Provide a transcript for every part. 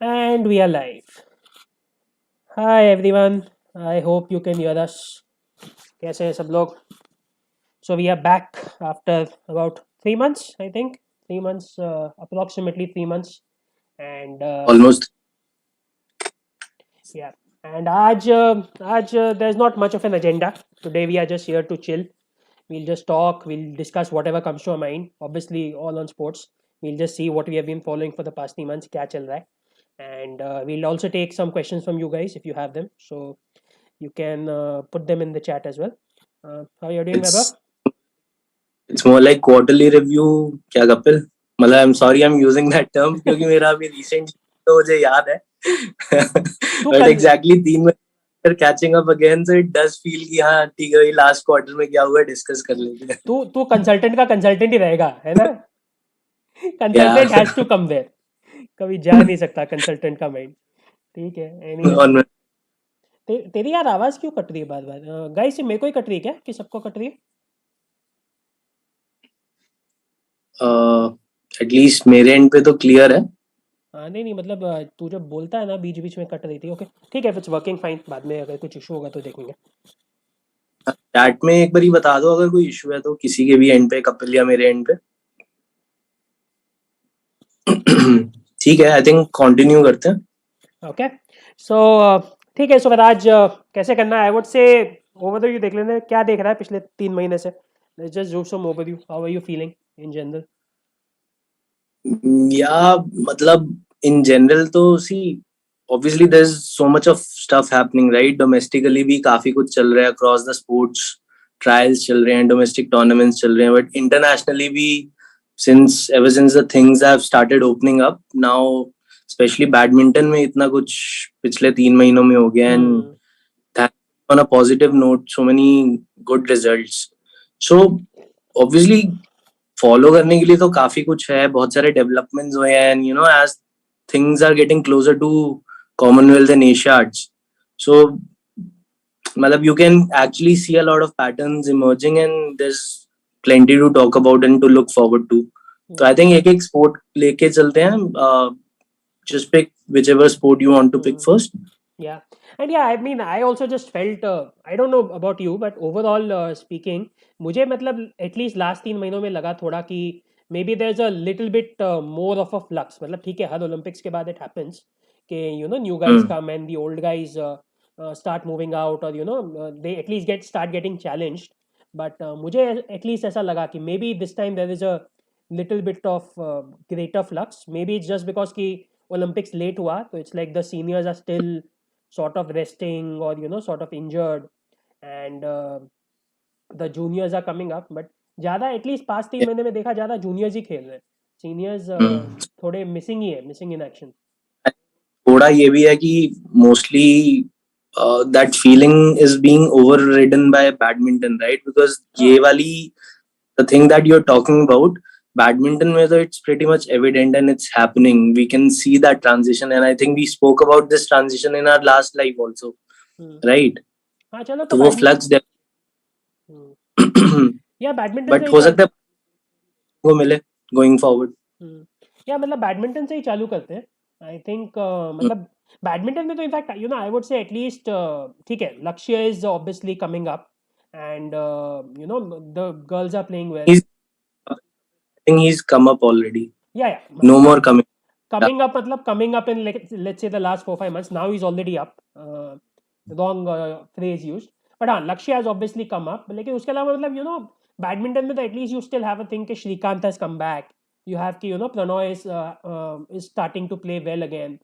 And we are live. Hi everyone. I hope you can hear us. कैसे हैं सब लोग? So we are back after about 3 months, I think. 3 months, approximately 3 months. And Almost. yeah. And there's not much of an agenda. Today we are just here to chill. We'll just talk. We'll discuss whatever comes to our mind. Obviously, all on sports. We'll just see what we have been following for the past 3 months. क्या चल रहा है? And we'll also take some questions from you guys if you have them. So you can put them in the chat as well. How are you doing, Weber? It's more like quarterly review. क्या कपिल? मतलब I'm sorry I'm using that term क्योंकि मेरा अभी recent तो मुझे याद है. तू But कल exactly 3 महीने catching up again, so it does feel कि हाँ ठीक है last quarter में क्या हुआ discuss कर लेते हैं. तू तू कंसल्टेंट का कंसल्टेंट ही रहेगा है ना. Yeah. Consultant has to come there. कभी जा नहीं सकता कंसल्टेंट का माइंड. ठीक है. एनीवेज On तेरी यार आवाज क्यों कट रही है बार बार. गाइस मेरे को ही कट रही है क्या कि सबको कट रही है. at least मेरे end पे तो clear है. हाँ नहीं नहीं मतलब तू जब बोलता है ना बीच बीच में कट रही थी. ओके ठीक है. It's working fine. बाद में अगर कुछ इशू होगा तो देखेंगे. Chat में एक बार ही बता दो अगर कोई issue है तो किसी के भी end पे कपिल या मेरे end पे. ठीक है. I think continue करते हैं. ओके सो ठीक है. सो आज कैसे करना है. आई वुड से ओवरव्यू देख लेते हैं. क्या देख रहा है पिछले 3 महीने से. Let's just do some overview. How are you feeling in general. या मतलब in general तो see obviously there's so much of stuff happening right domestically भी काफी कुछ चल रहा है across the sports trials चल रहे हैं domestic tournaments चल रहे हैं but internationally भी since ever since the things have started opening up now especially badminton में इतना कुछ पिछले 3 महीनों में हो गया and that on a positive note so many good results so obviously follow करने के लिए तो काफी कुछ है बहुत सारे डेवलपमेंट्स हुए हैं and you know as things are getting closer to Commonwealth and Asiads so मतलब you can actually see a lot of patterns emerging and there is plenty to talk about and to look forward to तो I think एक एक sport लेके चलते हैं just pick whichever sport you want to pick first. Yeah, and yeah, I mean, I also just felt, I don't know about you, but overall speaking, मुझे मतलब at least last 3 महीनों में लगा थोड़ा कि maybe there's a little bit more of a flux. मतलब ठीक है हर Olympics के बाद it happens कि you know new guys Hmm. come and the old guys start moving out or you know they at least start getting challenged. But मुझे at least ऐसा लगा कि maybe this time there is a little bit of greater flux. Maybe it's just because कि Olympics late हुआ तो it's like the seniors are still sort of resting or you know sort of injured and the juniors are coming up but ज़्यादा at least past 3 महीने में देखा ज़्यादा juniors ही खेल रहे हैं. Seniors Hmm. थोड़े मिसिंग ही है. Missing in action. थोड़ा ये भी है कि mostly that feeling is being overridden by badminton right because ये हाँ वाली the thing that you're talking about badminton में तो it's pretty much evident and it's happening we can see that transition and I think we spoke about this transition in our last live also right हाँ चलो तो तो वो flux या badminton से but ही हो चाल. सकता है वो मिले going forward. या मतलब बैडमिंटन से ही चालू करते हैं. आई थिंक मतलब बैडमिंटन में तो in fact you know I would say at least ठीक है Lakshya is obviously coming up and you know the girls are playing well. He's I think he's come up already. Yeah, No yeah. more coming. Yeah. Coming up matlab coming up in like let's say the last 4 5 months. Now he's already up. Wrong phrase used. But हाँ Lakshya has obviously come up. लेकिन उसके अलावा मतलब you know badminton में तो at least you still have a thing कि Shrikant has come back. You have कि you know Pranoy is starting to play well again.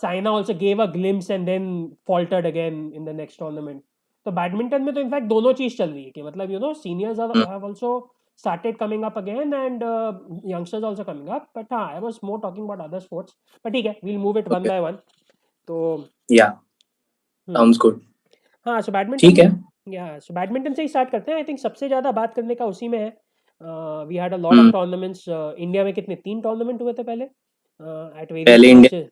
Saina also gave a glimpse and then faltered again in the next tournament. तो badminton में तो in fact दोनों चीज चल रही है कि मतलब you know seniors Mm. have also started coming up again and youngsters also coming up. But I was more talking about other sports. But ठीक है we'll move it one Okay. by one. तो Yeah. हम्म Sounds good. हाँ सो badminton ठीक में है. या सो badminton से ही start करते हैं. आई थिंक सबसे ज़्यादा बात करने का उसी में है. We had a lot of tournaments. India में कितने 3 टूर्नामेंट हुए थे पहले एट वेरियस पहले India places.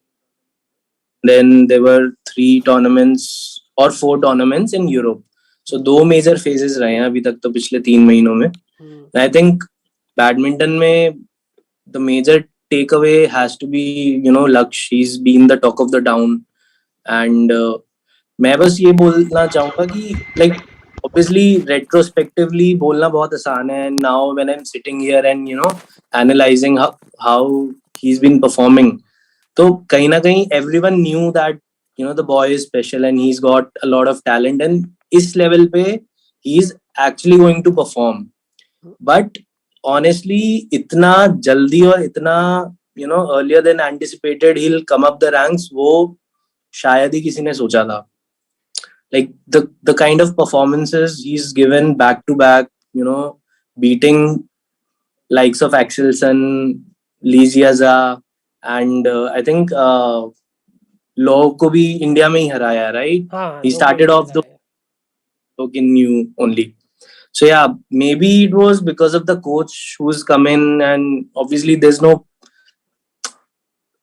then there were 3 tournaments or 4 tournaments in Europe. So दो मेजर phases रहे हैं अभी तक तो पिछले 3 महीनों में. I think बैडमिंटन में the major takeaway has to be, Laksh. He's been the talk of the town. And मैं बस ये बोलना चाहूंगा कि like obviously retrospectively बोलना बहुत आसान है. And now when I'm sitting here and analyzing how he's been performing, तो कहीं ना कहीं everyone knew that the boy is special and he's got a lot of talent, and इस level पे he's actually going to perform. But honestly इतना जल्दी और इतना earlier than anticipated he'll come up the ranks, वो शायद ही किसी ने सोचा था. Like the kind of performances he's given back to back, beating likes of Axelson, Liziaza, and I think Law को भी इंडिया में ही हराया, right? हाँ, He लोग को started इंडिया में off the हराया. in new only. So yeah, maybe it was because of the coach who's come in, and obviously there's no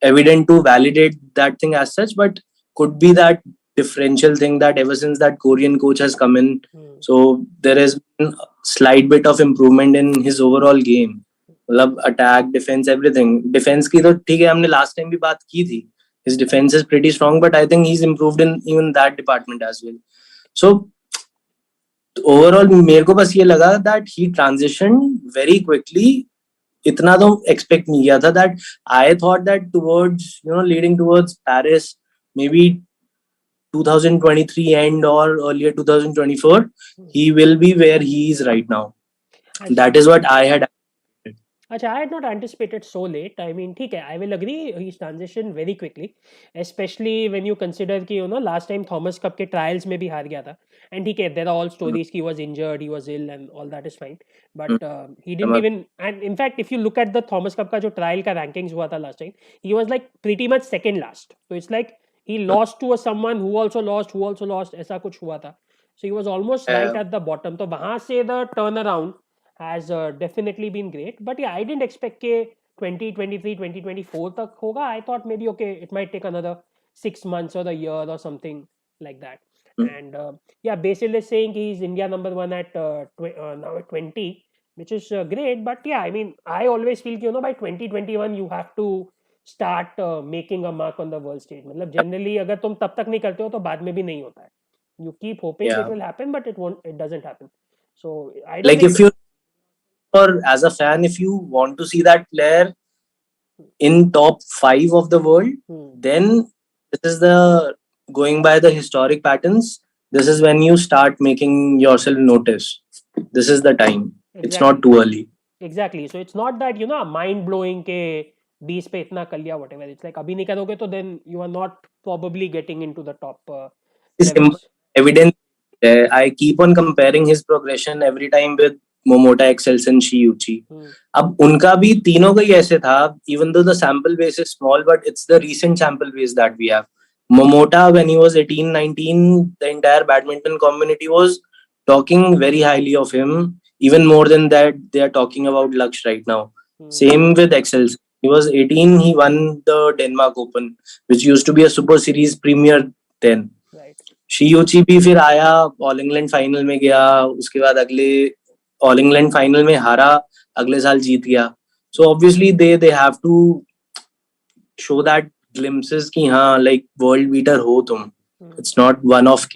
evident to validate that thing as such, but could be that differential thing that ever since that Korean coach has come in, so there has been a slight bit of improvement in his overall game. मतलब attack, defense, everything. Defense की तो ठीक है, हमने last time भी बात की थी. His defense is pretty strong, but I think he's improved in even that department as well. So overall मेरे को बस ये लगा that he transitioned very quickly. इतना तो एक्सपेक्ट नहीं किया था. That I thought that towards leading towards Paris maybe 2023 end or earlier 2024 he will be where he is right now. That is what I had. अच्छा, I had not anticipated so late. I mean, ठीक है, I will agree he's transitioned very quickly, especially when you consider कि last time Thomas Cup के trials में भी हार गया था. And ठीक है, there are all stories कि he was injured, he was ill, and all that is fine. But he didn't even. And in fact, if you look at the Thomas Cup का जो trial का rankings हुआ था last time, he was like pretty much second last. So it's like he lost to someone who also lost, ऐसा कुछ हुआ था. So he was almost right at the bottom. तो वहाँ से the turnaround has definitely been great. But yeah, I didn't expect के 2023 2024 तक होगा. I thought maybe okay, it might take another 6 months or a year or something like that. And yeah, Basil is saying he's India number one at now at 20, which is great. But yeah, I mean, I always feel by 2021 you have to start making a mark on the world stage. मतलब generally अगर तुम तब तक नहीं करते हो तो बाद में भी नहीं होता है. You keep hoping it will happen, but it doesn't happen. So I don't like think. If you, or as a fan, if you want to see that player in top 5 of the world, then this is the, going by the historic patterns, this is when you start making yourself notice. This is the time. It's not too early. Exactly. So it's not that mind blowing के 20 पे इतना कर लिया whatever. It's like अभी नहीं करोगे तो then you are not probably getting into the top levels. Evidence. I keep on comparing his progression every time with Momota, Excelsen, Shiuchi. अब उनका भी तीनों का ही ऐसे था. Even though the sample base is small, but it's the recent sample base that we have. Momota, when he was 18, 19, the entire badminton community was talking very highly of him. Even more than that, they are talking about Laksh right now. Same with Excelsen. He was 18, he won the Denmark Open, which used to be a Super Series premier then. शियोची भी फिर आया, all England final में गया, उसके बाद अगले all England final में हारा, अगले साल जीत गया. So obviously they have to show that glimpses कि हाँ लाइक वर्ल्ड बीटर हो तुम. It's not one off.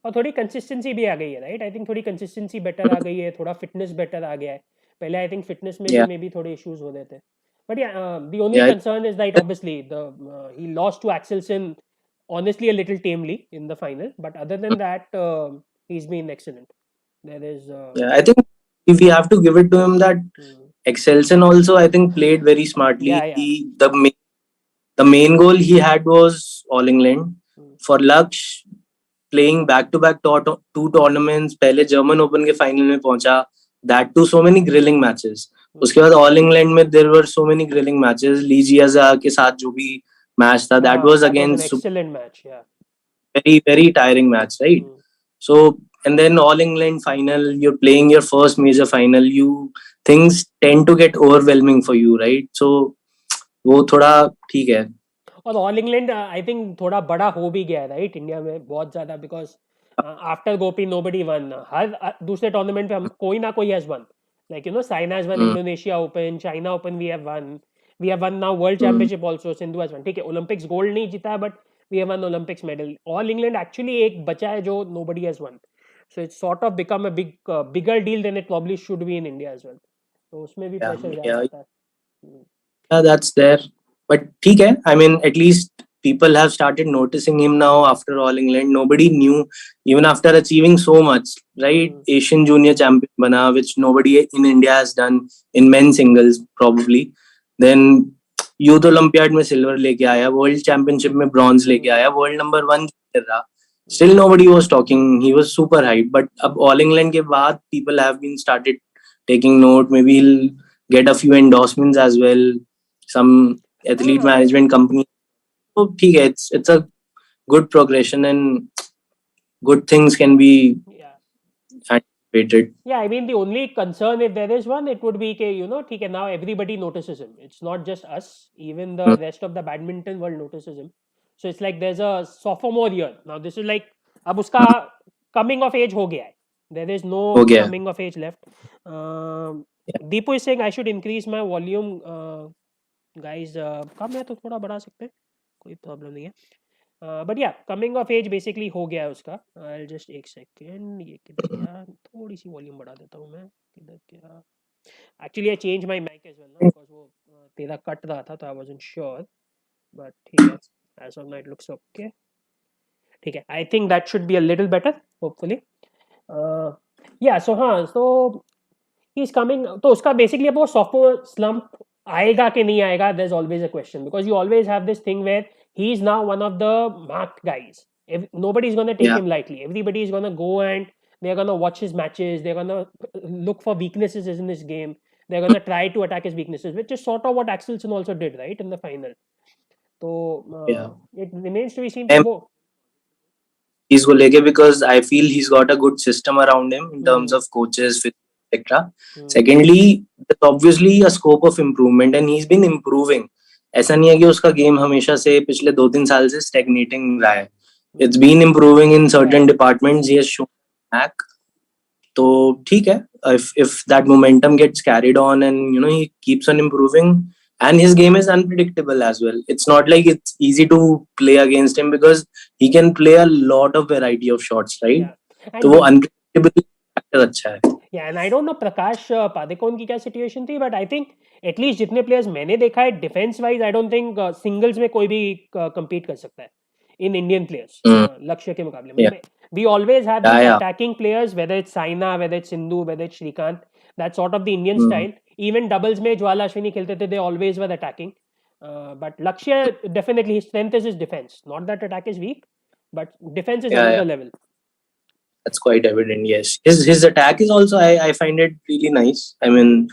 और थोड़ी कंसिस्टेंसी भी आ गई है, राइट? आई थिंक थोड़ी कंसिस्टेंसी बेटर आ गई है, थोड़ा फिटनेस बेटर आ गया है. पहले आई थिंक फिटनेस में भी मे बी थोड़े इश्यूज हो रहे थे. But yeah the only concern is that obviously he lost to Axelsen honestly a little tamely in the final, but other than that he's been excellent. There is I think if we have to give it to him that Excelsen also I think played very smartly. The main goal he had was All England. For Laksh, playing back to back two tournaments, पहले German Open के final में पहुंचा, that too so many grilling matches. उसके बाद All England में there were so many grilling matches. Lee Jiaza के साथ जो भी match tha, that was against an excellent match. Yeah, very very tiring match, right? So and then All England final, you're playing your first major final, things tend to get overwhelming for you, right? So वो थोड़ा ठीक है. और all England I think थोड़ा बड़ा हो भी गया है, राइट? इंडिया में बहुत ज्यादा, because after Gopi nobody won. हर दूसरे टूर्नामेंट पे हम कोई ना कोई has won. Like Saina has won Indonesia Open, China Open we have won, We have won now World Hmm. Championship also. Sindhu has won. ठीक है, Olympics gold नहीं जीता है, but we have won Olympics medal. All England actually एक बचा है जो nobody has won. So it's sort of become a bigger deal than it probably should be in India as well. तो उसमें भी Yeah, pressure ज्यादा yeah, आता है. yeah, that's there. But ठीक है, I mean, at least people have started noticing him now after All England. Nobody knew, even after achieving so much, right? Asian Junior Champion bana, which nobody in India has done in men's singles probably. Then youth olympiad में silver लेके आया, world championship में bronze लेके आया, world number 1 कर रहा. Still nobody was talking. He was super hyped. But अब All England के बाद people have been started taking note. Maybe he'll get a few endorsements as well. Some athlete management company. So ठीक है, it's a good progression and good things can be anticipated. Yeah, I mean the only concern, if there is one, it would be कि ठीक है, now everybody notices him. It's not just us, even the Hmm. rest of the badminton world notices him. So it's like there's a sophomore year. Now this is like अब उसका coming of age हो गया है. There is no हो गया. coming of age left. Deepu is saying I should increase my volume. Guys, कम है तो थोड़ा बढ़ा सकते हैं, कोई प्रॉब्लम नहीं है. बट या कमिंग ऑफ एज बेसिकली हो गया है उसका. आई जस्ट एक सेकेंड, ये किधर गया, थोड़ी सी वॉल्यूम बढ़ा देता हूँ मैं. किधर गया? Actually I change my mic as well ना, बिकॉज वो तेरा कट रहा था तो आई वाजंट श्योर. बट ठीक है, as of now it looks okay. ठीक है, I think that should be a little better hopefully. Yeah so हाँ, सो ही इज कमिंग. तो उसका बेसिकली अब वो सॉफ्टवेयर स्लम्प आएगा कि नहीं आएगा, there is always a question, because you always have this thing where he is now one of the marked guys. Nobody is going to take Yeah. him lightly. Everybody is going to go and they're going to watch his matches. They're going to look for weaknesses in his game. They're going to try to attack his weaknesses, which is sort of what Axelsen also did, right, in the final. So Yeah. it remains to be seen. He's को लेके because I feel he's got a good system around him in terms of coaches, etc. Secondly, there's obviously a scope of improvement and he's been improving. ऐसा नहीं है कि उसका game हमेशा से पिछले 2-3 साल से stagnating रहा है. It's been improving in certain departments. He has shown back. तो ठीक है, if that momentum gets carried on and he keeps on improving. And his game is unpredictable as well. It's not like it's easy to play against him because he can play a lot of variety of shots, right? तो वो unpredictable factor अच्छा है. Yeah, and I don't know Prakash Padukone की क्या situation थी, but I think at least जितने players मैंने देखा है defence wise, I don't think singles में कोई भी compete कर सकता है in Indian players. लक्ष्य के मुकाबले में we always have these attacking players, whether it's Saina, whether it's Sindhu, whether it's Shrikant. That's sort of the Indian style. Even doubles में ज्वाला अश्विनी खेलते थे, they always were attacking. But Lakshya, definitely his strength is his defense. Not that attack is weak, but defense is another level. That's quite evident. Yes, his attack is also I find it really nice. I mean,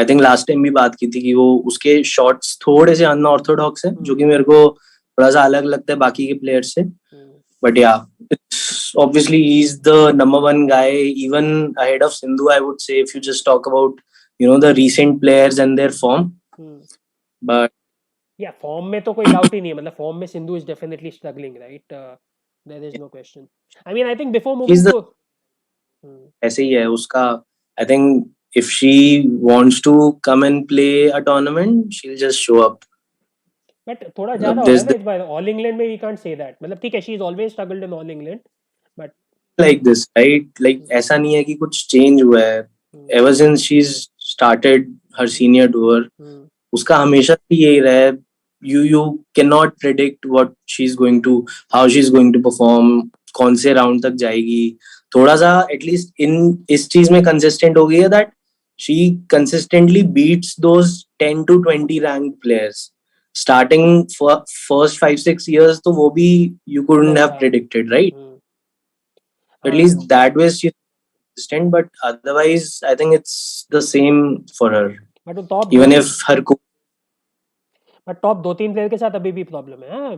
I think last time भी बात की थी कि वो उसके shots थोड़े से unorthodox है, जो कि मेरे को थोड़ा सा अलग लगता है बाकी के players से. But yeah, it's obviously he's the number one guy, even ahead of Sindhu, I would say, if you just talk about the recent players and their form. But yeah, form में तो कोई doubt ही नहीं है. मतलब form में Sindhu is definitely struggling, right? There is no question. I mean, I think before moving to ऐसे ही है उसका. I think if she wants to come and play a tournament, she'll just show up. But थोड़ा ज़्यादा हो रहा है All England में we can't say that. मतलब ठीक है, she's always struggled in All England, but like this, right? Like ऐसा नहीं है कि कुछ change हुआ है. Ever since she's started her senior tour, उसका हमेशा ही यही रहा है. You cannot predict what how she's going to perform, कौन से round तक जाएगी. थोड़ा सा at least इस चीज में consistent हो गई है that she consistently beats those 10 to 20 ranked players. Starting for first 5-6 years, तो वो भी you couldn't have predicted, right? At least that way she's consistent, but otherwise I think it's the same for her. But top even if her but top 2-3 player के साथ अभी भी problem है.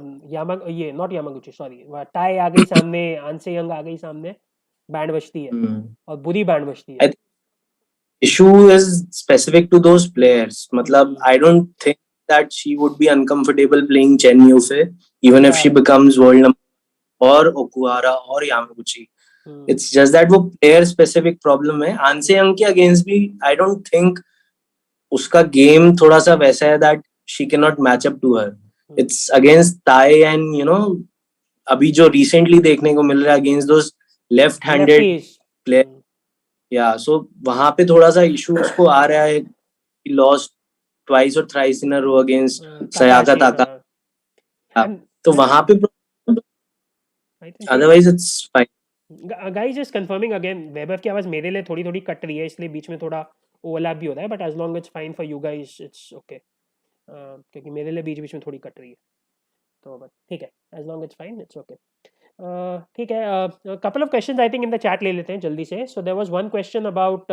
ये not Yamaguchi, sorry, tie आ गई सामने, आंसे young आ गई सामने, बैंड बजती है और बुरी बैंड बजती है. issue is specific to those players. मतलब I don't think that she would be uncomfortable playing Chen Yufei even if she becomes world number or Okuhara or Yamaguchi. It's just that वो player specific problem है. An Se Young के against भी I don't think उसका game थोड़ा सा वैसा है that she can not match up to her. It's against Tai and अभी जो रिसेंटली देखने को मिल रहा है against those left handed lefties. Player. Yeah so वहां पे थोड़ा सा इशू उसको आ रहा है. लॉस्ट ट्वाइस और thrice in a row against Sayaka Takahashi, Taka. हाँ. And तो वहां पे I think थोड़ी otherwise it's fine. Guys just confirming again, Weber की आवाज मेरे लिए थोड़ी थोड़ी कट रही है, इसलिए बीच में थोड़ा ओवरलैप भी होता है, but as long it's fine for you guys it's okay. क्योंकि मेरे लिए बीच बीच में थोड़ी कट रही है, तो बट ठीक है, as long it's fine it's okay. ठीक है. Couple of questions I think in the chat ले लेते हैं जल्दी से. So there was one question about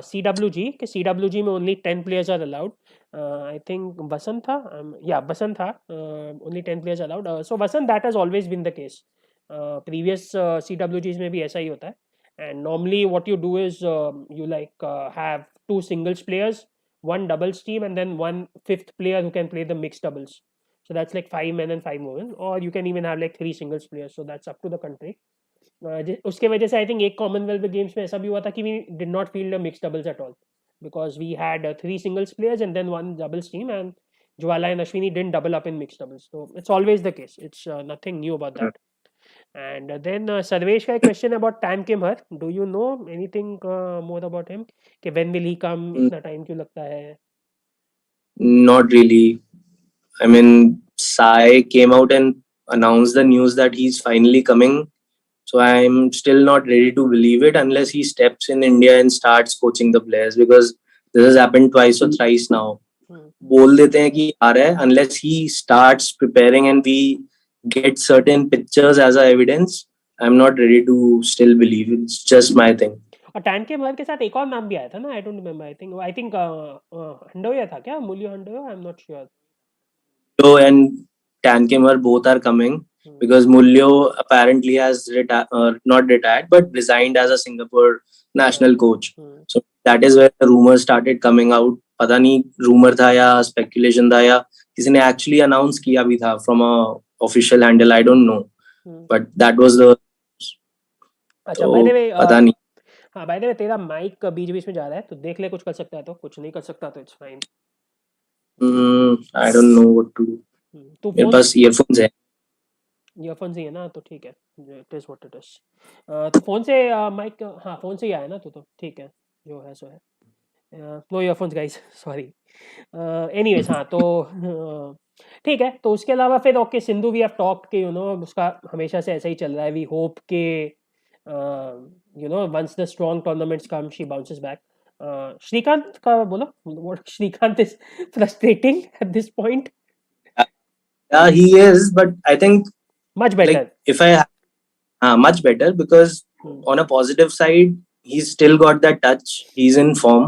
CWG, कि CWG में only 10 players are allowed. I think Vasant था, या वसंत था, only 10 players allowed. So Vasant, that has always been the case. Previous CWGs में भी ऐसा ही होता है. And normally what you do is you like have two singles players, one doubles team, and then one fifth player who can play the mixed doubles. So that's like 5 men and 5 women, or you can even have like 3 singles players. So that's up to the country. उसके वजह से I think एक Commonwealth games में ऐसा भी हुआ था कि we did not field a mix doubles at all, because we had 3 singles players and then one doubles team, and Jwala and Ashwini didn't double up in mixed doubles. So it's always the case. It's nothing new about that. And then Sarvesh का question about Tan Kim Har. Do you know anything more about him? कि when will he come? इतना time क्यों लगता है? Not really. I mean, Sai came out and announced the news that he's finally coming. So I'm still not ready to believe it unless he steps in India and starts coaching the players, because this has happened twice or thrice now. बोल देते हैं कि आ रहा है, unless he starts preparing and we get certain pictures as a evidence, I'm not ready to still believe. It's just my thing. और tan के मर के साथ एक और नाम भी आया था ना, I don't remember. I think Handoyo था क्या, Mulyo Handoyo, I am not sure. Mulyo and Tankemar both are coming because Mulyo apparently has not retired but resigned as a Singapore national coach. So that is where the rumors started coming out. पता नहीं rumor था या speculation था या किसी ने actually announce किया भी था from a official handle. I don't know, but that was the. अच्छा, बाय द वे, पता नहीं. हाँ बाय द वे, तेरा माइक बीच बीच में जा रहा है, तो देख ले, कुछ कर सकता है तो, कुछ नहीं कर सकता तो it's fine. I don't know what to do. तू मेरे फोन पास earphones है. ईयरफोन्स ही है ना, तो ठीक है, it is what it is. तो फोन से माइक, हाँ फोन से ही आया ना, तो ठीक है, जो है सो है. No earphones guys, sorry. Anyways, हाँ तो ठीक है. तो उसके अलावा फिर okay, Sindhu we have talked के उसका हमेशा से ऐसा ही चल रहा है. वी होप के once the strong tournaments come she bounces back. Srikanth का बोलो, Srikanth is frustrating at this point. Yeah, he is, but I think much better. like if I much better because on a positive side, he's still got that touch. He's in form.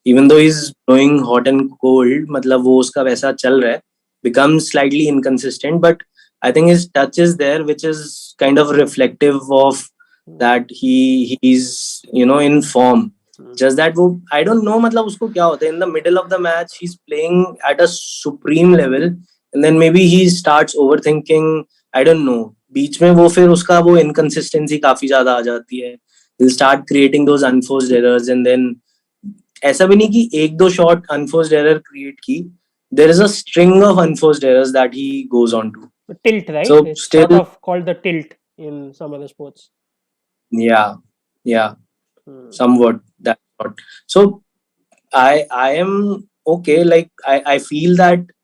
Even though he's going hot and cold, मतलब वो उसका वैसा चल रहा है, becomes slightly inconsistent, but I think his touch is there, which is kind of reflective of that he's in form. Just that वो I don't know मतलब उसको क्या होता है, in the middle of the match he's playing at a supreme level and then maybe he starts overthinking. I don't know, बीच में वो फिर उसका वो इनकंसिस्टेंसी काफी ज्यादा आ जाती है. He'll start creating those unforced errors and then ऐसा भी नहीं कि एक दो शॉट unforced error create की. There is a string of unforced errors that he goes on to. Tilt, right? So it's still, sort of called the tilt in some other sports. Yeah, somewhat that sort. So I am okay. Like I feel that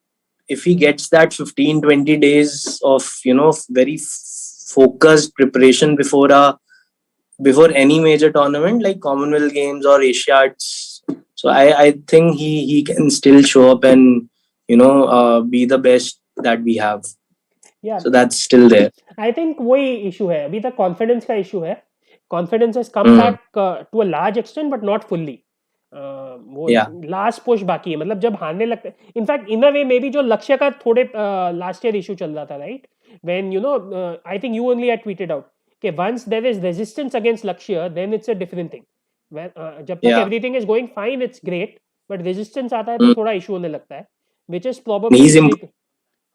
if he gets that 15-20 days of very focused preparation before any major tournament like Commonwealth Games or Asiads, so I think he can still show up and be the best that we have. Yeah, so that's still there. I think वही issue है, अभी तक confidence का issue है. Confidence has come back to a large extent but not fully. वो last push बाकी है, मतलब जब हारने लगते. In fact in a way may be जो लक्ष्य का थोड़े लास्ट ईयर इशू चल रहा था, right, when I think you only had tweeted out कि once there is resistance against Lakshya then it's a different thing. जब तक everything is going fine it's great, but resistance आता है तो थोड़ा इशू होने लगता है, which is probably,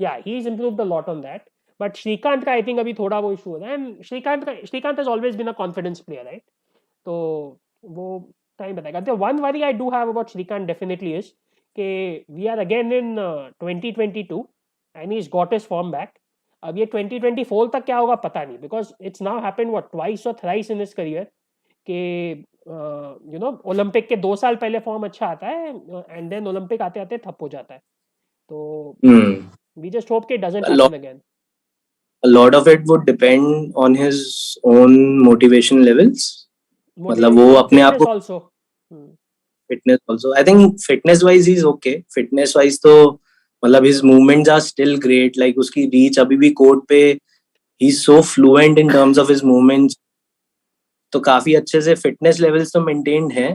yeah, he's improved a lot on that. But Shrikant का I think अभी थोड़ा वो इशू हो रहा है. And Shrikant has always been a confidence player, right? तो वो time बताएगा. The one worry I do have about Srikanth definitely is कि we are again in 2022 and he's got his form back. अब ये 2024 तक क्या होगा पता नहीं, because it's now happened what twice or thrice in his career कि Olympic के 2 साल पहले फॉर्म अच्छा आता है एंड देन ओलंपिक आते आते ठप हो जाता है. तो Hmm. वी जस्ट होप कि it doesn't A lot, happen again. a lot of it would depend on his own motivation levels. मतलब वो Motivation and अपने आप fitness को also. fitness also. I think fitness wise he's okay. Fitness wise तो मतलब his movements are still great. Like उसकी reach अभी भी court पे he's so fluent in terms of his movements. तो काफी अच्छे से fitness levels तो maintained हैं.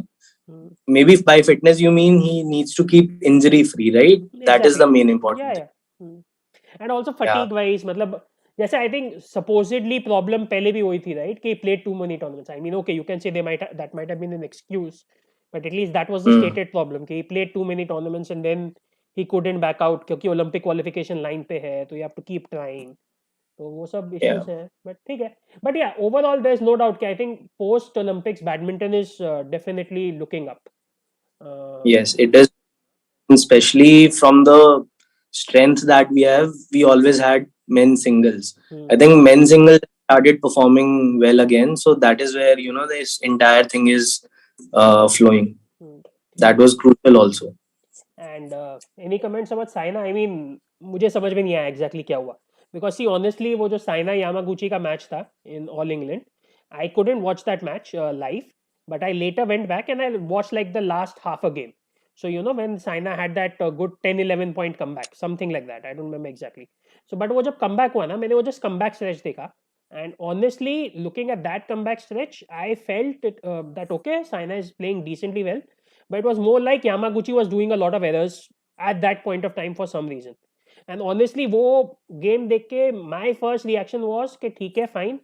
Maybe by fitness you mean he needs to keep injury free, right? That is Exactly. the main Yeah, important thing. yeah. And also Yeah. fatigue wise, मतलब जैसे I think supposedly problem पहले भी हुई थी, right? कि he played too many tournaments. I mean, okay, you can say that might have been an excuse, but at least that was the Hmm. stated problem कि he played too many tournaments and then he couldn't back out क्योंकि Olympic qualification line पे है, तो you have to keep trying. तो वो सब Yeah. issues हैं, but ठीक है. But yeah, overall there's no doubt कि I think post Olympics badminton is definitely looking up. Yes, it is. Especially from the strength that we have, we always had men's singles. I think men's singles started performing well again, so that is where this entire thing is flowing. That was crucial also. And any comments about Saina? I mean, मुझे समझ में नहीं आया exactly क्या हुआ. Because see, honestly, वो जो Saina Yamaguchi का match था in All England, I couldn't watch that match live, but I later went back and I watched like the last half a game. So when Saina had that good 10-11 point comeback, something like that. I don't remember exactly. So but वो जब comeback हुआ ना, मैंने वो just comeback stretch देखा. And honestly, looking at that comeback stretch, I felt that okay, Saina is playing decently well, but it was more like Yamaguchi was doing a lot of errors at that point of time for some reason. And honestly, वो game देख के my first reaction was कि ठीक है fine,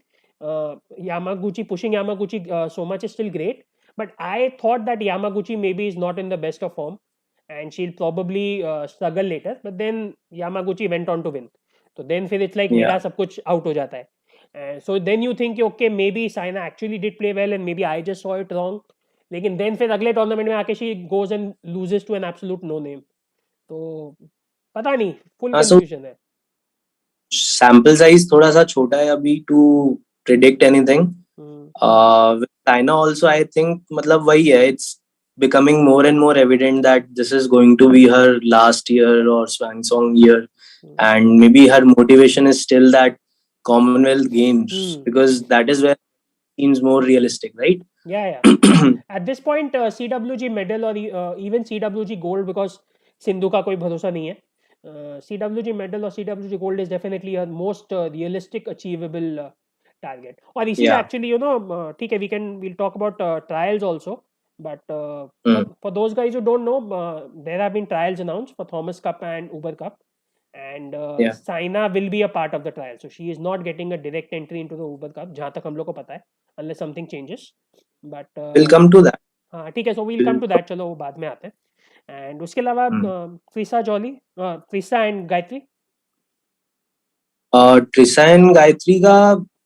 Yamaguchi pushing Yamaguchi so much is still great, but I thought that Yamaguchi maybe is not in the best of form and she'll probably struggle later. But then Yamaguchi went on to win. So then फिर it's like मेरा Yeah. सब कुछ out हो जाता है. So then you think okay maybe Saina actually did play well and maybe I just saw it wrong. लेकिन then फिर अगले टूर्नामेंट में आके she goes and loses to an absolute no name. तो पता नहीं, फुल हाँ, so कंफ्यूजन है. sample size थोड़ा सा छोटा है अभी to predict anything. With China also, I think मतलब वही है. It's becoming more and more evident that this is going to be her last year or swan song year, and maybe her motivation is still that Commonwealth Games because that is where it seems more realistic, right? Yeah. At this point, CWG medal or even CWG gold, because Sindhu का कोई भरोसा नहीं है. CWG medal और CWG gold is definitely a most realistic achievable target. और इसीलिए Yeah. actually ठीक है, we'll talk about trials also, but Mm. for those guys who don't know, there have been trials announced for Thomas Cup and Uber Cup, and Yeah. Saina will be a part of the trial, so she is not getting a direct entry into the Uber Cup जहाँ तक हम लोग को पता है, unless something changes. But We'll come to that. हाँ ठीक है, so we'll come to that. चलो वो बाद में आते हैं. And उसके अलावा त्रिसा जॉली, त्रिसा एंड गायत्री. ट्रिसा एंड गायत्री का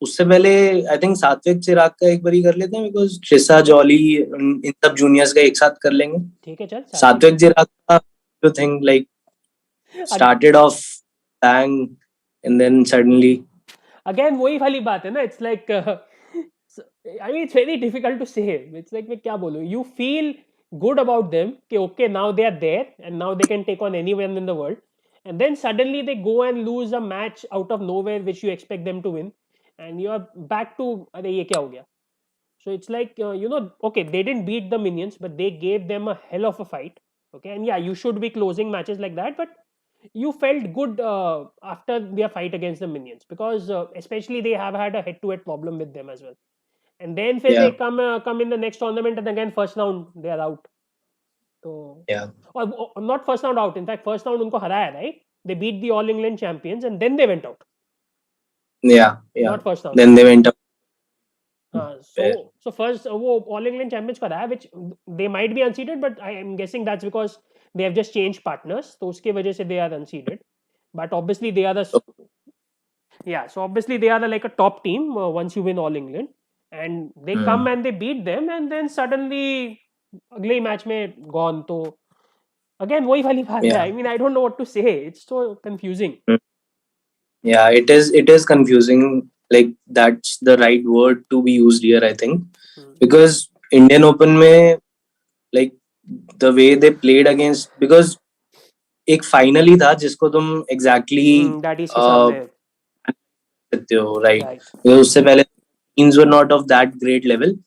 उससे पहले आई थिंक सात्विक चिराग का एक बारी कर लेते हैं बिकॉज ट्रिसा जॉली इन सब जूनियर्स का एक साथ कर लेंगे. ठीक है चल. सात्विक चिराग का जो thing like started off bang and then suddenly again वही वाली बात है ना. It's like I mean it's very difficult to say. It's like मैं क्या बोलूं, you feel good about them कि okay now they are there and now they can take on anyone in the world, and then suddenly they go and lose a match out of nowhere which you expect them to win, and you are back to अरे ये क्या हो गया. So it's like okay, they didn't beat the minions but they gave them a hell of a fight. Okay, and yeah, you should be closing matches like that, but you felt good after their fight against the minions, because especially they have had a head-to-head problem with them as well. And then फिर they yeah come in the next tournament and again first round they are out. So yeah or not first round out. In fact, first round उनको हराया, right? They beat the All England champions and then they went out. yeah Not first round. then they went up हाँ, there. so first वो All England champions को हराया, which they might be unseeded, but I am guessing that's because they have just changed partners. तो उसके वजह से they are unseeded. But obviously they are the so obviously they are like a top team once you win All England, and they come and they beat them, and then suddenly अगले ही match में gone. तो again वही वाली बात है. Yeah. I mean I don't know what to say. It's so confusing. Yeah, it is confusing. Like that's the right word to be used here, I think, because Indian Open में like the way they played against, because एक final ही था जिसको तुम exactly that के सामने. सकते हो, right? Right. उससे पहले teams were not of that great level,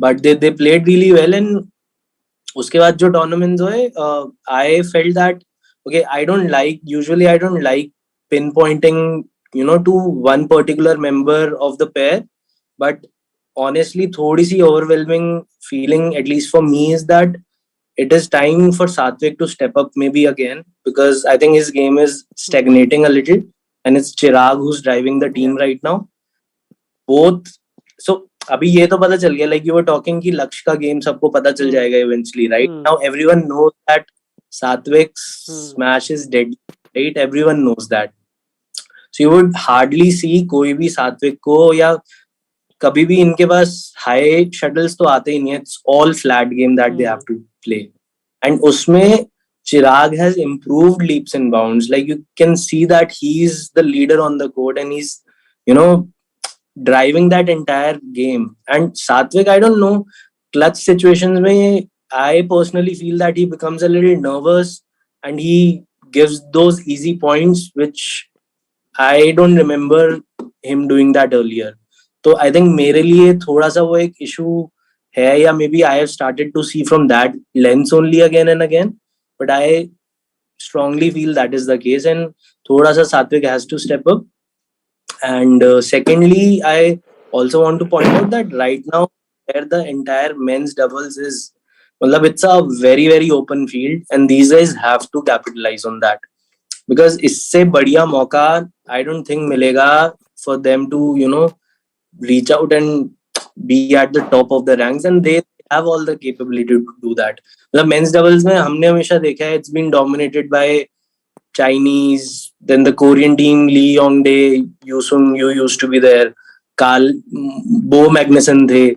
but they played really well. And उसके बाद जो टूर्नामेंट्स हुए, I felt that okay, I don't like pinpointing to one particular member of the pair, but honestly थोड़ी सी overwhelming feeling, at least for me, is that it is time for Satvik to step up maybe again, because I think his game is stagnating a little, and it's Chirag who's driving the team right now. Both. So अभी ये तो पता चल गया, like you were talking कि लक्ष्य का game सबको पता चल जाएगा eventually, right? Now everyone knows that Satvik's smash is dead, right? Everyone knows that. So you would hardly see कोई भी सात्विक को, या कभी भी इनके पास हाई शटल्स तो आते ही नहीं है. It's all flat game that they have to play. And उसमें Chirag has improved leaps and bounds. Like you can see that he's the leader on the court, and he's, you know, driving that entire game. And Satvik, I don't know, clutch situations mein, I personally feel that he becomes a little nervous, and he gives those easy points, which I don't remember him doing that earlier. तो I think मेरे लिए थोड़ा सा वो एक issue है, या maybe I have started to see from that lens only again and again, but I strongly feel that is the case, and थोड़ा सा Satvik has to step up. And secondly, I also want to point out that right now where the entire men's doubles is, मतलब it's a very very open field, and these guys have to capitalize on that, because इससे बढ़िया मौका I don't think मिलेगा for them to reach out and be at the top of the ranks, and they have all the capability to do that. मतलब men's doubles में हमने हमेशा देखा है, it's been dominated by Chinese, then the Korean team, Lee Yongdae, Yoo Sung Yu used to be there, Carl, Bo Magnuson the.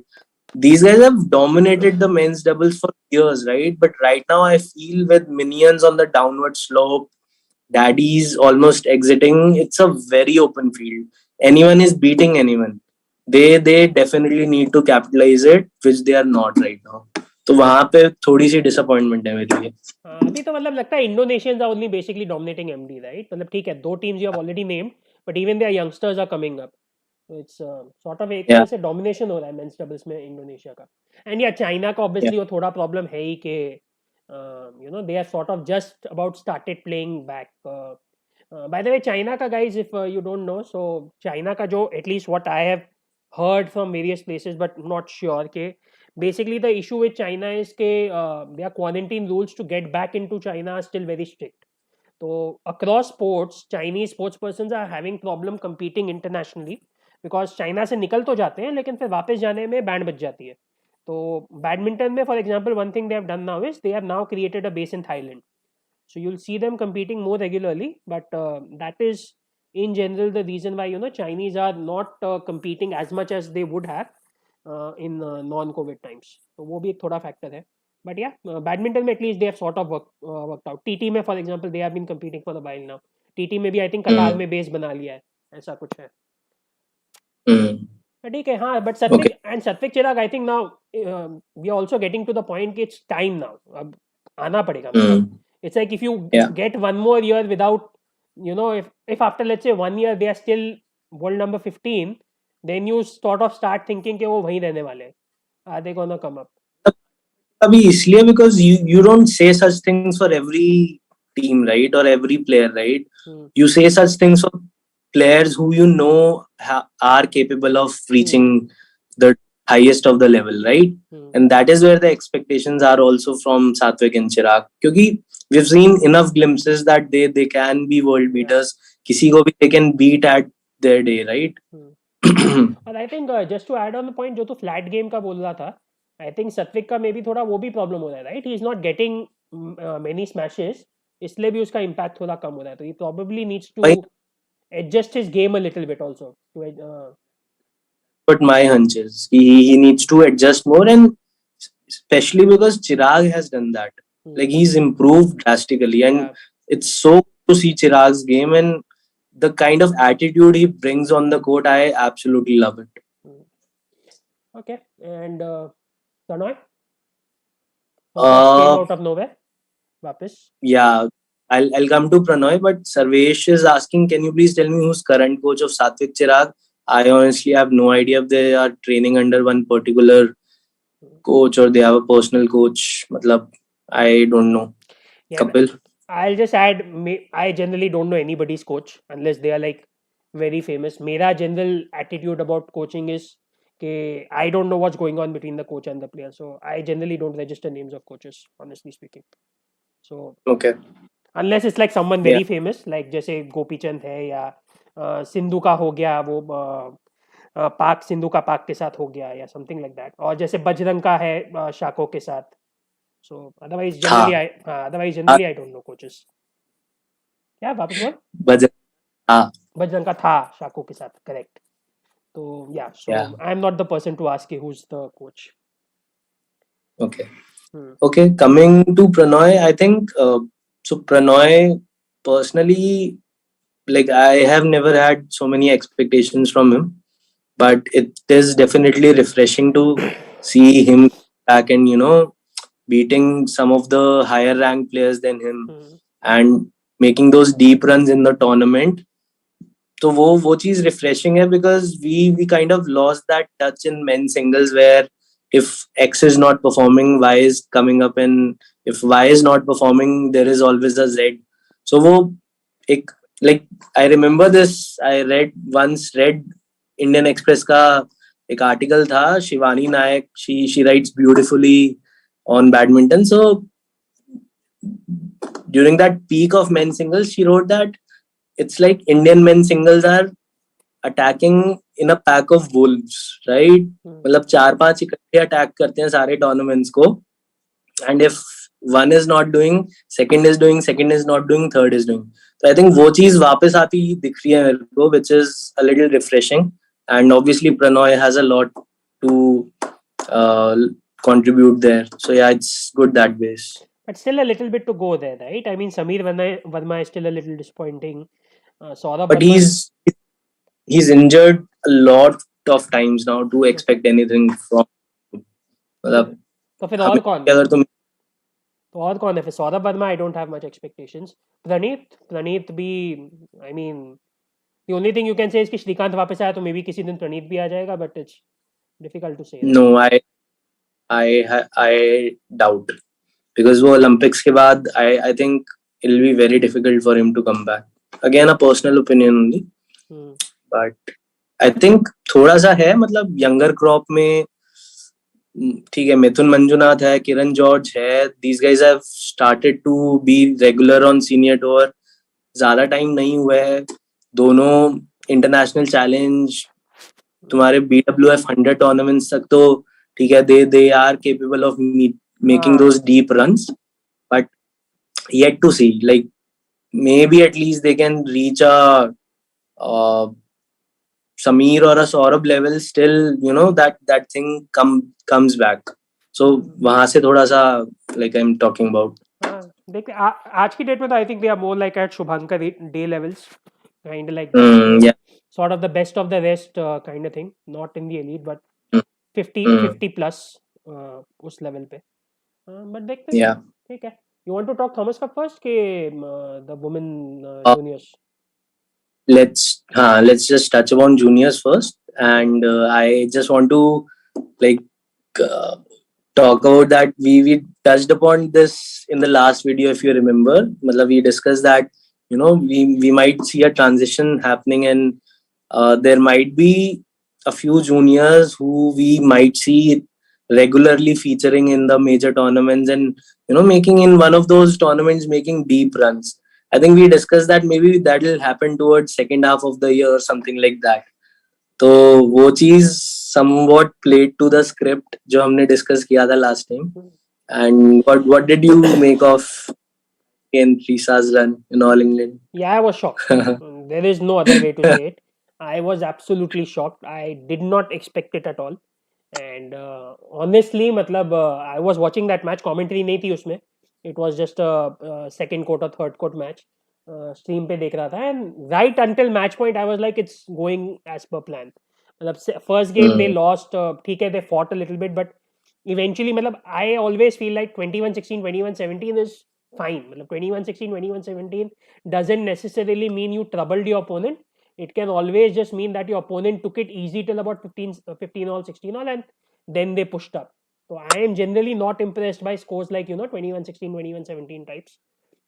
These guys have dominated the men's doubles for years, right? But right now I feel with Minions on the downward slope, Daddy's almost exiting, it's a very open field. Anyone is beating anyone. They definitely need to capitalize it, which they are not right now. तो वहां पे थोड़ी सी disappointment है मेरे लिए. अभी तो मतलब लगता है Indonesians are only basically dominating MD, right? मतलब ठीक है, दो teams you have already named, but even their youngsters are coming up. It's sort of एक तरह से डोमिनेशन हो रहा है मेंस डबल्स में इंडोनेशिया का. एंड या चाइना का ऑब्वियसली वो थोड़ा प्रॉब्लम है ही कि they are sort of just about started playing back. By the way China का guys, if you don't know, so China का जो at least what I have heard from various places but not sure ke basically the issue with China is ke their quarantine rules to get back into China are still very strict. So across sports Chinese sports persons are having problem competing internationally because China से निकल तो जाते हैं लेकिन फिर वापस जाने में बैंड बज जाती है. तो बैडमिंटन में for example one thing they have done now is they have now created a base in Thailand. So you'll see them competing more regularly, but that is in general the reason why Chinese are not competing as much as they would have in non-COVID times. So वो भी एक थोड़ा factor है. But yeah, badminton में at least they have sort of worked out. TT में for example they have been competing for a while now. TT में भी I think कतार में base बना लिया है, ऐसा कुछ है. ठीक है. हाँ, but Satvik and Satvik Chirag I think now we are also getting to the point कि it's time now. अब आना पड़ेगा मतलब. It's like if you get one more year without, if after let's say 1 year they are still world number 15, then you sort of start thinking कि वो वहीं रहने वाले हैं. Are they gonna come up? अभी इसलिए because you don't say such things for every team, right? Or every player, right? You say such things for players who are capable of reaching the highest of the level, right? And that is where the expectations are also from Satvik and Chirag. Because we've seen enough glimpses that they can be world beaters. किसी को भी they can beat at their day, right? And I think just to add on the point जो तो flat game का बोल रहा था, I think Satvik का maybe थोड़ा वो भी problem हो रहा है, right? He is not getting many smashes, इसलिए भी उसका impact थोड़ा कम हो रहा है. तो he probably needs to adjust his game a little bit also. But my hunch is he needs to adjust more. And especially because Chirag has done that. Like, Hmm. he's improved drastically, and Yeah. it's so to see Chirag's game and the kind of attitude he brings on the court. I absolutely love it. Hmm. Okay. And Pranoy, who just came Uh, out of nowhere? Wapis. yeah, I'll come to Pranoy, but Sarvesh is asking, can you please tell me who's current coach of Satvik Chirag? I honestly have no idea if they are training under one particular coach or they have a personal coach. Matlab, I don't know. Yeah. Kapil. I'll just add, I generally don't know anybody's coach unless they are like very famous. Mera general attitude about coaching is कि I don't know what's going on between the coach and the player. So I generally don't register names of coaches, honestly speaking. So Okay. unless it's like someone Yeah. very famous, like जैसे गोपी चंद है या सिंधु का हो गया वो पाक सिंधु का पाक के साथ हो गया या समथिंग लाइक दैट और जैसे बजरंग का है शाको के साथ सो हाँ. अदरवाइज हाँ, generally I don't no coaches क्या वापस बोल बजट. हाँ. बजरंग का था शाको के साथ करेक्ट तो या so Yeah. I am not the person to ask who is the coach Okay. Okay. Coming to Pranoy, I think so. Pranoy, personally, like, I have never had so many expectations from him, but it is definitely refreshing to see him back and beating some of the higher ranked players than him and making those deep runs in the tournament. तो वो चीज refreshing है because we kind of lost that touch in men's singles where if X is not performing, Y is coming up, and if Y is not performing, there is always a Z. So वो एक, like, I remember this. I once read Indian Express का एक article था. शिवानी नायक, she writes beautifully on badminton. So during that peak of men's singles, she wrote that it's like Indian men's singles are attacking in a pack of wolves, right? मतलब चार पांच इकट्ठे attack करते हैं सारे टूर्नामेंट्स को, and if one is not doing, second is not doing, third is doing. So I think वो चीज वापस आती दिख रही है मेरे को, which is a little refreshing. And obviously Pranoy has a lot to uh, contribute there. So yeah, it's good that ways. but still a little bit to go there right I mean Samir Verma is still a little disappointing Saurabh But Verma he's injured a lot of times now to expect anything from. मतलब तो फिर और कौन हमें अगर तुम तो और कौन है फिर Saurabh Verma I don't have much expectations Praneeth भी I mean the only thing you can say is कि श्रीकांत वापस आया तो मे बी किसी दिन प्रणीत भी आ जाएगा बट इट्स डिफिकल्ट टू से no, I doubt because वो Olympics के बाद I think it'll be very difficult for him to come back. Again, a personal opinion only, but I think थोड़ा सा है, मतलब younger crop में ठीक है. मिथुन मंजुनाथ है, किरण जॉर्ज है. These guys have started to be regular on senior tour. ज्यादा टाइम नहीं हुआ है. दोनों इंटरनेशनल चैलेंज, तुम्हारे BWF 100 टूर्नामेंट्स तक तो ठीक है. They are capable of making those deep runs, but yet to see, like, maybe at least they can reach a Sameer or a Saurabh level. Still, that thing comes back. So वहां से थोड़ा सा, like I'm talking about. देख आज की date में तो I think they are more like at Shubhankar Dey levels kind of like that Yeah. sort of the best of the rest kind of thing not in the elite but Mm, 50 plus उस level पे but देखते हैं yeah. ठीक है you want to talk Thomas Cup first के the women Uh, juniors let's just touch upon juniors first, and I just want to, like, uh, talk about that. We touched upon this in the last video, if you remember. Matlab, we discussed that we might see a transition happening, and there might be a few juniors who we might see regularly featuring in the major tournaments, and making in one of those tournaments, making deep runs. I think we discussed that maybe that will happen towards second half of the year or something like that. तो वो चीज somewhat played to the script जो हमने discuss किया था last time. And what did you make of in Risa's run in All England? Yeah, I was shocked. There is no other way to say it. I was absolutely shocked. I did not expect it at all. And honestly मतलब I was watching that match, commentary नहीं थी उसमें, it was just a second court or third court match, stream पे देख रहा था, and right until match point I was like it's going as per plan. मतलब first game they Hmm. lost, ठीक है, they fought a little bit, but eventually मतलब I always feel like 21-16, 21-17 is fine. मतलब 21-16, 21-17 doesn't necessarily mean you troubled your opponent. It can always just mean that your opponent took it easy till about 15 all, 16 all, and then they pushed up. So I am generally not impressed by scores like 21-16, 21-17 types.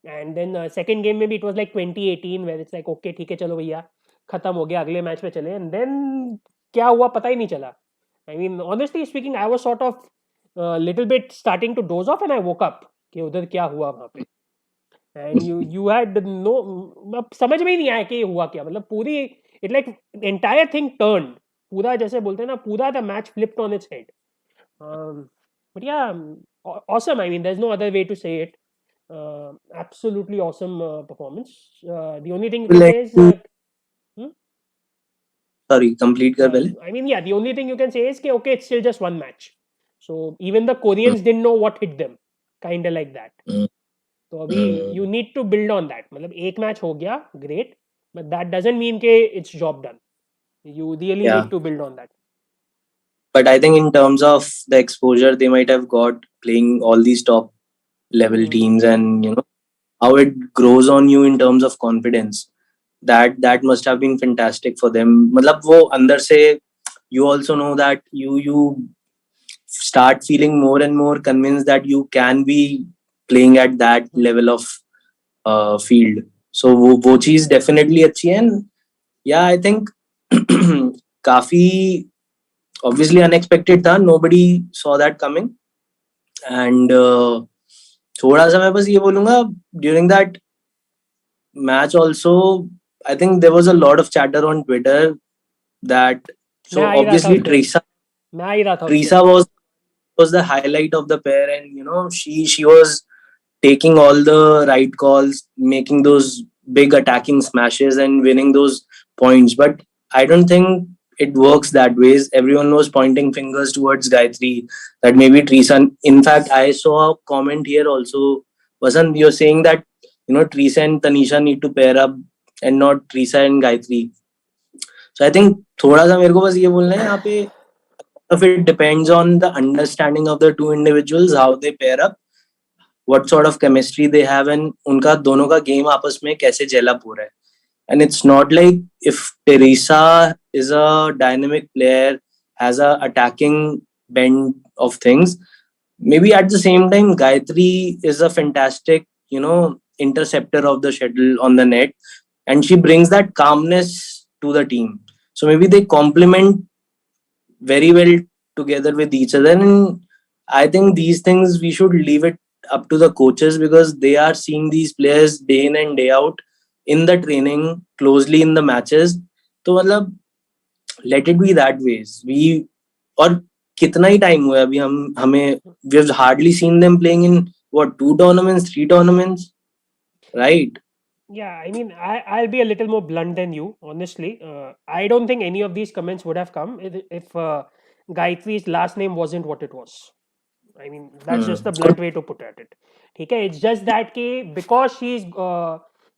And then second game maybe it was like 20-18 where it's like okay ठीक है चलो भैया खत्म हो गया अगले match पे चले, and then क्या हुआ पता ही नहीं चला. I mean honestly speaking I was sort of little bit starting to doze off and I woke up कि उधर क्या हुआ वहाँ पे. एंड यू हैड नो, अब समझ में ही नहीं आया कि ये हुआ क्या. मतलब पूरी it like entire thing turn, पूरा जैसे बोलते हैं ना, पूरा the match flipped on its head. But या awesome, I mean there's no other way to say it. Absolutely awesome performance. The only thing you can say is Like, hmm? sorry, complete कर पहले. I mean yeah, the only thing you can say is कि okay it's still just one match, so even the Hmm. Koreans didn't know what hit them, kind of like that. Hmm. तो अभी Hmm. You need to build on that. मतलब एक match हो गया great, but that doesn't mean के it's job done. You really Yeah. Need to build on that. But I think in terms of the exposure they might have got playing all these top level teams, and how it grows on you in terms of confidence, that must have been fantastic for them. मतलब वो अंदर से you also know that you start feeling more and more convinced that you can be playing at that level of field. So वो चीज definitely अच्छी है. And yeah, I think काफी obviously unexpected था. Nobody saw that coming. And थोड़ा सा मैं बस ये बोलूंगा, during that match also I think there was a lot of chatter on Twitter that, मैं so आ ही रहा था obviously उस गेम में, मैं आ ही रहा था उस गेम Teresa में. was the highlight of the pair, and she was taking all the right calls, making those big attacking smashes and winning those points. But I don't think it works that way. Everyone was pointing fingers towards Gayatri, that maybe Teresa. In fact, I saw a comment here also. Vasant, you're saying that Teresa and Tanisha need to pair up and not Teresa and Gayatri. So I think थोड़ा सा मेरे को बस ये बोलना है यहाँ पे, if it depends on the understanding of the two individuals, how they pair up, what sort of chemistry they have, and उनका दोनों का game आपस में कैसे gel up हो रहा है. And it's not like if Teresa is a dynamic player, has a attacking bend of things, maybe at the same time Gayatri is a fantastic, interceptor of the shuttle on the net, and she brings that calmness to the team. So maybe they complement very well together with each other. And I think these things we should leave it up to the coaches, because they are seeing these players day in and day out in the training, closely in the matches. तो मतलब let it be that ways. We, और कितना ही time हुआ अभी हम हमें we have hardly seen them playing in what, 2 tournaments, 3 tournaments, right? Yeah, I mean, I'll be a little more blunt than you, honestly. I don't think any of these comments would have come if Gayatri's last name wasn't what it was. I mean, that's just the So, blunt way to put at it. Okay, it's just that because she's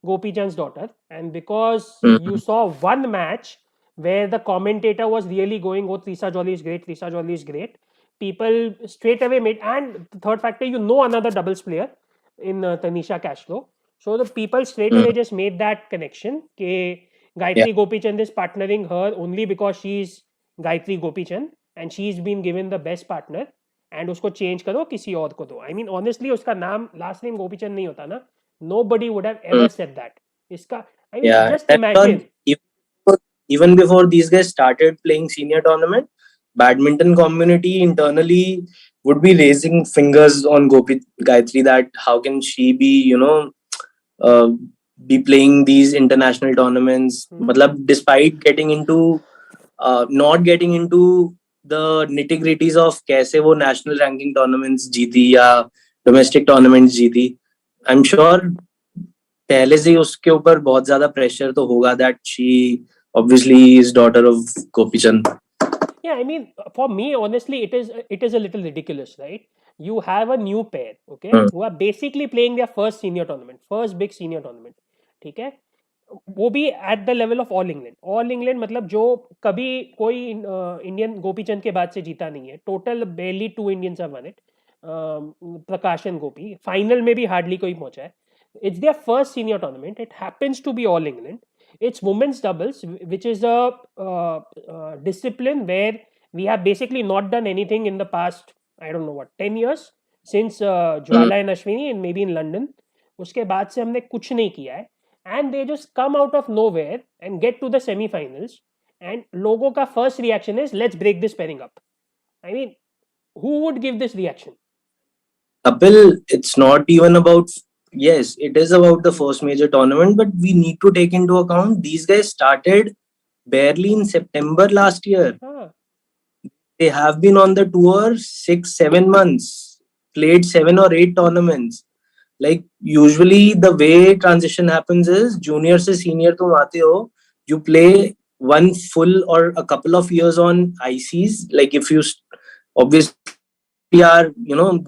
Gopi Chand's daughter, and because you saw one match where the commentator was really going, "Oh, Trisa Jolly is great, Trisa Jolly is great," people straight away made. And the third factor, another doubles player in Tanisha Cashflow. So the people straight away just made that connection. yeah, Gayatri Gopichand is partnering her only because she's Gayatri Gopichand and she's been given the best partner. And उसको change करो किसी और को दो. I mean honestly उसका नाम last name Gopichand नहीं होता ना. Nobody would have ever said that. इसका I mean yeah. Just I'm sure इमेजिन. even before these guys started playing senior tournament, badminton community internally would be raising fingers on Gopi Gayatri, that how can she be, uh, be playing these international tournaments. Matlab, despite getting into, not getting into the nitty gritties of कैसे वो national ranking tournaments जीती या domestic tournaments जीती, I'm sure पहले से ही उसके ऊपर बहुत ज्यादा प्रेशर तो होगा, that she obviously is daughter of Gopi Chand. Yeah, I mean, for me, honestly, it is a little ridiculous, right? You have a new pair, okay, Hmm. who are basically playing their first senior tournament, first big senior tournament, ठीक है? वो भी at the level of all England मतलब जो कभी कोई Indian Gopichand के बाद से जीता नहीं है, total barely 2 Indians have won it, Prakash and Gopi, final में भी हार्डली कोई पहुंचा है. It's their first senior tournament, it happens to be all England. It's women's doubles, which is a discipline where we have basically not done anything in the past, I don't know what, 10 years since Hmm. Jwala and Ashwini and maybe in London. उसके बाद से हमने कुछ नहीं किया है. And they just come out of nowhere and get to the semi-finals. And लोगों का first reaction is, let's break this pairing up. I mean, who would give this reaction? Kapil, it's not even about, yes, it is about the first major tournament, but we need to take into account these guys started barely in September last year. हाँ, They have been on the tour 6, 7 months, played 7 or 8 tournaments. Like usually the way transition happens is junior se senior tum aate ho, you play one full or a couple of years on ICs. Like if you obviously are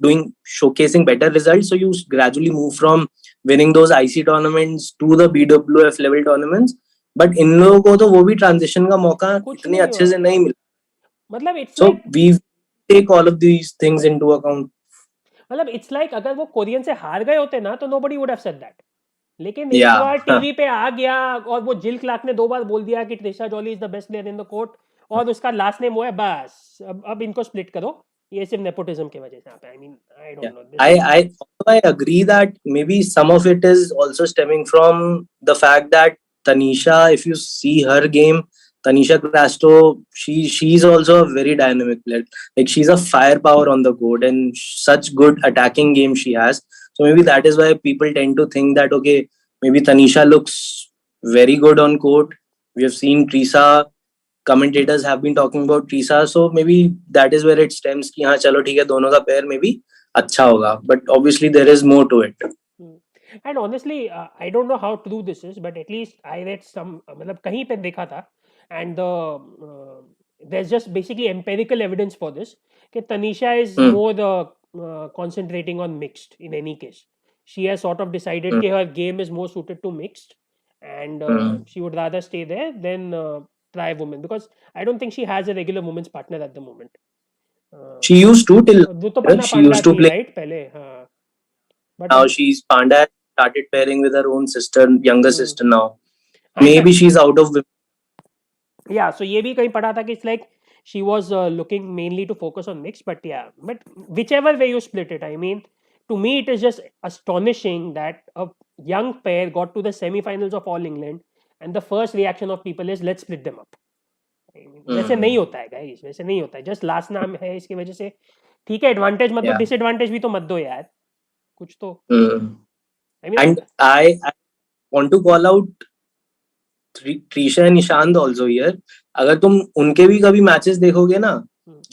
doing showcasing better results, so you gradually move from winning those IC tournaments to the BWF level tournaments. But इन लोगों को तो वो भी transition का मौका कुछ इतने नहीं अच्छे हुआ. से नहीं मिला. मतलब it's So like we take all of these things into account. मतलब इट्स लाइक अगर वो कोरियन से हार गए होते ना तो nobody would have said that. लेकिन एक Yeah. बार टीवी पे आ गया और वो जिल क्लार्क ने 2 बार बोल दिया कि Trisha jolly is the best player in the court, और उसका लास्ट नेम वो है, बस अब इनको स्प्लिट करो. ये सिर्फ नेपोटिज्म की वजह से यहाँ पे. आई mean, I Yeah. Don't know this is. I agree that maybe some of it is also stemming from the fact that Tanisha, if you see her game, Tanisha Crasto, she's also a very dynamic player. Like she's a firepower on the court and such good attacking game she has. So maybe that is why people tend to think that okay, maybe Tanisha looks very good on court. We have seen Trisa, commentators have been talking about Trisa, so maybe that is where it stems कि हाँ चलो ठीक है दोनों का pair maybe अच्छा होगा, but obviously there is more to it. And honestly I don't know how true this is, but at least I read some, मतलब कहीं पे देखा था. And there's just basically empirical evidence for this कि Tanisha is Hmm. more concentrating on mixed in any case. She has sort of decided Hmm. कि her game is more suited to mixed, and Hmm. she would rather stay there than try women, because I don't think she has a regular women's partner at the moment. She used to till Rituparna she Panda used to थी play. Right पहले, हाँ. But Now she's Panda started pairing with her own sister, younger sister now. हाँ Maybe she's out of. या सो ये भी कहीं पढ़ा था कि it's like she was looking mainly to focus on mix, but yeah, but whichever way you split it, I mean, to me it is just astonishing that a young pair got to the semi-finals of All England and the first reaction of people is let's split them up. I mean, वैसे नहीं होता है guys, वैसे नहीं होता है. Just last नाम है इसकी वजह से ठीक है, एडवांटेज मत दो, Yeah. डिसएडवांटेज भी तो मत दो यार, कुछ तो. I mean, And I want to call out Trisha and Nishant also here. अगर तुम उनके भी कभी मैचेस देखोगे ना,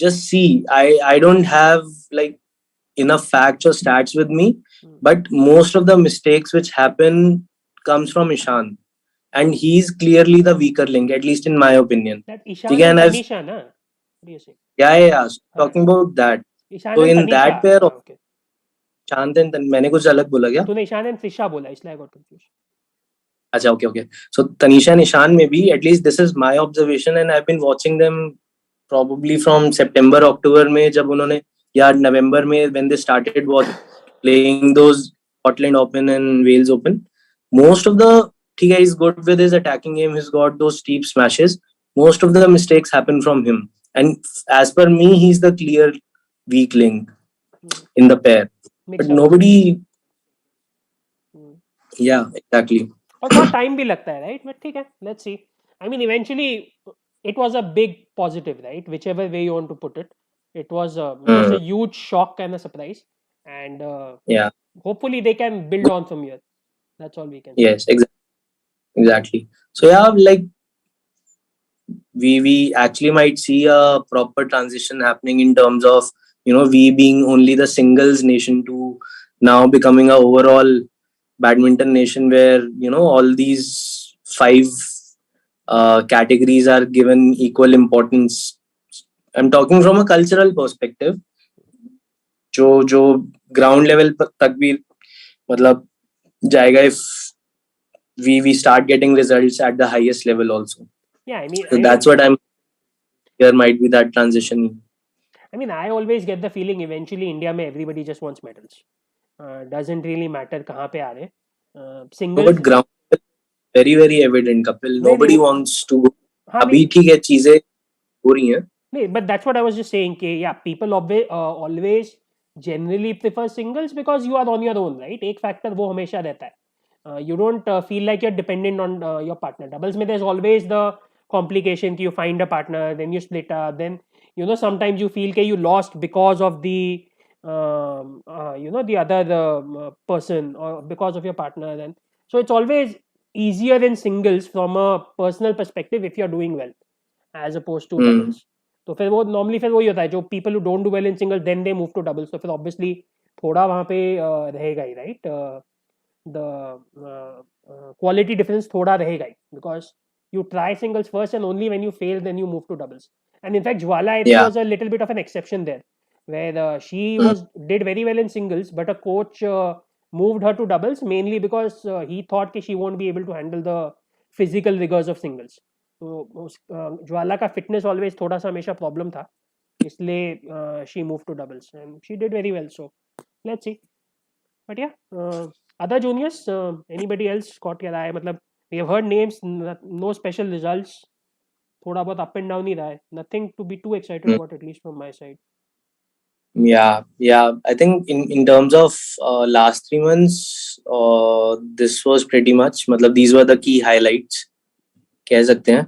just see. I don't have like enough facts or stats with me, but most of the mistakes which happen comes from Ishan, and he's clearly the weaker link, at least in my opinion. that ठीक Ishan है, and and I've Tanisha ना, what do you say? yeah. So talking about that. Ishaan So and in Tanisha, that pair हाँ of okay. Shant and मैंने कुछ अलग बोला क्या? तूने ईशान एंड त्रिशा बोला इसलिए आई गॉट कंफ्यूज. अच्छा, okay. So Tanisha and Ishan, maybe at least this is my observation, and I've been watching them probably from September, October में जब उन्होंने या November में when they started playing those Scotland Open and Wales Open. Most of the ठीक है, he's good with his attacking game. He's got those steep smashes. Most of the mistakes happen from him, and as per me, he's the clear weak link in the pair. But nobody, yeah, exactly. और थोड़ा time भी लगता है right, but ठीक है, let's see. I mean eventually it was a big positive, right? Whichever way you want to put it, it was just a huge shock and a surprise, and Yeah. hopefully they can build on from here. That's all we can say. Yes, exactly. So yeah, like we actually might see a proper transition happening in terms of we being only the singles nation to now becoming a overall badminton nation where all these five categories are given equal importance I'm talking from a cultural perspective. जो जो ground level तक भी मतलब जाएगा if we start getting results at the highest level also. Yeah, So that's what I'm. There might be that transition. I always get the feeling eventually India में everybody just wants medals. Doesn't really matter कहाँ पे आ रहे. Singles. But ground very very evident. Kapil, नहीं nobody नहीं. wants to go. हाँ अभी नहीं. ठीक है चीजें हो रही हैं. नहीं, but that's what I was just saying. Yeah, people always generally prefer singles because you are on your own, right? एक factor वो हमेशा रहता है. You don't feel like you're dependent on your partner. Doubles में there's always the complication कि you find a partner, then you split up, then sometimes you feel कि you lost because of the the other person or because of your partner. Then so it's always easier in singles from a personal perspective if you're doing well as opposed to doubles. तो फिर वो normally फिर वही होता है जो people who don't do well in single then they move to doubles तो फिर ऑब्वियसली थोड़ा वहाँ पे रहेगा ही राइट द क्वालिटी डिफरेंस थोड़ा रहेगा ही because you try singles first and only when you fail then you move to doubles and in fact Jwala I think Yeah. was a little bit of an exception there where she Mm. did very well in singles but a coach moved her to doubles mainly because he thought that she won't be able to handle the physical rigors of singles तो ज्वाला का fitness always थोड़ा सा हमेशा problem था इसलिए she move to doubles and she did very well so let's see but yeah other juniors anybody else caught your eye मतलब we have heard names no special results थोड़ा बहुत up and down ही रहा है nothing to be too excited about at least from my side Yeah. I think in terms of last 3 months, this was pretty much. मतलब these were the key highlights. कह सकते हैं.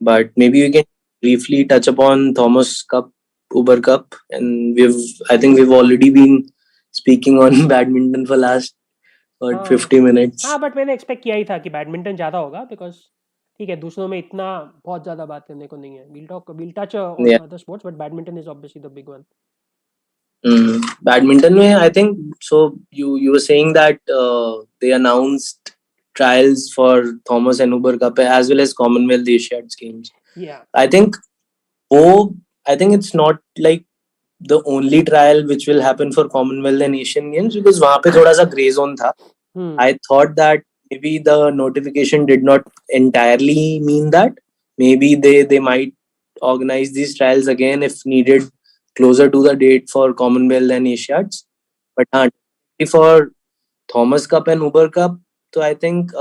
But maybe we can briefly touch upon Thomas Cup, Uber Cup, and I think we've already been speaking on badminton for last 50 minutes. हाँ but मैंने expect किया ही था कि badminton ज़्यादा होगा बिकॉज ठीक है दूसरों में इतना बहुत ज़्यादा बात करने को नहीं है we'll touch on Yeah. other sports but badminton is obviously the big one. Badminton में I think so. You were saying that they announced trials for Thomas and Uber Cup as well as Commonwealth Asiads games. Yeah. I think it's not like the only trial which will happen for Commonwealth and Asian Games because वहाँ पे थोड़ा सा grey zone था. I thought that maybe the notification did not entirely mean that. Maybe they might organize these trials again if needed closer to the date for Commonwealth and Asiads. But for Thomas Cup and Uber Cup, so I think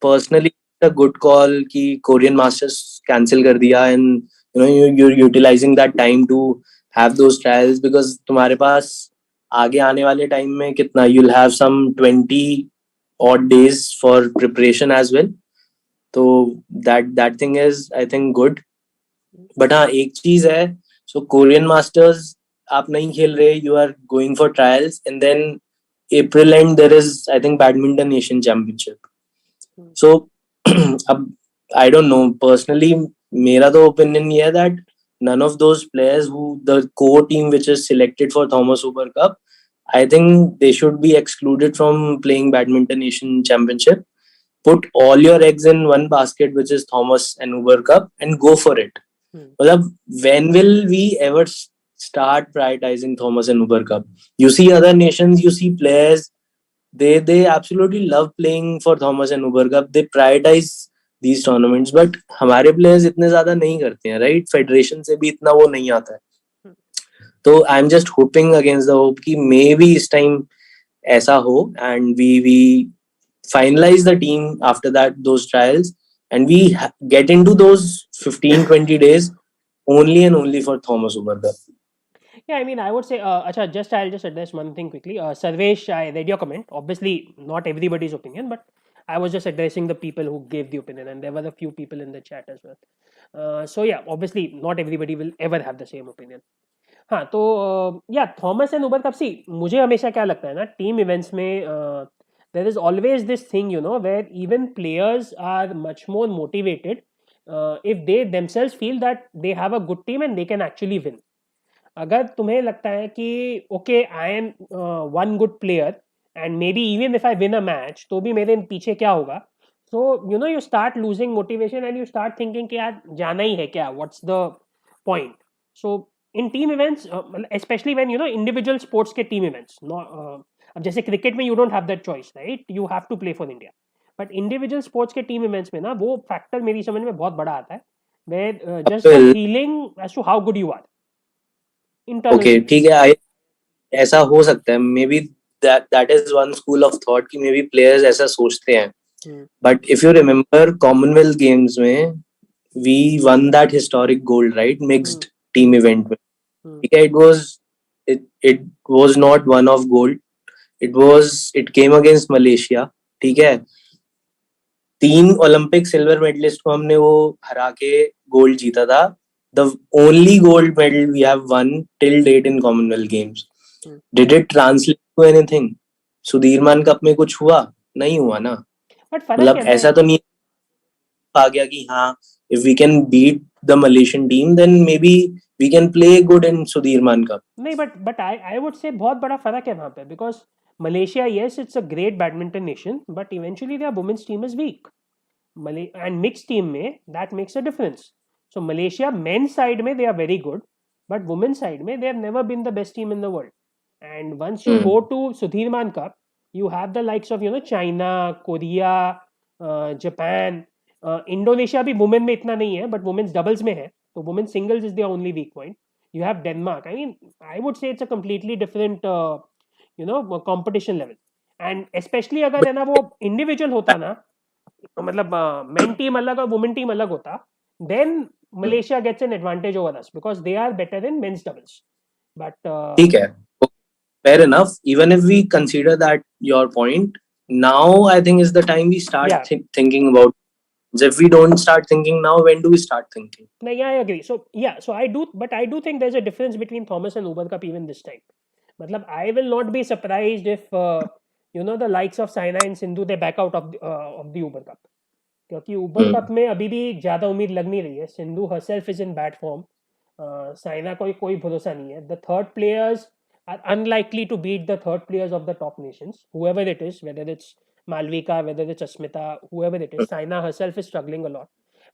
personally it's a good call कि Korean Masters cancel कर दिया and you're utilizing that time to have those trials because तुम्हारे पास आगे आने वाले time में कितना you'll have some 20 odd days for preparation as well. तो that thing is I think good. But हाँ एक चीज है so Korean Masters आप नहीं खेल रहे you are going for trials and then April end there is I think Badminton Asian Championship. So अब I don't know personally मेरा तो opinion ये है that none of those players who the core team which is selected for Thomas Uber Cup I think they should be excluded from playing Badminton Asian Championship. Put all your eggs in one basket which is Thomas and Uber Cup and go for it. मतलब when will we ever start prioritizing Thomas and Uber Cup? You see other nations, you see players, they absolutely love playing for Thomas and Uber Cup. They prioritize these tournaments, but हमारे players इतने ज़्यादा नहीं करते हैं, right? Federation से भी इतना वो नहीं आता है. तो I'm just hoping against the hope कि maybe इस time ऐसा हो and we finalize the team after that those trials and we get into those 15-20 days only and only for Thomas Uber Cup. Yeah, I would say, I'll just address one thing quickly. Sarvesh, I read your comment. Obviously, not everybody's opinion, but I was just addressing the people who gave the opinion, and there were a few people in the chat as well. So yeah, obviously, not everybody will ever have the same opinion. हाँ तो या Thomas and Uber cup सी मुझे हमेशा क्या लगता है ना टीम इवेंट्स में there is always this thing where even players are much more motivated if they themselves feel that they have a good team and they can actually win अगर तुम्हें लगता है कि okay I am one good player and maybe even if I win a match तो भी मेरे पीछे क्या होगा So you start losing motivation and you start thinking कि यार जाना ही है क्या, what's the point. So in team events, especially when individual sports के team events, अब जैसे क्रिकेट में you don't have that choice, right, you have to play for India. But individual sports के team events में ना वो factor मेरी समझ में बहुत बड़ा आता है, where just the Well, feeling as to how good you are, internal okay, feeling. ठीक है, ऐसा हो सकता है, may be that is one school of thought कि मे बी players ऐसा सोचते हैं. Hmm. But if you remember Commonwealth Games में we won that historic gold, right? Mixed team event में. ठीक है, it was not one of gold. It came against Malaysia. ठीक है, 3 ओलंपिक सिल्वर मेडलिस्ट को हमने वो हरा के गोल्ड जीता था. The only gold medal we have won till date in Commonwealth Games. Did it translate to anything? Sudirman Cup में कुछ हुआ? नहीं हुआ ना. But फर्क मतलब है ना, ऐसा तो नहीं आ गया कि हाँ, if we can beat the Malaysian team, then maybe we can play good in Sudhirman Cup. नहीं, but I would say बहुत बड़ा फर्क है वहाँ पे, because Malaysia, yes, it's a great badminton nation, but eventually their women's team is weak. And mixed team में that makes a difference. So Malaysia men's side में they are very good, but women's side में they have never been the best team in the world. And once you go to Sudhirman Cup, you have the likes of China, Korea, Japan, Indonesia भी women में इतना नहीं है, but women's doubles में है, तो women's singles is their only weak point. You have Denmark. I mean, I would say it's a completely different competition level. And especially अगर है ना वो individual होता ना, मतलब मेन टीम अलग और वुमेन टीम अलग होता, then Malaysia gets an advantage over us because they are better in men's doubles. But ठीक है, fair enough. Even if we consider that your point, now I think is the time we start yeah, thinking about. If we don't start thinking now, when do we start thinking? no, yeah, I agree. So yeah, so I do think there's a difference between Thomas and Uber Cup even this time. मतलब I will not be surprised if the likes of Saina and Sindhu they back out of the Uber Cup. क्योंकि Uber cup में अभी भी ज्यादा उम्मीद लग नहीं रही है. Sindhu herself is in bad form. Saina कोई भरोसा नहीं है. The third players are unlikely to beat the third players of the top nations, whoever it is, whether it's Malvika, whether it's Asmita, whoever it is. Saina herself is struggling a lot.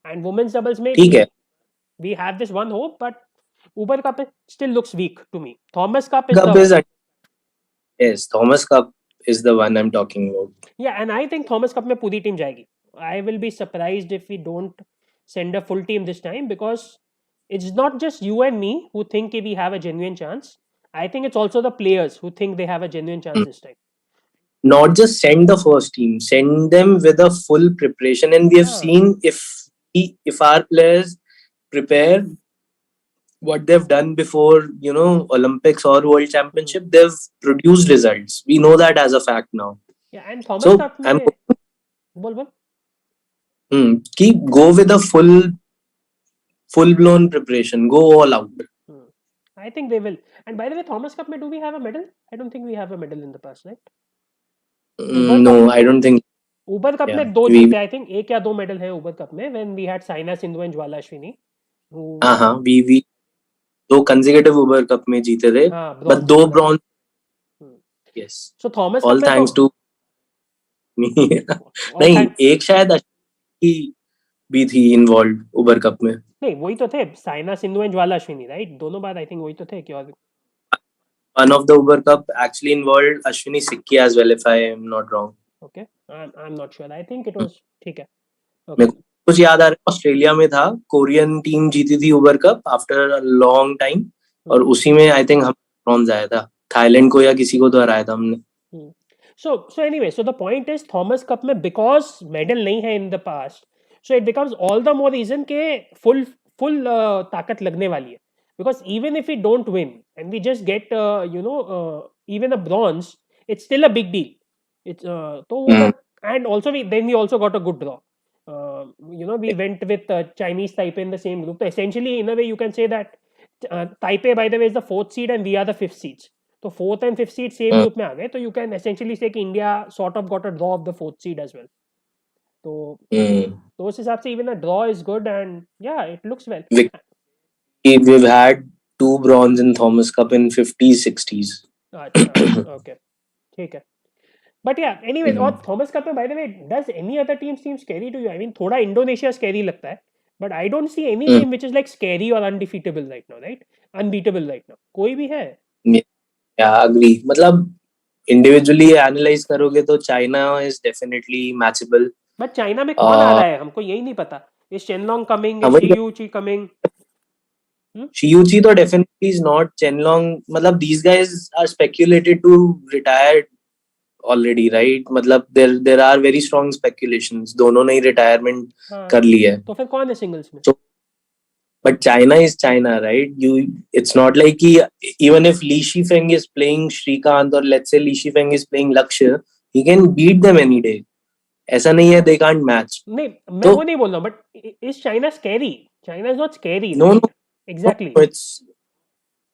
And women's doubles में ठीक है, we have this one hope, but Uber Cup still looks weak to me. Thomas Cup is Cup the is one. yes, Thomas Cup is the one I'm talking about. Yeah, and I think Thomas Cup में पूरी team जाएगी. I will be surprised if we don't send a full team this time, because it's not just you and me who think we have a genuine chance. I think it's also the players who think they have a genuine chance this time. Not just send the first team, send them with a full preparation. And we have Ah, seen if our players prepare what they've done before, Olympics or World Championship, they've produced results. We know that as a fact now. yeah, and Thomas So Cup I'm में बोल. keep go with a full blown preparation. Go all out. I think they will. And by the way, Thomas Cup में do we have a medal? I don't think we have a medal in the past, right? Uber Cup, No, I don't think. Uber Cup Yeah, में 2 we जीते, I think एक या 2 medal है Uber Cup में, when we had Saina, Sindhu and Jwala Ashwini, who we 2 consecutive Uber Cup में जीते थे, but bronze. 2 bronze. Yes, So Thomas all Cup में thanks तो to me. all नहीं, thanks. एक शायद की भी थी इन्वॉल्व उबर कप में. नहीं, वही तो थे Saina, Sindhu and Jwala Ashwini, right? दोनों बार आई थिंक वही तो थे कि और One of the Uber Cup actually involved Ashwini Sikki as well, if I am not wrong. Okay, I am not sure. I think it was ठीक है. मेरे ओके. को कुछ याद आ रहा है, ऑस्ट्रेलिया में था, कोरियन टीम जीती थी Uber Cup after a long time, और उसी में आई थिंक हम ब्रॉन्ज आया था. थाईलैंड को या किसी को तो हराया था हमने. So anyway, so the point is Thomas Cup में because medal नहीं है in the past, so it becomes all the more reason के full ताकत लगने वाली है. Because even if we don't win and we just get even a bronze, it's still a big deal. It's तो वो मैं, and also we also got a good draw. We went with Chinese Taipei in the same group. So essentially, in a way, you can say that Taipei, by the way, is the 4th seed and we are the 5th seeds. तो 4th and 5th seed same group में आ गए, तो you can essentially say कि India sort of got a draw of the 4th seed as well. तो उस हिसाब से even a draw is good, and yeah, it looks well. We've had 2 bronze in Thomas Cup in 50s, 60s. अच्छा, okay, ठीक है. But yeah, anyways, और Mm. Thomas Cup में by the way, does any other team seem scary to you? I mean, थोड़ा Indonesia scary लगता है, but I don't see any Mm. team which is like scary or undefeatable right now, right? Unbeatable right now. कोई भी है? Yeah, agree. मतलब individually analyze करोगे तो China is definitely matchable. But China में कौन आ Uh, रहा है हमको यही नहीं पता. इज चेनलोंग कमिंग, हाँ इज वही शी कमिंग? Shiyuchi तो definitely is not. Chenlong मतलब these guys are speculated to retire already, right? मतलब there are very strong speculations. दोनों ने retirement हाँ, कर ली है. तो फिर कौन है सिंगल्स में? So but China is China, right? It's not like even if Li Shifeng is playing Shrikant or let's say Li Shifeng is playing Lakshya, he can beat them any day. ऐसा नहीं है they can't match. नहीं, मैं तो वो नहीं बोल रहा हूँ, but is China scary? China is not scary, no no right? no exactly. it's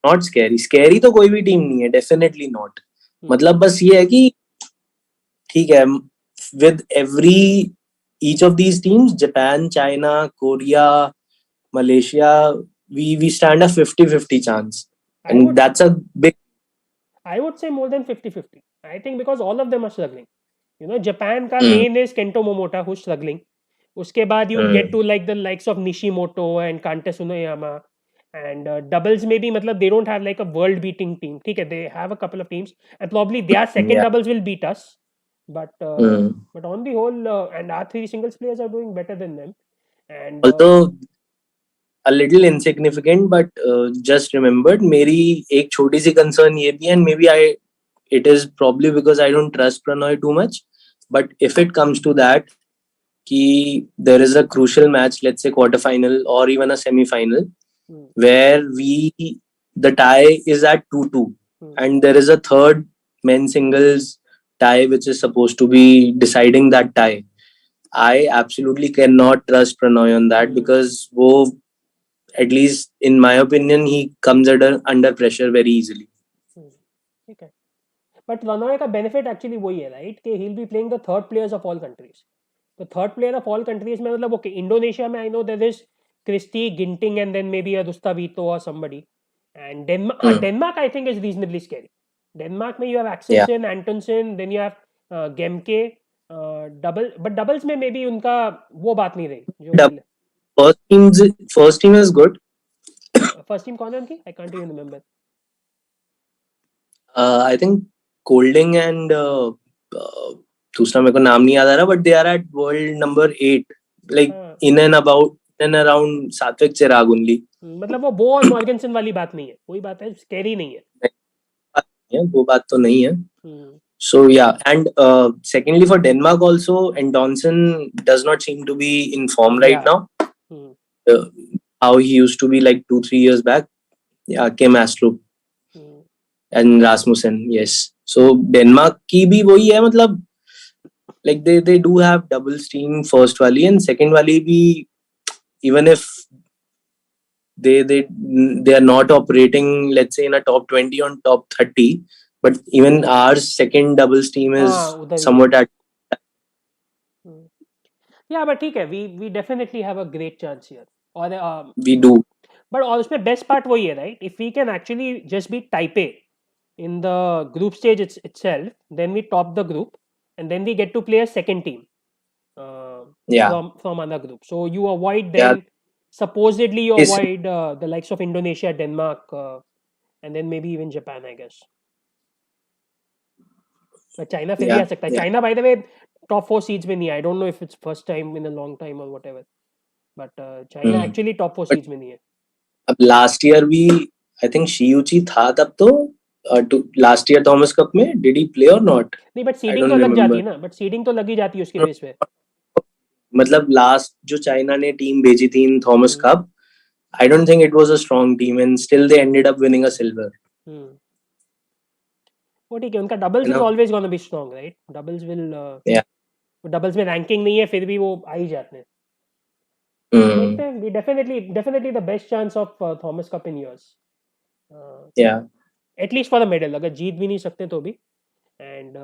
not scary. Scary तो कोई भी टीम नहीं है, definitely not. मतलब बस ये है कि ठीक है with every each of these teams, Japan, China, Korea, Malaysia, we stand a 50-50 chance, I and would that's a big. I would say more than 50-50. I think because all of them are struggling. Japan का Mm, main is Kento Momota who struggling. उसके बाद you get mm, to like the likes of Nishimoto and Kanta Tsuneyama. And doubles में भी मतलब they don't have like a world beating team. ठीक है, they have a couple of teams and probably their second yeah. doubles will beat us. But Mm. but on the whole, and our three singles players are doing better than them. And Although a little insignificant, but just remembered, मेरी एक छोटी सी concern ये भी है, and maybe it is probably because I don't trust Prannoy too much. But if it comes to that, कि there is a crucial match, let's say quarterfinal or even a semi-final, hmm, where the tie is at 2-2, hmm, and there is a third men's singles tie which is supposed to be deciding that tie. I absolutely cannot trust Pranoy on that hmm, because वो, at least in my opinion, he comes under pressure very easily. hmm. ठीक है. But रनॉय का benefit actually वही है, right, कि he will be playing the third players of all countries. तो third player of all countries में मतलब okay, Indonesia में I know there is Christie Ginting and then maybe Rhustavito और somebody. And Denmark, हाँ, Hmm. Denmark I think is reasonably scary. Denmark में you have Yeah. Axelsen, Antonsen, then you have Gemke. Double, but doubles में may be उनका वो बात नहीं रही जो The पहले. first team is good. First team कौन है उनकी? I can't even remember. I think Colding and दूसरा मेरे को नाम नहीं याद आ रहा, but they are at world number 8, like हाँ, in and around Satvik Chirag only. मतलब वो बो और मॉर्गनसन वाली बात नहीं है, वही बात है, स्कैरी नहीं है. वो बात तो नहीं है. हम्म, So yeah, and secondly for Denmark also, and Donson does not seem to be in form right या. now. Uh, how he used to be like 2-3 years back. Yeah, Kim Astrup and Rasmussen. Yes. So Denmark की भी वही है, मतलब like they do have doubles team first वाली, and second वाली भी, even if they are not operating, let's say, in a top 20 or top 30, but even our second doubles team हाँ, is उधर ही है. somewhat at. या but ठीक है, we definitely have a great chance here. और We do. But और उसमें best part वही है, right, if we can actually just be Taipei in the group stage itself, then we top the group, and then we get to play a second team Yeah. from another group. So you avoid Yeah. then, supposedly you Is avoid the likes of Indonesia, Denmark, and then maybe even Japan, I guess. But China फिर भी आ Yeah. सकता है. Yeah. China by the way top 4 seeds में नहीं है. I don't know if it's first time in a long time or whatever. But China actually top 4 But seeds में नहीं है. अब last year भी I think Shiyuchi था तब तो, last year Thomas Cup में did he play or not? नहीं, बट I सीडिंग तो don't लग जाती remember. है ना. बट सीडिंग तो लगी जाती है उसके No, बेस पे. मतलब last जो चाइना ने टीम भेजी थी in Thomas hmm, Cup, I don't think it was a strong team, and still they ended up winning a silver. हम्म. वो ठीक है, उनका You doubles will know? Always gonna B strong, right. Doubles will, Yeah. Doubles में ranking नहीं है फिर भी वो आ ही जाते हैं. देखते Mm. हैं. We definitely the best chance of Thomas cup in years, Yeah. At least for the medal. अगर जीत भी नहीं सकते तो भी. And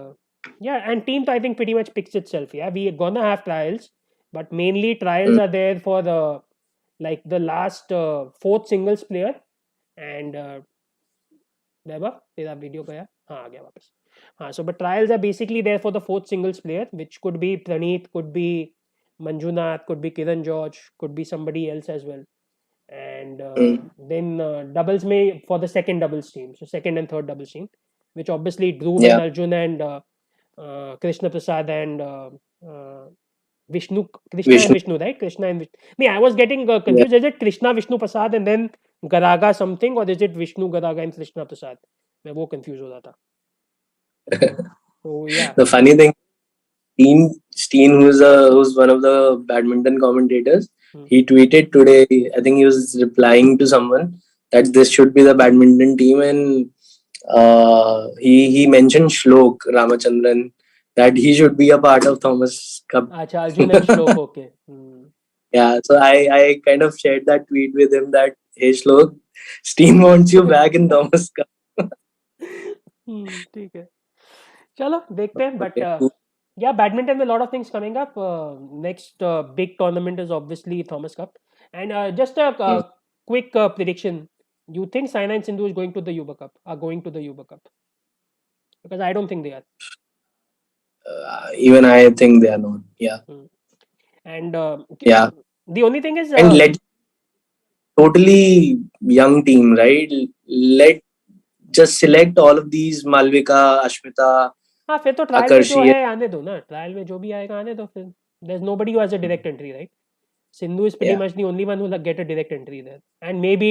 yeah, and team I think pretty much picks itself. Yeah, we gonna have trials, but mainly trials Mm. are there for the like the last fourth singles player. And वैभव, तेरा video गया? हाँ, आ गया वापस. So but trials are basically there for the fourth singles player, which could be Praneeth, could be Manjunath, could be Kiran George, could be somebody else as well. And Mm. then doubles may for the second doubles team, so second and third doubles team, which obviously Dhruv and Yeah. Arjun and Krishna Prasad and Krishna and Vishnu. Vishnu, right? Krishna and Vishnu. Me, I was getting Yeah. confused. Is it Krishna, Vishnu Prasad and then Garaga something, or is it Vishnu, Garaga and Krishna Prasad? मैं वो confused हो रहा था. So yeah. The funny thing, Steen, who's one of the badminton commentators, Hmm. he tweeted today. I think he was replying to someone that this should be the badminton team, and he mentioned Shlok Ramachandran that he should be a part of Thomas Cup. अच्छा Arjun and Shlok, okay. Yeah, so I kind of shared that tweet with him that hey Shlok, Steen wants you back in Thomas Cup. ठीक है. चलो देखते हैं, but Okay, cool. yeah, badminton with a lot of things coming up. Next big tournament is obviously Thomas Cup, and just a Mm. quick prediction. You think Saina and Sindhu is going to the Yuba Cup? Are going to the Yuba Cup? Because I don't think they are. Even I think they are not. Yeah, Hmm. And yeah, the only thing is, and let totally young team, right? Let just select all of these Malvika, Ashmita, हाँ फिर तो trial में जो Akarshi. है आने दो ना, trial में जो भी आएगा आने दो फिर. There's nobody who has a direct entry, right? Sindhu is pretty Yeah. much the only one who will get a direct entry there. And maybe,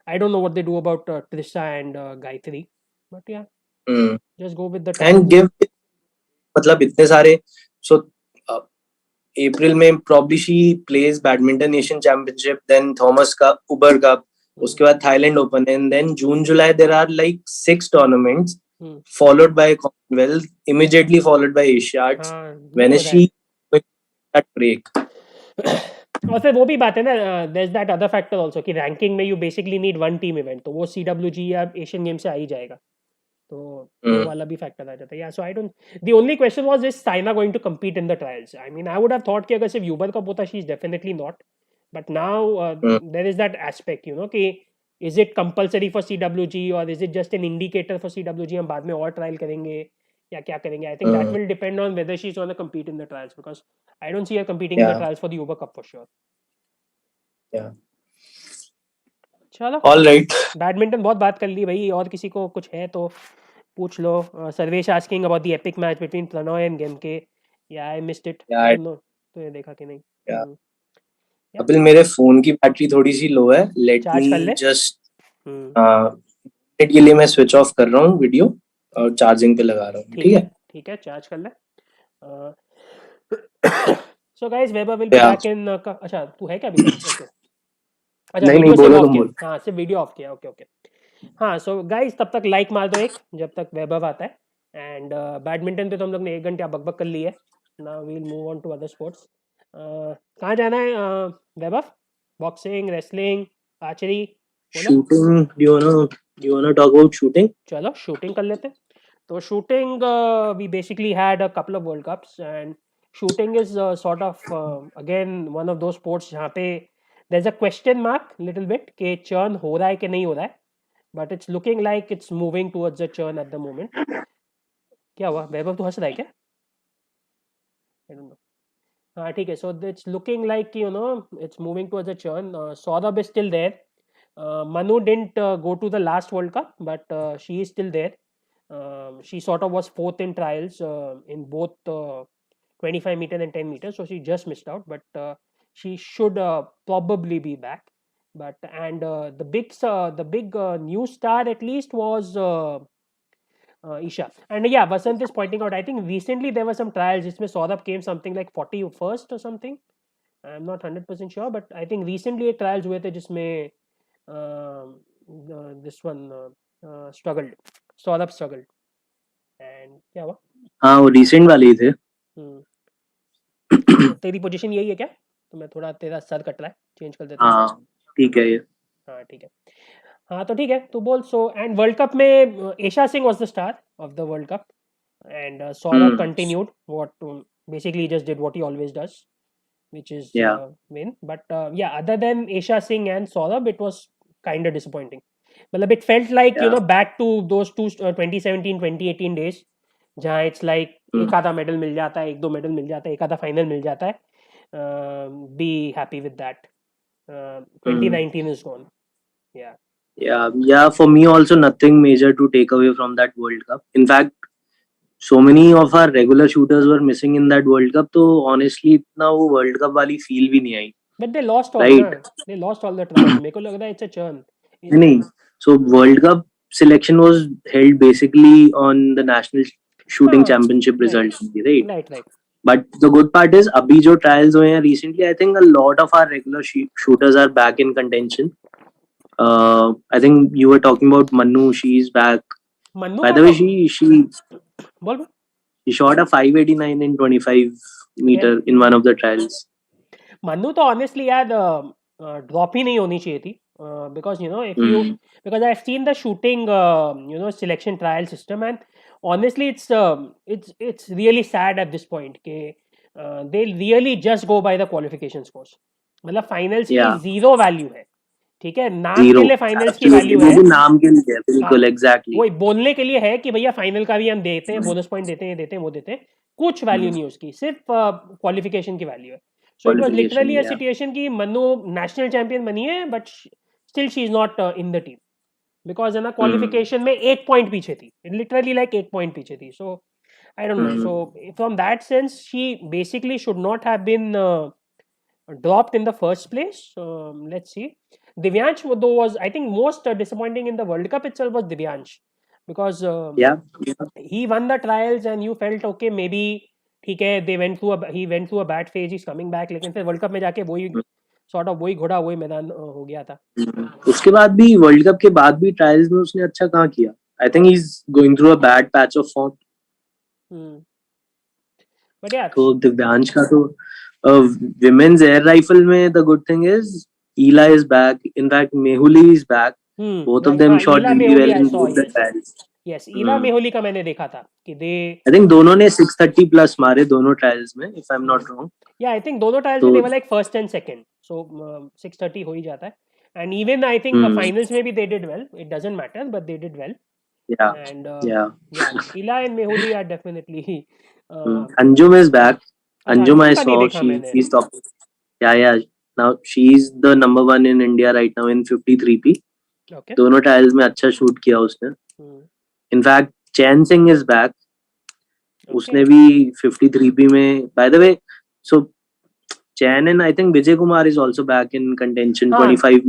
I don't know what they do about Trisha and Gayatri. But yeah, Mm. just go with the And trials. give मतलब इतने सारे so uh, April में probably she plays badminton Asian Championship, then Thomas Cup, Uber Cup, उसके बाद Thailand Open, and then June July there are like 6 tournaments Hmm. followed by Commonwealth, immediately followed by Asiads. हाँ When वो is है. she going that break? और फिर वो भी बात है ना, there's that other factor also कि रैंकिंग में you basically need one team event, तो वो CWG या एशियन गेम से आ ही जाएगा, तो वो Mm. वाला भी फैक्टर आ जाता है. Yeah, so I don't. The only question was, is Saina going to compete in the trials? I mean, I would have thought कि अगर सिर्फ यूबर कप होता, she is definitely not. But now Mm. there is that aspect, कि is it compulsory for CWG or is it just an indicator for CWG? हम बाद में और trial करेंगे या क्या करेंगे? I think that Mm. will depend on whether she's going to compete in the trials, because I don't see her competing in the Yeah, trials for the Uber Cup for sure. yeah. चलो All right. Badminton बहुत बात कर ली भाई, और किसी को कुछ है तो पूछ लो. Sarvesh asking about the epic match between Prannoy and Gemke. Yeah I missed it, Yeah, I don't know, तो ये देखा कि नहीं. yeah. Yeah. कपिल मेरे फोन की बैटरी थोड़ी सी लो है. लेट चार्ज कर मी ले. जस्ट मिनट के लिए मैं स्विच ऑफ कर रहा हूँ वीडियो और चार्जिंग पे लगा रहा हूँ. ठीक है. ठीक है, चार्ज कर ले. So guys, weber will be Yeah. Back in. अच्छा तू है क्या अभी तक? ओके. अच्छा नहीं नहीं वीडियो सिर्फ बोलो ऑफ तुम किया. बोलो. हाँ सिर्फ वीडियो ऑफ किया. Okay okay. हाँ सो गाइस, तब तक लाइक मार दो एक, जब तक वैभव आता है. एंड बैडमिंटन पे तो हम लोग ने 1 घंटा बकबक कर ली है. Now we will move on to other sports. कहाँ जाना है वैभव? बॉक्सिंग, रेसलिंग, आर्चरी, बोलो. Shooting. Do you wanna talk about shooting? चलो शूटिंग कर लेते हैं. तो shooting, we basically had a couple of world cups, and shooting is sort of again one of those sports जहाँ पे there is a question mark little bit कि churn हो रहा है कि नहीं हो रहा है, but it's looking like it's moving towards a churn at the moment. क्या हुआ वैभव, तू हंस रहा है क्या? I don't know. हाँ ठीक है. So it's looking like it's moving towards a churn. Saurabh is still there. Manu didn't go to the last World Cup, but she is still there. She sort of was fourth in trials in both 25 meters and 10 meters, so she just missed out. But she should probably be back. But and the big new star at least was Isha. And yeah, Vasant is pointing out. I think recently there were some trials. Jisme Saurabh came something like 41st or something. I'm not 100% sure, but I think recently trials हुए थे जिसमें this one struggled. Saurabh struggled. And क्या हुआ? हाँ वो recent वाले ही थे. तो तेरी पोजीशन यही है क्या? तो मैं थोड़ा, तेरा सर कट रहा है, चेंज कर देता हूँ. हाँ ठीक है ये. हाँ ठीक है. हाँ तो ठीक है, तो बोल. सो एंड वर्ल्ड कप में Esha Singh was the star of the world cup, and Saurabh continued what basically just did what he always does, which is Yeah. win. But yeah, other than Esha Singh and Saurabh, it was kind of disappointing. Well, it felt like Yeah. back to those two 2017 2018 days जहाँ it's like एक आधा medal मिल जाता है, एक दो medal मिल जाता है, एक आधा फाइनल मिल जाता है. Be happy with that. 2019 is gone. Yeah. Yeah. For me also, nothing major to take away from that World Cup. In fact, so many of our regular shooters were missing in that World Cup. तो honestly इतना वो World Cup वाली feel भी नहीं आई. But they lost all, Right? ना. They lost all the trials. मेरे को लग रहा है it's a churn. नहीं. So World Cup selection was held basically on the national shooting हाँ, championship right, results, right? right. But the good part is अभी जो trials हुए हैं recently, I think a lot of our regular shooters are back in contention. I think you were talking about Manu. She's back. Mannu By का the way, तो बोल. she shot a 589 in 25 meter in one of the trials. Mannu तो honestly यार drop ही नहीं होनी चाहिए थी. Because if you, because I've seen the shooting selection trial system, and honestly it's really sad at this point कि they really just go by the qualification scores. मतलब finals की Yeah. Zero value है. ठीक है, नाम Zero. के लिए finals की Absolutely. वैल्यू वो है. भी नाम के लिए है, बिल्कुल हाँ, exactly. वही बोलने के लिए है कि भैया फाइनल का भी हम देते हैं, बोनस पॉइंट देते हैं, देते हैं, वो देते हैं. कुछ वैल्यू नहीं है उसकी, सिर्फ क्वालिफिकेशन की वैल्यू है. So it was Qualification, literally a yeah. Situation कि मनु नेशनल चैंपियन बनी है, but still she is not in the team, because है ना क्वालिफिकेशन में एक पॉइंट पीछे थी. लिटरली लाइक एक पॉइंट पीछे थी. So I don't know. So from that sense she basically should not have been dropped in the first place. Let's see. Divyansh though was, I think, most disappointing in the World Cup itself was Divyansh, because Yeah. he won the trials and you felt okay, maybe ठीक है, he went through a bad phase, he's coming back, लेकिन फिर world cup में जाके वही sort of वही घोड़ा वही मैदान हो गया था. उसके बाद भी वर्ल्ड कप के बाद भी ट्रायल्स में उसने अच्छा कहाँ किया. I think he is going through a bad patch of form. But यार तो दिव्यांश का तो विमेन्स एयर राइफल में the good thing is Ela is back. In fact, Mehuli is back. Both of them shot Ela really Mehuli well I in saw, both the trials. Yes Ela Mehuli का मैंने देखा था कि दे, I think दोनों ने 630 प्लस मारे दोनों ट्रायल्स में, if I'm not wrong. या आई थिंक दोनों ट्रायल्स में तो they were like first and second. So 630 हो ही जाता है. And even I think finals में भी they did well. It doesn't matter, but they did well. yeah, And yeah. Ila and Mehuli are definitely. Anjum is back. अच्छा, Anjum I का नहीं saw देखा मैंने. she's top. Yeah. Now she's the number one in India right now in 53p. Okay. दोनों trials में अच्छा shoot किया उसने. In fact, chain Singh is back. उसने भी 53p में. By the way, so Chan and I think Vijay Kumar is also back in contention. 25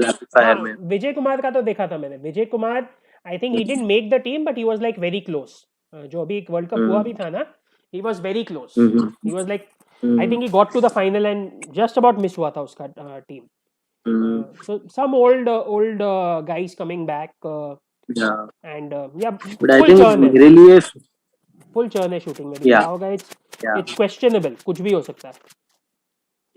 rapid fire में. विजय कुमार का तो देखा था मैंने. Vijay Kumar I think he didn't make the team, but he was like very close. जो अभी world cup हुआ भी था ना, he was very close. He was like, I think he got to the final and just about miss हुआ था उसका team. So some old guys coming back. Yeah. And yeah, But I full think churn है. मेरे लिए full churn है shooting में. Yeah. क्या होगा, इट्स क्वेश्चनेबल, कुछ भी हो सकता है.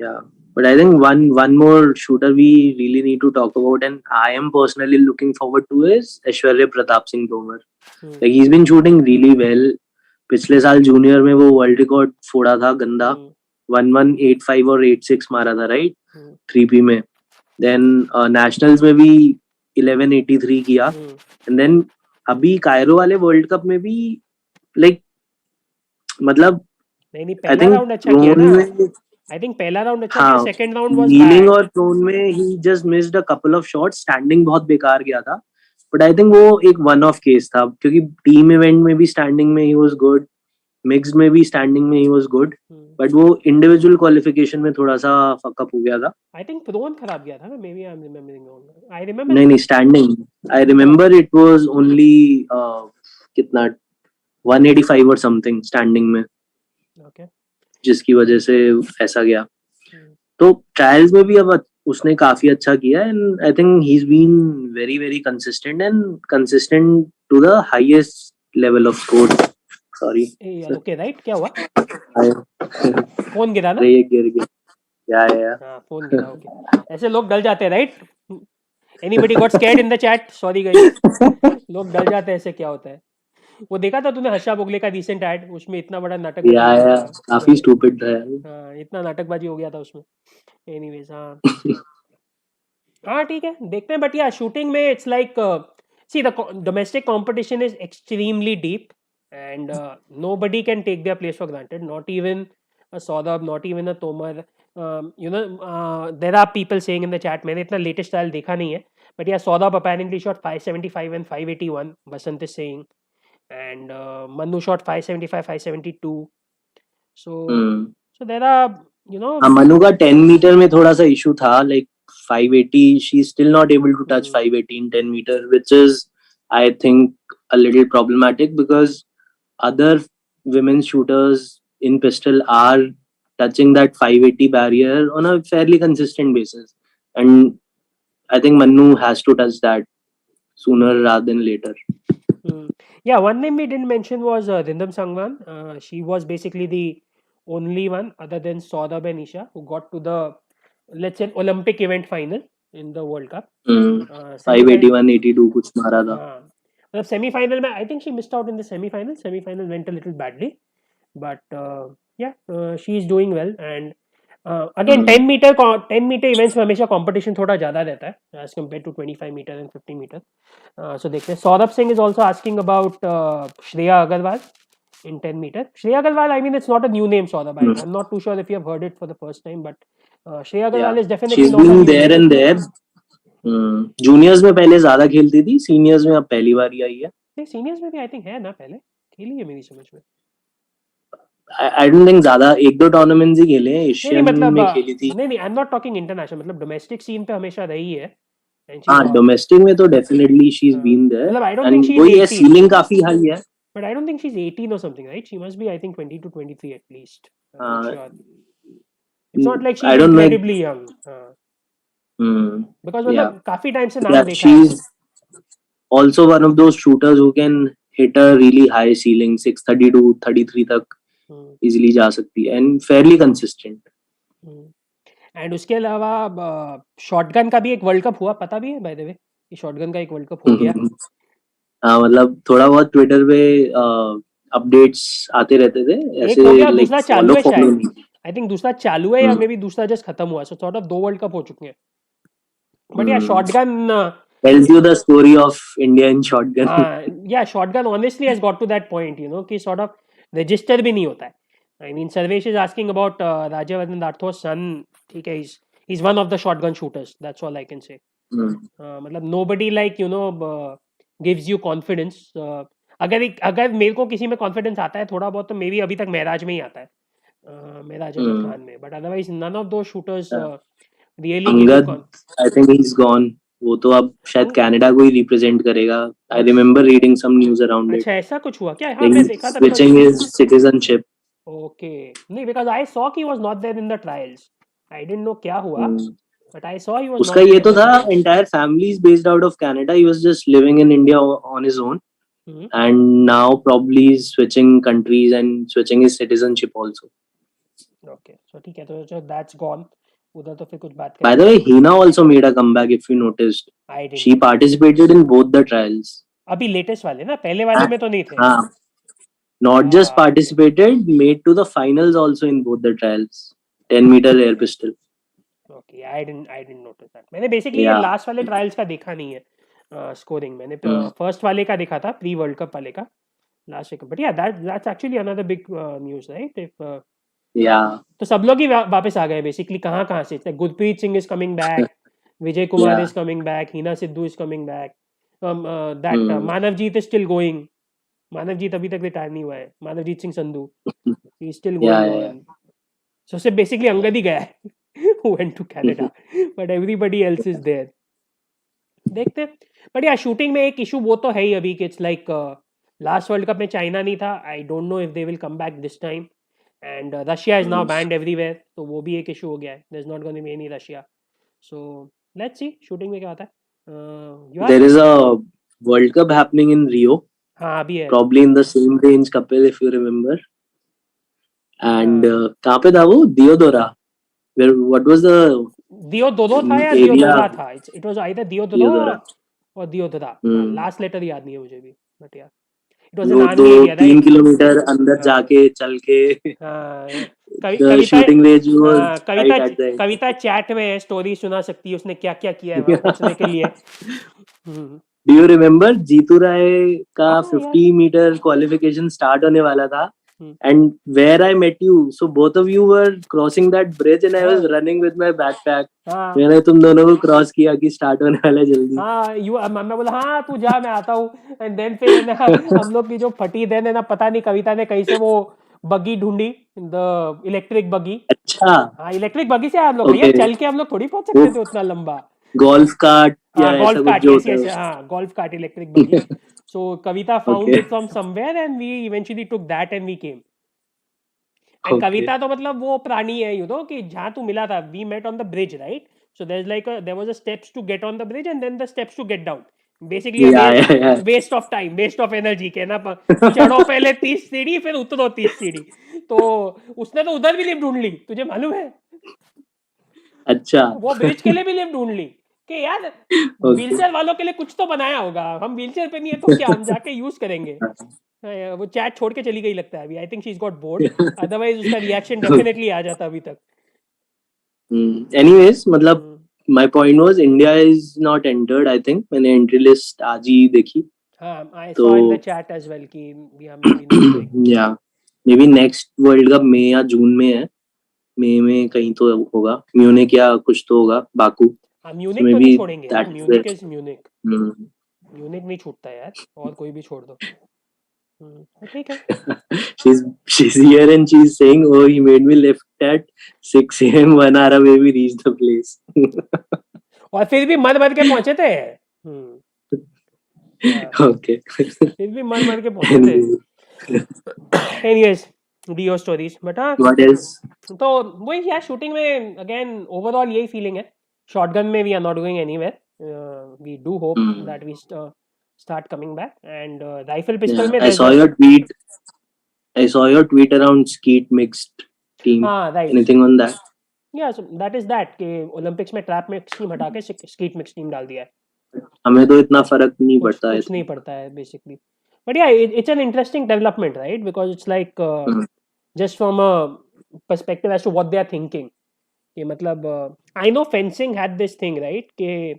Yeah. But I think one more shooter we really need to talk about, and I am personally looking forward to, is Aishwarya Pratap Singh Tomar. Like he's been shooting really well. पिछले साल junior में वो world record फोड़ा था गंदा. 1185 और 86 मारा था, राइट, 3p में. देन नेशनल्स में भी 1183 किया. एंड देन अभी कायरो वाले वर्ल्ड कप में भी लाइक मतलब नहीं पहला राउंड अच्छा किया ना. आई थिंक पहला राउंड अच्छा किया, second round was bad. Kneeling और प्रोन में he just missed a couple of shots. Standing बहुत बेकार गया था. बट आई थिंक वो एक वन ऑफ केस था, क्योंकि टीम इवेंट में भी स्टैंडिंग में ही वाज गुड, मिक्स्ड में भी स्टैंडिंग में ही वाज गुड. बट वो इंडिविजुअल क्वालिफिकेशन में थोड़ा सा फकअप हो गया था. आई थिंक प्रोन खराब गया था ना. Maybe I am remembering wrong. I remember नहीं standing. I remember it was only कितना 185 और समथिंग स्टैंडिंग में. ओके. जिसकी वजह से ऐसा गया. तो ट्रायल्स में भी अब उसने काफी अच्छा किया. And I think he is been very very consistent and consistent to the highest level of sport. Sorry. Okay right. क्या हुआ? फोन गिरा ना. ये गिर गया. या हां, फोन गिरा. ओके. ऐसे लोग डल जाते हैं, right? Anybody got scared in the chat? Sorry guys. लोग डल जाते हैं, ऐसे क्या होता है. वो देखा था तूने हर्षा बोगले का रिसेंट ऐड? उसमें इतना बड़ा नाटक. या काफी स्टूपिड था. हाँ, इतना नाटकबाजी हो गया था उसमें. एनीवेज, हाँ ठीक है, देखते हैं. बट या शूटिंग में it's like, see the domestic competition is extremely deep. and nobody can take their place for granted. Not even a Saurabh, not even a Tomar. There are people saying in the chat. मैंने इतना latest trial देखा नहीं है, but yeah, Saurabh apparently shot 575 and 581. Vasant is saying, and Manu shot 575, 572. So hmm so there are you know. हाँ मनु का 10 metre में थोड़ा सा इशू था like 580 she still not able to touch Hmm. 580 in 10 meter which is I think a little problematic because other women shooters in pistol are touching that 580 barrier on a fairly consistent basis and I think Manu has to touch that sooner rather than later. Yeah, one name we didn't mention was Rindam Sangwan. She was basically the only one other than Saurabh and Isha who got to the, let's say, Olympic event final in the World Cup. Semi-final. 581 82 कुछ मारा था. Semi-final, I think she missed out in the semi-final. Semi-final went a little badly, but yeah, she's doing well. And again, 10 meter events में हमेशा competition थोड़ा ज़्यादा रहता है as compared to 25 meter and 50 meter. So देखते हैं. Saurabh Singh is also asking about Shreya Agarwal in 10 meter. Shreya Agarwal, I mean, it's not a new name, Saurabh. I'm not too sure if you have heard it for the first time, but Shreya Agarwal Yeah, is definitely she's not a been new there name. and there. Juniors में पहले ज्यादा खेलती थी seniors में अब पहली बार ही आई है. नहीं, सीनियर्स में भी आई थिंक है ना, पहले खेली है मेरी समझ में. आई डोंट थिंक ज्यादा एक दो टूर्नामेंट्स ही खेले हैं. नहीं एशियन मतलब में खेली थी. नहीं, आई एम नॉट टॉकिंग इंटरनेशनल, मतलब डोमेस्टिक सीन पे हमेशा रही है. And she's हाँ डोमेस्टिक में तो definitely she is been there मतलब I don't think and she's वही है 18. सीलिंग काफी हाई है. But I don't think she's 18 or something, right? She must be, I think, 20 to 23 at least. I'm not sure. It's not like she's I don't no. incredibly young. Because या मतलब काफी time से नाम देखा she है. Is also one of those shooters who can hit a really high ceiling 632 33 तक easily जा सकती है and fairly consistent. एंड उसके अलावा शॉटगन का भी एक वर्ल्ड कप हुआ, पता भी है बाय द वे कि शॉटगन का एक वर्ल्ड कप हो गया. हाँ मतलब थोड़ा बहुत ट्विटर पे अपडेट्स आते रहते थे एक हो ऐसे गया, लाइक दूसरा चालू है फॉलो शायद. आई थिंक दूसरा चालू है या मे बी दूसरा जस्ट खत्म हुआ. So sort of 2 world cup हो चुके हैं. But yeah shotgun tells you the story of India in shotgun. Yeah shotgun honestly has got to that point कि सॉर्ट ऑफ रजिस्टर भी नहीं होता है. I mean Sarvesh is asking about Rajyavardhan Rathore son. ठीक है, he's one of the shotgun shooters, that's all I can say. मतलब nobody like gives you confidence. अगर मेरे को किसी में कॉन्फिडेंस आता है थोड़ा बहुत तो मे बी अभी तक महराज में ही आता है, महराज अहमद खान में. But otherwise none of those shooters really give you. I think he is gone. वो तो अब शायद कनाडा को ही रिप्रेजेंट करेगा. I remember reading some news around it. अच्छा ऐसा कुछ हुआ क्या? हाँ मैं देखा था. Switching his citizenship. ओके, नहीं बिकॉज़ आई सॉ कि he was not there in the trials. I didn't know क्या हुआ, but I saw he was उसका ये तो था entire family is based out of Canada. He was just living in India on his own and now probably is switching countries and switching his citizenship also. Okay, so ठीक है, तो that's gone. उधर तो फिर कुछ बात By the way, Hina also made a comeback if you noticed. I didn't. She participated in both the trials. अभी latest वाले ना, पहले वाले में तो नहीं थे. हाँ. Not just participated, made to the finals also in both the trials. 10-meter air pistol. Okay, I didn't notice that. मैंने basically ये लास्ट वाले ट्रायल्स का देखा नहीं है. स्कोरिंग मैंने फर्स्ट वाले का देखा था, प्री वर्ल्ड कप वाले का लास्ट वीक. बट या that's actually another big news, right? If या तो सब लोग ही वापस आ गए बेसिकली. कहाँ से? Gurpreet Singh is coming back, Vijay Kumar is coming back, Heena Sidhu is coming back, that Manavjit is still going. Manavjit अभी तक रिटायर नहीं हुआ है. Manavjit Singh Sandhu he is still going on. So सिर्फ बेसिकली अंगद ही गया है who went to Canada, but everybody else is there. देखते. बट या शूटिंग में एक इशू वो तो है ही अभी कि it's like last world cup में चाइना नहीं था. I don't know if they will come back this time. And Russia is now banned everywhere, तो वो भी एक इशू हो गया है. There is not going to be any Russia. So let's see shooting में क्या होता है. There is a world cup happening in रियो. हाँ अभी है. Probably in the same range Kapil if you remember. And कहाँ पे था वो? दियोदोरा. What was the दियोदोदो था या दियोदोरा था? इट वाज आइदर दियोदोरो और दियोदोरा. लास्ट लेटर याद नहीं है मुझे भी, बट यार it was an army area, right? 3 kilometre अंदर जाके चल के. कविता चैट में स्टोरी सुना सकती है उसने क्या क्या किया है वहाँ पहुंचने के लिए. डू यू रिमेम्बर जीतू राय का हाँ यार 50 मीटर क्वालिफिकेशन स्टार्ट होने वाला था हम्म, and where I met you, so both of you were crossing that bridge and I was हाँ running with my backpack. हाँ मैंने तुम दोनों को क्रॉस किया कि स्टार्ट होने वाला है जल्दी. हाँ मैं बोला हाँ तू जा मैं आता हूँ एंड देन फिर है ना हम लोग की जो फटी देन है ना पता नहीं कविता ने कहीं से वो बग्गी ढूंढी द इलेक्ट्रिक बग्गी अच्छा. हाँ इलेक्ट्रिक बग्गी से हम लोग भैया ओके. चल के हम लोग थोड़ी पहुंच वो सकते थे उतना लंबा गोल्फ कार्ट या हाँ ऐसा गोल्फ कुछ कार्ट जो यस होता है यस उसका. हाँ golf cart electric buggy so Kavita found okay. It from somewhere and we eventually took that and we came and okay. Kavita तो मतलब वो प्राणी है यू नो कि जहाँ तू मिला था we met on the bridge right so there is like there was a steps to get on the bridge and then the steps to get down basically या waste of time waste of energy के ना चढ़ो पहले 30 सीढ़ी फिर उतरो 30 सीढ़ी तो उसने तो उधर भी लिफ्ट ढूंढ ली तुझे मालूम है अच्छा. वो ब्रिज के लिए भी लिफ्ट ढूंढ ली कि यार ओके. व्हीलचेयर वालों के लिए कुछ तो बनाया होगा हम व्हीलचेयर पे नहीं है तो क्या हम जाके यूज करेंगे वो चैट छोड़ के चली गई लगता है अभी I think she is got bored otherwise उसका रिएक्शन डेफिनेटली आ जाता अभी तक एनीवेज मतलब हम्म, my point was India is not entered. I think मैंने एंट्री लिस्ट आज ही देखी. हाँ आई तो saw in the chat as well कि we are maybe not going या maybe next world cup मई या जून में है. मई में कहीं तो होगा. म्यूनिक या कुछ तो होगा. बाकू. हाँ So म्यूनिक तो नहीं maybe छोड़ेंगे यार that's Munich it. Is Munich Hmm. Munich नहीं छूटता यार और कोई भी छोड़ दो तो ठीक है She's here and she's saying, "Oh, he made me lift at 6 a.m. 1 hour away. We reached the place." और फिर भी मर मर के पहुंचे थे हाँ, Okay. फिर भी मर मर के पहुंचे थे Anyway, एनीवेज डियो स्टोरीज बट हाँ what else? तो वही यार शूटिंग में अगेन ओवरऑल यही फीलिंग है शॉटगन में we are not going anywhere we do hope Hmm. That we start coming back and rifle pistol Yeah, में I there's saw a your tweet. I saw your tweet around skeet mixed team. हाँ right Anything on that? या that is that कि Olympics में trap mix team हटा के skeet mix team डाल दिया है हमें तो इतना फर्क नहीं कुछ पड़ता है. कुछ नहीं पड़ता है बेसिकली बट या it's an interesting development right because it's like just from a perspective as to what they are thinking कि मतलब I know fencing had this thing right कि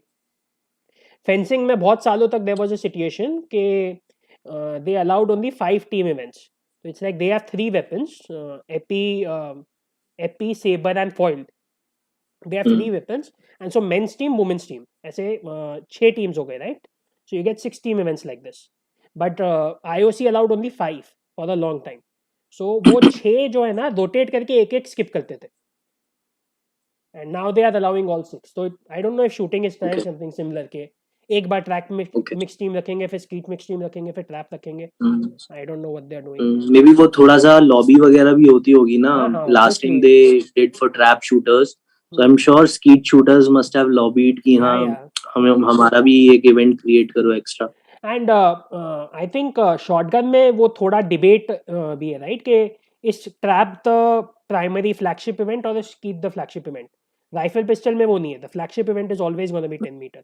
फेंसिंग में बहुत सालों तक देयर वाज अ सिचुएशन कि they allowed only 5 team events तो it's like they have 3 weapons epee sabre and foiled they have 3 weapons and so men's team women's team ऐसे 6 teams हो गए right so you get 6 team events like this but IOC allowed only 5 for a long time so वो 6 जो है ना rotate करके एक एक स्किप करते थे and now they are allowing all 6 so I don't know if shooting is trying Okay. something similar के एक बार ट्रैक Okay. मिक्स टीम रखेंगे फिर स्कीट मिक्स टीम रखेंगे फिर ट्रैप रखेंगे Hmm. I don't know what they are doing maybe वो थोड़ा सा लॉबी वगैरह भी होती होगी ना. हाँ हाँ last time obviously they did for trap shooters. So I am sure skeet shooters must have lobbied कि हाँ या हमें हमारा भी एक इवेंट क्रिएट करो extra. And I think shotgun में वो थोड़ा डिबेट भी है राइट कि is trap the primary flagship event और skeet the flagship event rifle pistol में वो नहीं है the flagship event is always gonna be 10 metre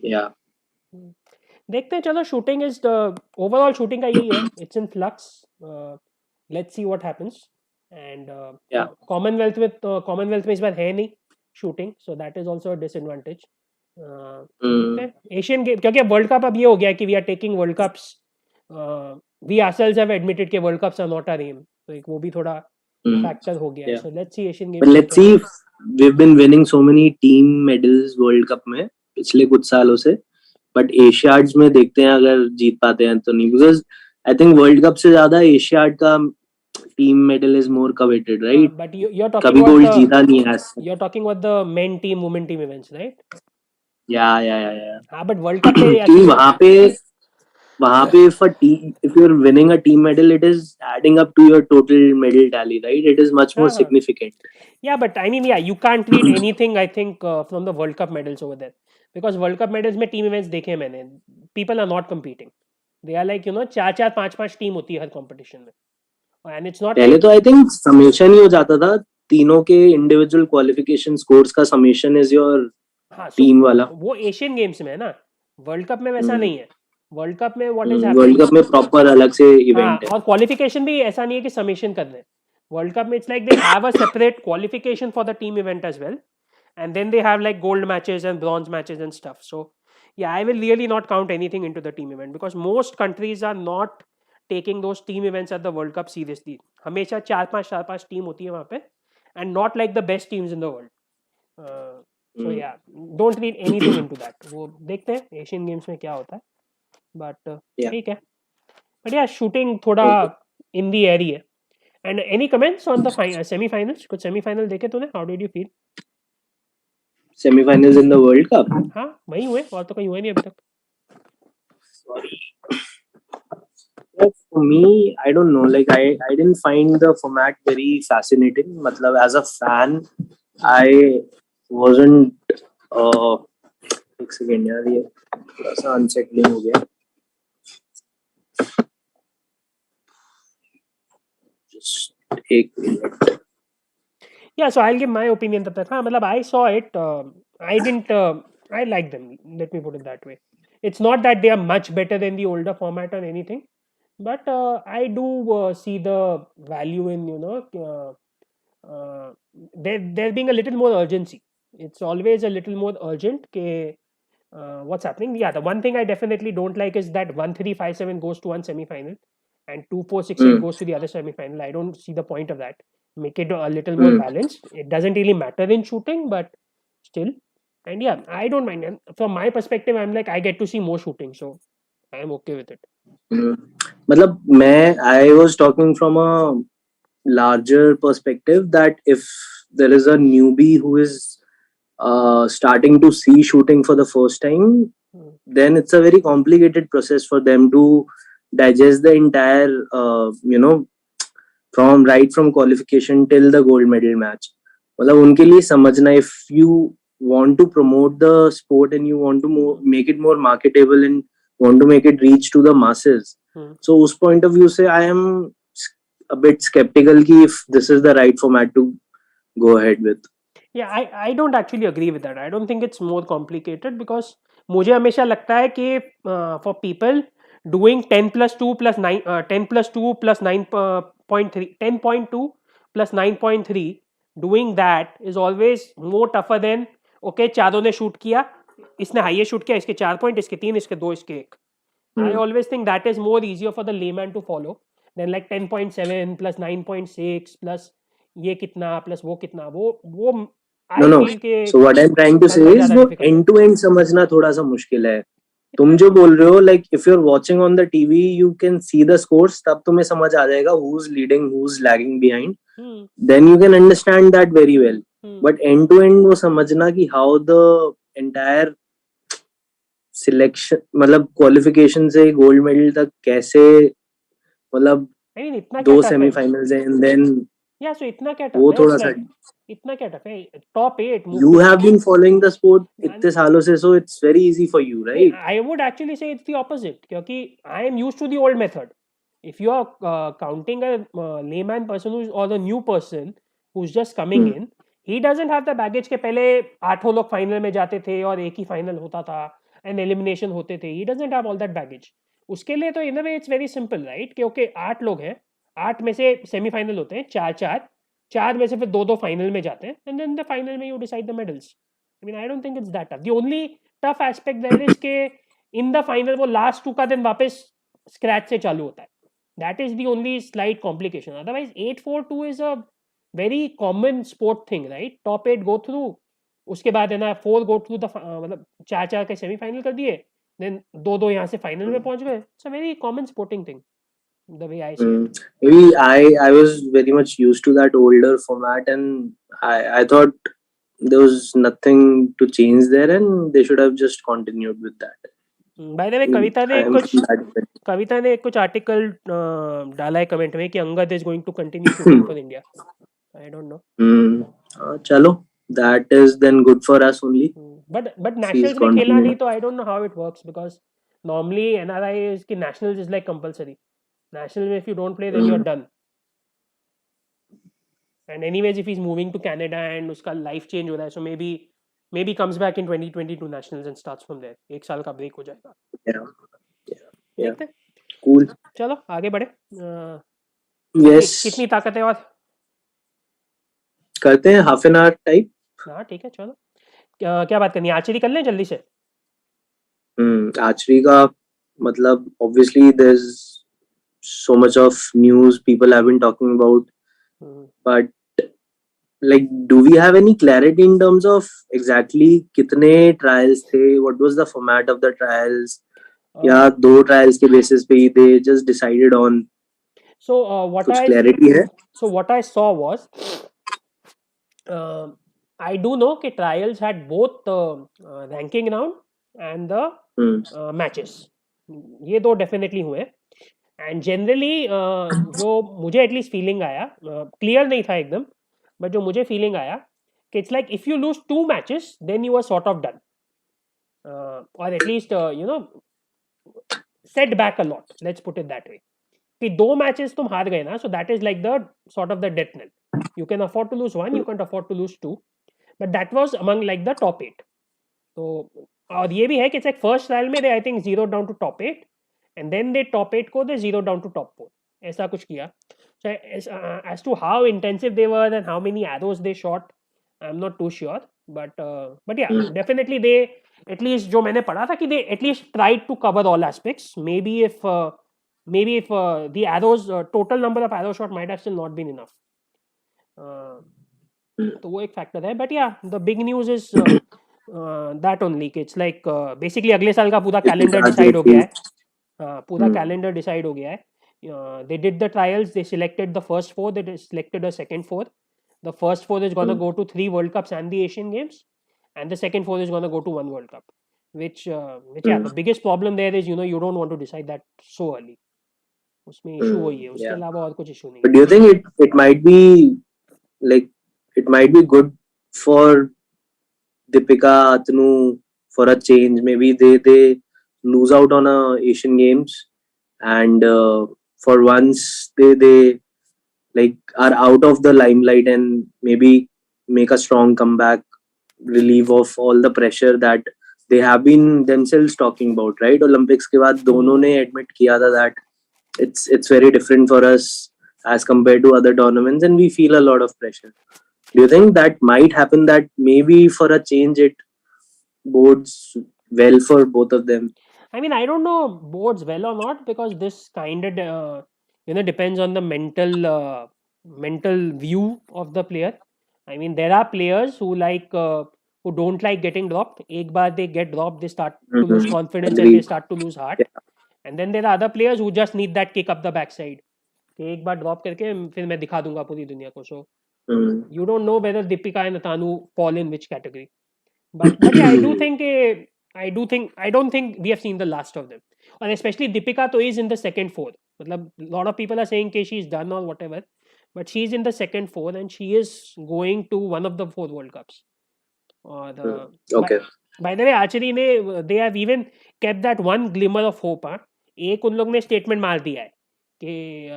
या देखते हैं चलो शूटिंग इज ओवरऑल शूटिंग का यही है it's in flux let's see what happens and या कॉमनवेल्थ में इस बार है नहीं shooting so that is also a disadvantage देखते हैं एशियन गेम क्योंकि वर्ल्ड कप अब ये हो गया कि we are taking world cups we ourselves have admitted कि world cups are not our aim तो एक वो भी थोड़ा फैक्टर हो गया है Yeah. So let's C Asian But games let's see if we've been winning so many team medals World Cup में पिछले कुछ सालों से. बट एशियाड्स में देखते हैं अगर जीत पाते हैं तो नहीं. Because I think world cup से ज्यादा एशियाड का team medal is more coveted right. But you are talking कभी अबाउट गोल्ड जीता नहीं है. You are talking about the men team women team events right या हाँ बट वर्ल्ड कप पे क्योंकि वहां पे if you're winning a team medal it is adding up to your total medal tally right. It is much more हाँ हाँ significant. yeah but I mean yeah you can't read anything I think from the World Cup medals over there because World Cup medals में team events देखे हैं मैंने people are not competing they are like you know 4-4 5-5 team होती है हर competition में and it's not पहले like तो I think summation ही हो जाता था. तीनों के इंडिविजुअल क्वालिफिकेशन स्कोर्स का समेशन इज योर हाँ so टीम वाला. वो एशियन गेम्स में है ना वर्ल्ड कप में वैसा नहीं है वर्ल्ड कप में what is world happening cup में प्रॉपर अलग से हाँ इवेंट है. और क्वालिफिकेशन भी ऐसा नहीं है कि समेशन कर रहे हैं वर्ल्ड कप में it's like they have a separate qualification for the team event as well and then they have like gold matches and bronze matches and stuff so Yeah, I will really not count anything into the team event because most countries are not taking those team events at the World Cup seriously. हमेशा चार पांच team होती है वहाँ पे and not like the best teams in the world. So Mm. yeah, don't read anything into that. वो देखते हैं एशियन गेम्स में क्या होता है. But Yeah. ठीक है. But yeah, shooting थोड़ा Okay. in the air ही है. And any comments on the semi-finals? कुछ semi-final देखे तूने? How did you feel? Semi-finals in the World Cup. हाँ वही हुए और तो कहीं हुए नहीं अभी तक. Sorry. Like for me, I don't know. Like I didn't find the format very fascinating. Matlab, as a fan, I wasn't. एक सेकेंड यार ये थोड़ा सा अनसेटलिंग हो गया. Just एक minute. Yeah, so I'll give my opinion तब तक. हाँ मतलब I saw it. I didn't. I like them. Let me put it that way. It's not that they are much better than the older format or anything, but I do see the value in there being a little more urgency. It's always a little more urgent. What's happening? Yeah, the one thing I definitely don't like is that 1-3-5-7 goes to one semi-final and 2-4-6-8 Mm. goes to the other semi-final. I don't see the point of that. Make it a little more balanced. It doesn't really matter in shooting, but still. And yeah, I don't mind. And from my perspective, I'm like, I get to see more shooting, so I'm okay with it. Mm. मतलब मैं I was talking from a larger perspective that if there is a newbie who is starting to see shooting for the first time, then it's a very complicated process for them to digest the entire, from qualification till the gold medal match. मतलब उनके लिए समझना, if you want to promote the sport and you want to make it more marketable and want to make it reach to the masses, so उस point of view से I am a bit skeptical कि if this is the right format to go ahead with. Yeah, I don't actually agree with that. I don't think it's more complicated because मुझे हमेशा लगता है कि for people doing 10 plus 2 plus 9 10 plus 2 plus 9.3 10.2 plus 9.3 doing that is always more tougher than okay चारों ने shoot किया इसने highest shoot किया इसके 4 पॉइंट इसके 3 इसके 2 इसके 1. I always think that is more easier for the layman to follow than like 10.7 plus 9.6 plus ये कितना plus वो कितना वो No, I no. feel कि So what I'm trying to say करना is ज़्यादा वो difficult है. end to end समझना थोड़ा सा मुश्किल है. तुम इतना जो बोल रहे हो, like if you're watching on the TV, you can see the scores. तब तुम्हें समझ आ जाएगा who's leading, who's lagging behind. Then you can understand that very well. But end to end वो समझना कि how the entire selection, मतलब qualification से gold medal तक कैसे, मतलब I mean इतना क्या दो टफ है. semi-finals हैं and then Yeah, so इतना क्या वो टफ है. थोड़ा It's सा. like इतना क्या टफ है. Top 8 move You to have been following the sport इतने नहीं, सालों से, so it's very easy for you, right? I would actually say it's the opposite क्योंकि I am used to the old method. If you are counting a layman person who's or the new person who's just coming in, he doesn't have the baggage के पहले 8 लोग final में जाते थे और एक ही final होता था एंड एलिमिनेशन होते थे. He doesn't have all that baggage. उसके लिए तो in a way it's very simple right कि ओके 8 लोग हैं 8 में से सेमीफाइनल होते हैं 4 में से फिर 2 फाइनल में जाते हैं एंड देन द फाइनल में you decide the medals. I mean, I don't think it's that tough. The only tough aspect there is कि in the final वो last 2 का दिन वापस scratch से चालू होता है. That is the only slight complication. Otherwise, 8-4-2 is a very common sport thing, right? Top 8 go through. उसके बाद है ना 4 go through the मतलब 4 के सेमीफाइनल कर दिए. Then 2 यहाँ से फाइनल में पहुंच गए. It's a very common sporting thing. The way I see it. Maybe I was very much used to that older format, and I thought there was nothing to change there, and they should have just continued with that. By the way, कविता ने I am कुछ from that bit. कविता ने कुछ article डाला है comment में कि Angad is going to continue shooting for India. I don't know. चलो, that is then good for us only. But She's nationals में खेला नहीं continuing. तो I don't know how it works because normally NRI is कि nationals is like compulsory. National में if you don't play then you are done. And anyways if he is moving to Canada and उसका life change हो रहा है सो maybe comes back in 2022 nationals and starts from there. 1 साल का break हो जाएगा. Yeah. देखते हैं. Cool. चलो आगे बढ़े. Yes. कितनी ताकत है और करते हैं half an hour type. हाँ ठीक है चलो. क्या बात करनी है आर्चरी कर लें जल्दी से. आर्चरी का मतलब obviously there's so much of news people have been talking about, Hmm. but like do we have any clarity in terms of exactly कितने trials थे, what was the format of the trials, या Uh, दो trials के basis पे ही they just decided on, so कुछ clarity है? what I saw was, uh, I do know that trials had both ranking round and the hmm matches. ये दो definitely हुए. And generally जो मुझे एटलीस्ट फीलिंग आया, क्लियर नहीं था एकदम, बट जो मुझे फीलिंग आया कि it's like if you lose 2 matches then you are sort of done, और at least set back a lot, let's put it that way, कि 2 मैचेस तुम हार गए ना, so that is like the sort of the death nail. You can afford to lose 1, you can afford to lose 2, but that was among like the top 8. तो और ये भी है कि इट्स लाइक फर्स्ट ट्रायल में they I think zero down to top 8, and then they top 8 को they zero down to top 4, ऐसा कुछ किया. So as to how intensive they were and how many arrows they shot, I'm not too sure. But yeah, definitely they, at least जो मैंने पढ़ा था कि they at least tried to cover all aspects. Maybe if the arrows, total number of arrow shot might have still not been enough. Uh, तो वो एक factor है. But yeah the big news is that only कि it's like basically अगले साल का पूरा calendar decide हो गया है. पूरा कैलेंडर डिसाइड हो गया है. They did the trials, they selected the first 4, they selected a second 4. The first 4 is going to go to 3 World Cups and the Asian Games, and the second 4 is going to go to 1 World Cup, which yeah, the biggest problem there is, you don't want to decide that so early. उसमें issue वही है, उसके yeah, अलावा और कुछ issue नहीं but है. do you think it might be like it might be good for Deepika Atanu for a change? Maybe they lose out on a Asian Games, and for once they like are out of the limelight and maybe make a strong comeback, relieve of all the pressure that they have been themselves talking about, right? Olympics के बाद दोनों ने admit किया था that it's very different for us as compared to other tournaments and we feel a lot of pressure. Do you think that might happen, that maybe for a change it bodes well for both of them? I mean, I don't know bodes well or not, because this kind of depends on the mental view of the player. I mean, there are players who don't like getting dropped. एक बार they get dropped, they start to lose confidence and they Agreed. start to lose heart. Yeah. And then there are other players who just need that kick up the backside. कि एक बार drop करके फिर मैं दिखा दूंगा पूरी दुनिया को. So you don't know whether Deepika and Atanu fall in which category. But yeah, I don't think we have seen the last of them. And especially Deepika to is in the second 4. मतलब, a lot of people are saying that she's done or whatever, but she's in the second 4 and she is going to one of the 4 World Cups. Or Okay. by the way, archery ने they have even kept that one glimmer of hope. हाँ, एक उन लोग ने statement मार दिया है कि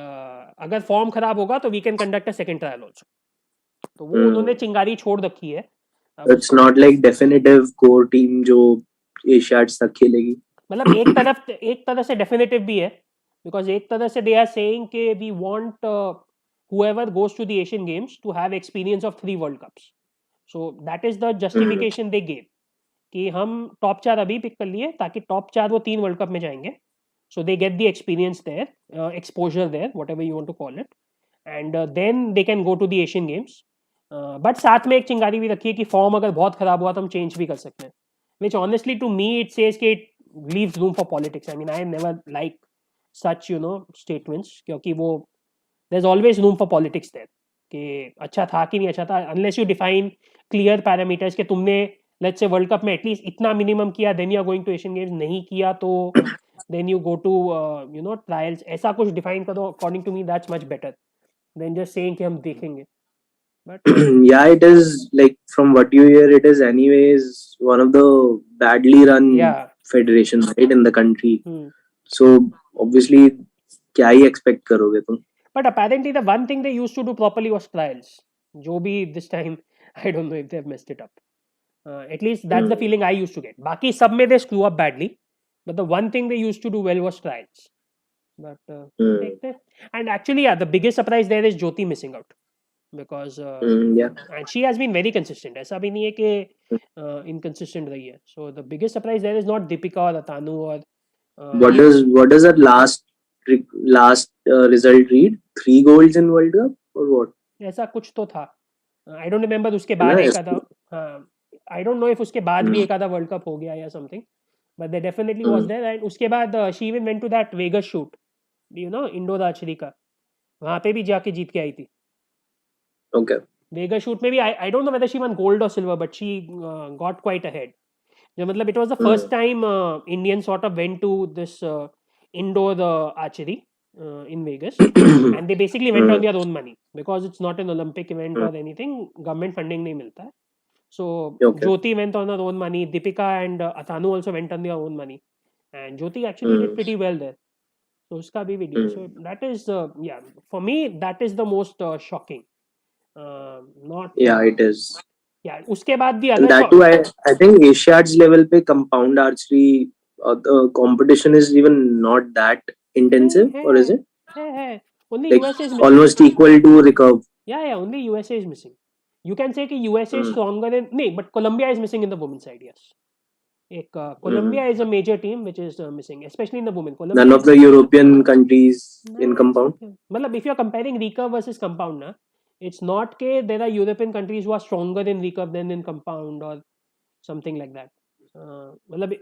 अगर फॉर्म खराब होगा तो we can conduct a second trial also. तो वो उन्होंने चिंगारी छोड़ रखी है. It's not like definitive core team जो एशियाड्स तक खेलेगी. मतलब एक तरह से डेफिनेटिव भी है, बिकॉज एक तरह से दे आर सेइंग कि we want whoever goes to the Asian Games to have experience of 3 World Cups. So that is the justification they gave कि हम टॉप 4 अभी पिक कर लिए ताकि टॉप 4 वो 3 वर्ल्ड कप में जाएंगे. So they get the experience there, exposure there, whatever you want to call it, and then they can go to the Asian games. But साथ में एक चिंगारी भी रखी है कि फॉर्म अगर बहुत खराब हुआ तो हम चेंज भी कर सकते हैं, which honestly to me it says कि it leaves room for politics. I mean, I never like such statements, क्योंकि वो there's always room for politics there कि अच्छा था कि नहीं अच्छा था, unless you define clear parameters कि तुमने let's say वर्ल्ड कप में एटलीस्ट इतना मिनिमम किया, then you are going to Asian Games. नहीं किया तो then you go to trials. ऐसा कुछ define करो. According to me that's much better than just saying कि हम देखेंगे. But Yeah, it is like from what you hear, it is anyways one of the badly run yeah. federations, right, in the country. Hmm. So obviously, क्या ही expect करोगे तुम? But apparently the one thing they used to do properly was trials. जो भी this time, I don't know if they've messed it up. At least that's the feeling I used to get. बाकी सब में they screw up badly, but the one thing they used to do well was trials. But देखते हैं. And actually, yeah, the biggest surprise there is Jyoti missing out. because Yeah. and she has been very consistent. ऐसा भी नहीं है कि inconsistent रही है. So the biggest surprise there is not Deepika or Atanu or What does that last result read? 3 golds in World Cup or what? ऐसा कुछ तो था. I don't remember उसके है ना बाद एक आधा. ऐसे? हाँ, I don't know if उसके बाद भी हम्म, एक आधा वर्ल्ड कप हो गया या something, but there definitely was hmm, there. And उसके बाद she even went to that Vegas shoot, you know, indoor archery का. वहाँ पे भी जाके जीत के आई थी. Okay. वेगा शूट में भी I don't know whether she won gold or silver, but she got quite ahead. जो मतलब it was the first hmm, time Indian sort of went to this indoor archery in Vegas, and they basically went on hmm, their own money because it's not an Olympic event hmm, or anything. Government funding नहीं मिलता है. So Okay. Jyoti went on her own money. Deepika and Atanu also went on their own money, and Jyoti actually did hmm, pretty well there. So उसका भी video. Hmm. So that is yeah, for me that is the most shocking. Not Yeah, it is. yeah. उसके बाद the And other that shock. too, I think Asiads level पे compound archery the competition is even not that intensive, or is it? है. Only Like USA is missing. almost equal to recurve. Yeah. Only USA is missing. You can say कि USA is Hmm. stronger than नहीं, but Colombia is missing in the women's side. Yes. Hmm. Colombia is a major team which is missing, especially in the women. None Colombia of is the European countries in nah, it's compound. okay. मतलब if you are comparing recurve versus compound, na, it's not that there are European countries who are stronger in recurve than in compound or something like that. मतलब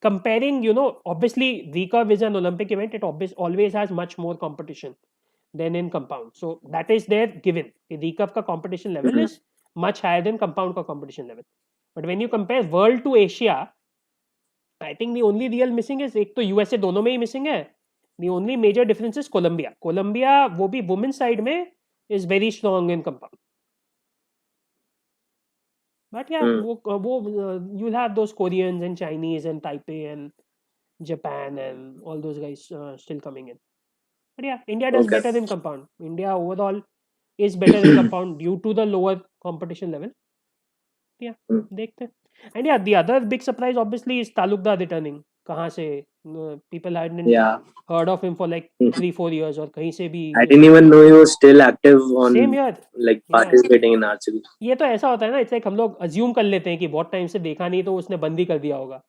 comparing, you know, obviously recurve is an Olympic event. It always has much more competition than in compound. So that is there given. The recurve ka competition level Hmm. is much higher than compound ka competition level. But when you compare world to Asia, I think the only real missing is एक तो USA दोनों में ही missing है. The only major difference is Colombia. Colombia वो भी women's side में is very strong in compound. But yeah, Hmm. you'll have those Koreans and Chinese and Taipei and Japan and all those guys still coming in. But yeah, India does Okay. better in compound. India overall is better in compound due to the lower competition level. Yeah, Hmm. देखते हैं. And yeah, the other big surprise obviously is Talukdar returning. कहाँ से people hadn't Yeah. heard of him for like Hmm. 3-4 years और कहीं से भी I didn't even know he was still active on same year. like Yeah. participating in archery. ये तो ऐसा होता है ना, इट्स लाइक हम लोग अज्यूम कर लेते हैं कि बहुत टाइम से देखा नहीं तो उसने बंद ही कर दिया होगा.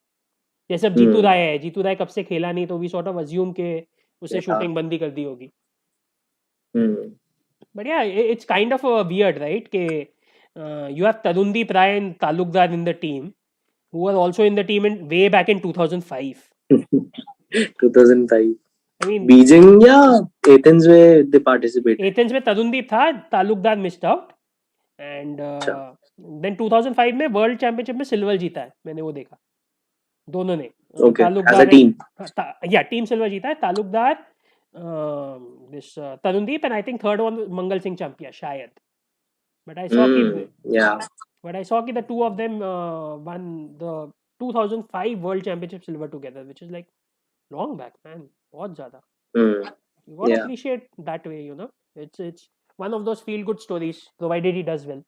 जैसे अब जीतू Hmm. राय है, जीतू राय कब से खेला नहीं तो वी सॉर्ट ऑफ अज्यूम के उसने Yeah. शूटिंग बंद ही कर दी होगी. Hmm. But yeah, it's kind of weird, right? कि you have Tarundeep Rai and Talukdar in the team who were also in the team way back in 2005. 2005. I mean, Beijing, yeah, Athens where they participated. Athens में तरुणदीप था, Talukdar missed out and अच्छा. Then 2005 में world championship में silver जीता है. मैंने वो देखा दोनों ने. Okay. As a Talukdar team. या टीम सिल्वर जीता है. Talukdar this Tarundeep and I think third one Mangal Singh champion शायद. बट आई सॉ कि Yeah. the two of them won the 2005 world championship silver together, which is like long back, man. बहुत ज्यादा. Hmm. You gotta Yeah. appreciate that way, you know. It's one of those feel good stories, provided he does well.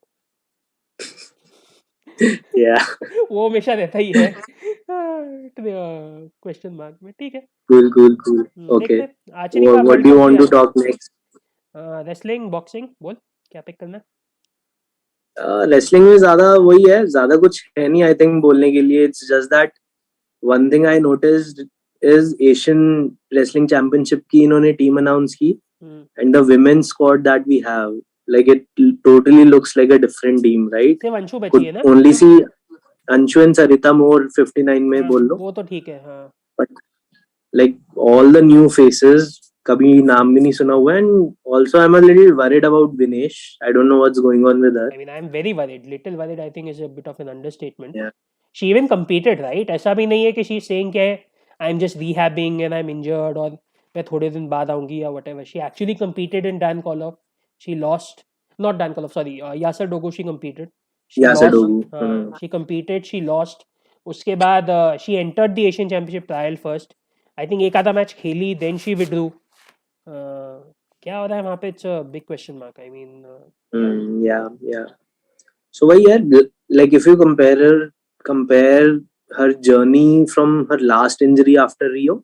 Yeah. वो हमेशा रहता ही है. Question mark में. ठीक है. Cool. देखते Okay. हैं. आर्चरी का What world do you cup want भी to आ. talk next? रेसलिंग, बॉक्सिंग, बोल क्या पिक करना. Wrestling में ज्यादा कुछ है नहीं I think बोलने के लिए. It's just that one thing I noticed is Asian Wrestling Championship की इन्होंने team announce की and the women's squad that we have, like it totally looks like a different team, right? सिर्फ अंशु बची Could है ना. only see Anshu and Sarita Moore 59 में बोल लो. वो तो ठीक है. हाँ. But like all the new faces कभी नाम भी नहीं सुना हुआ. And also I'm a little worried about Vinesh. I don't know what's going on with her. I mean, I'm very worried. Little worried, I think, is a bit of an understatement. Yeah. She even competed, right? ऐसा भी नहीं है कि she's saying कि I'm just rehabbing and I'm injured और मैं थोड़े दिन बाद आऊंगी या whatever. She actually competed in Dan Koloff. She lost. Not Dan Koloff, sorry. Yasser Dogo she competed. She Yasser lost. Dogu. She competed. She lost. उसके बाद she entered the Asian Championship trial first. I think एक आधा match खेली, then she withdrew. क्या हो रहा है वहाँ पे? It's a big question mark. I mean, Yeah. So why yeah, like if you compare her journey from her last injury after Rio,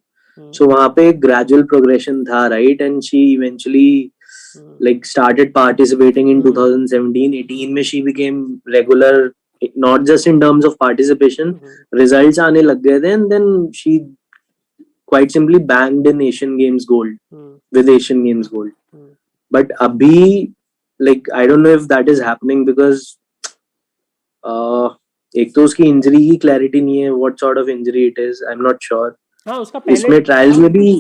so वहाँ पे एक gradual progression था, right? And she eventually Hmm. like started participating in Hmm. 2017-18 में she became regular, not just in terms of participation, Hmm. results आने लग गए थे, and then she quite simply banged in Asian Games gold Hmm. with Asian Games gold. Hmm. But abhi, like I don't know if that is happening because uh, एक तो उसकी injury की clarity नहीं है, what sort of injury it is, I am not sure. हाँ उसका पहले इसमें ट्रायल्स में भी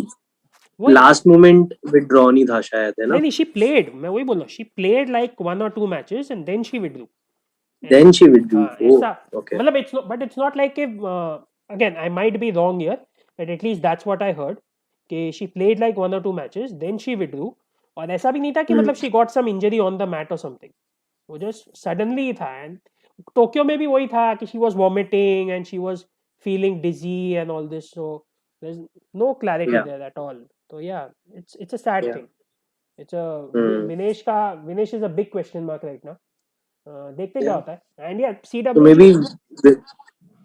वही लास्ट मोमेंट विथड्रॉ नहीं था शायद, है नहीं ना? नहीं शी प्लेड मैं वही बोल रहा हूँ she played like 1 or 2 matches and then she withdrew then and she withdrew. हाँ ओह, ऐसा ओके. मतलब it's but it's not like again I might be wrong here but at least that's what I heard कि she played like 1 or 2 matches then she withdrew और ऐसा भी नहीं था कि मतलब she got some injury on the mat और something वो जस्ट सडनली था एंड टोक्यो में भी वही था कि she was vomiting and she was feeling dizzy and all this so there is no clarity या देयर एट ऑल तो या इट्स अ सैड या thing it's a Vinesh is a big question mark right now देखते क्या या होता है and या तो may CWG be.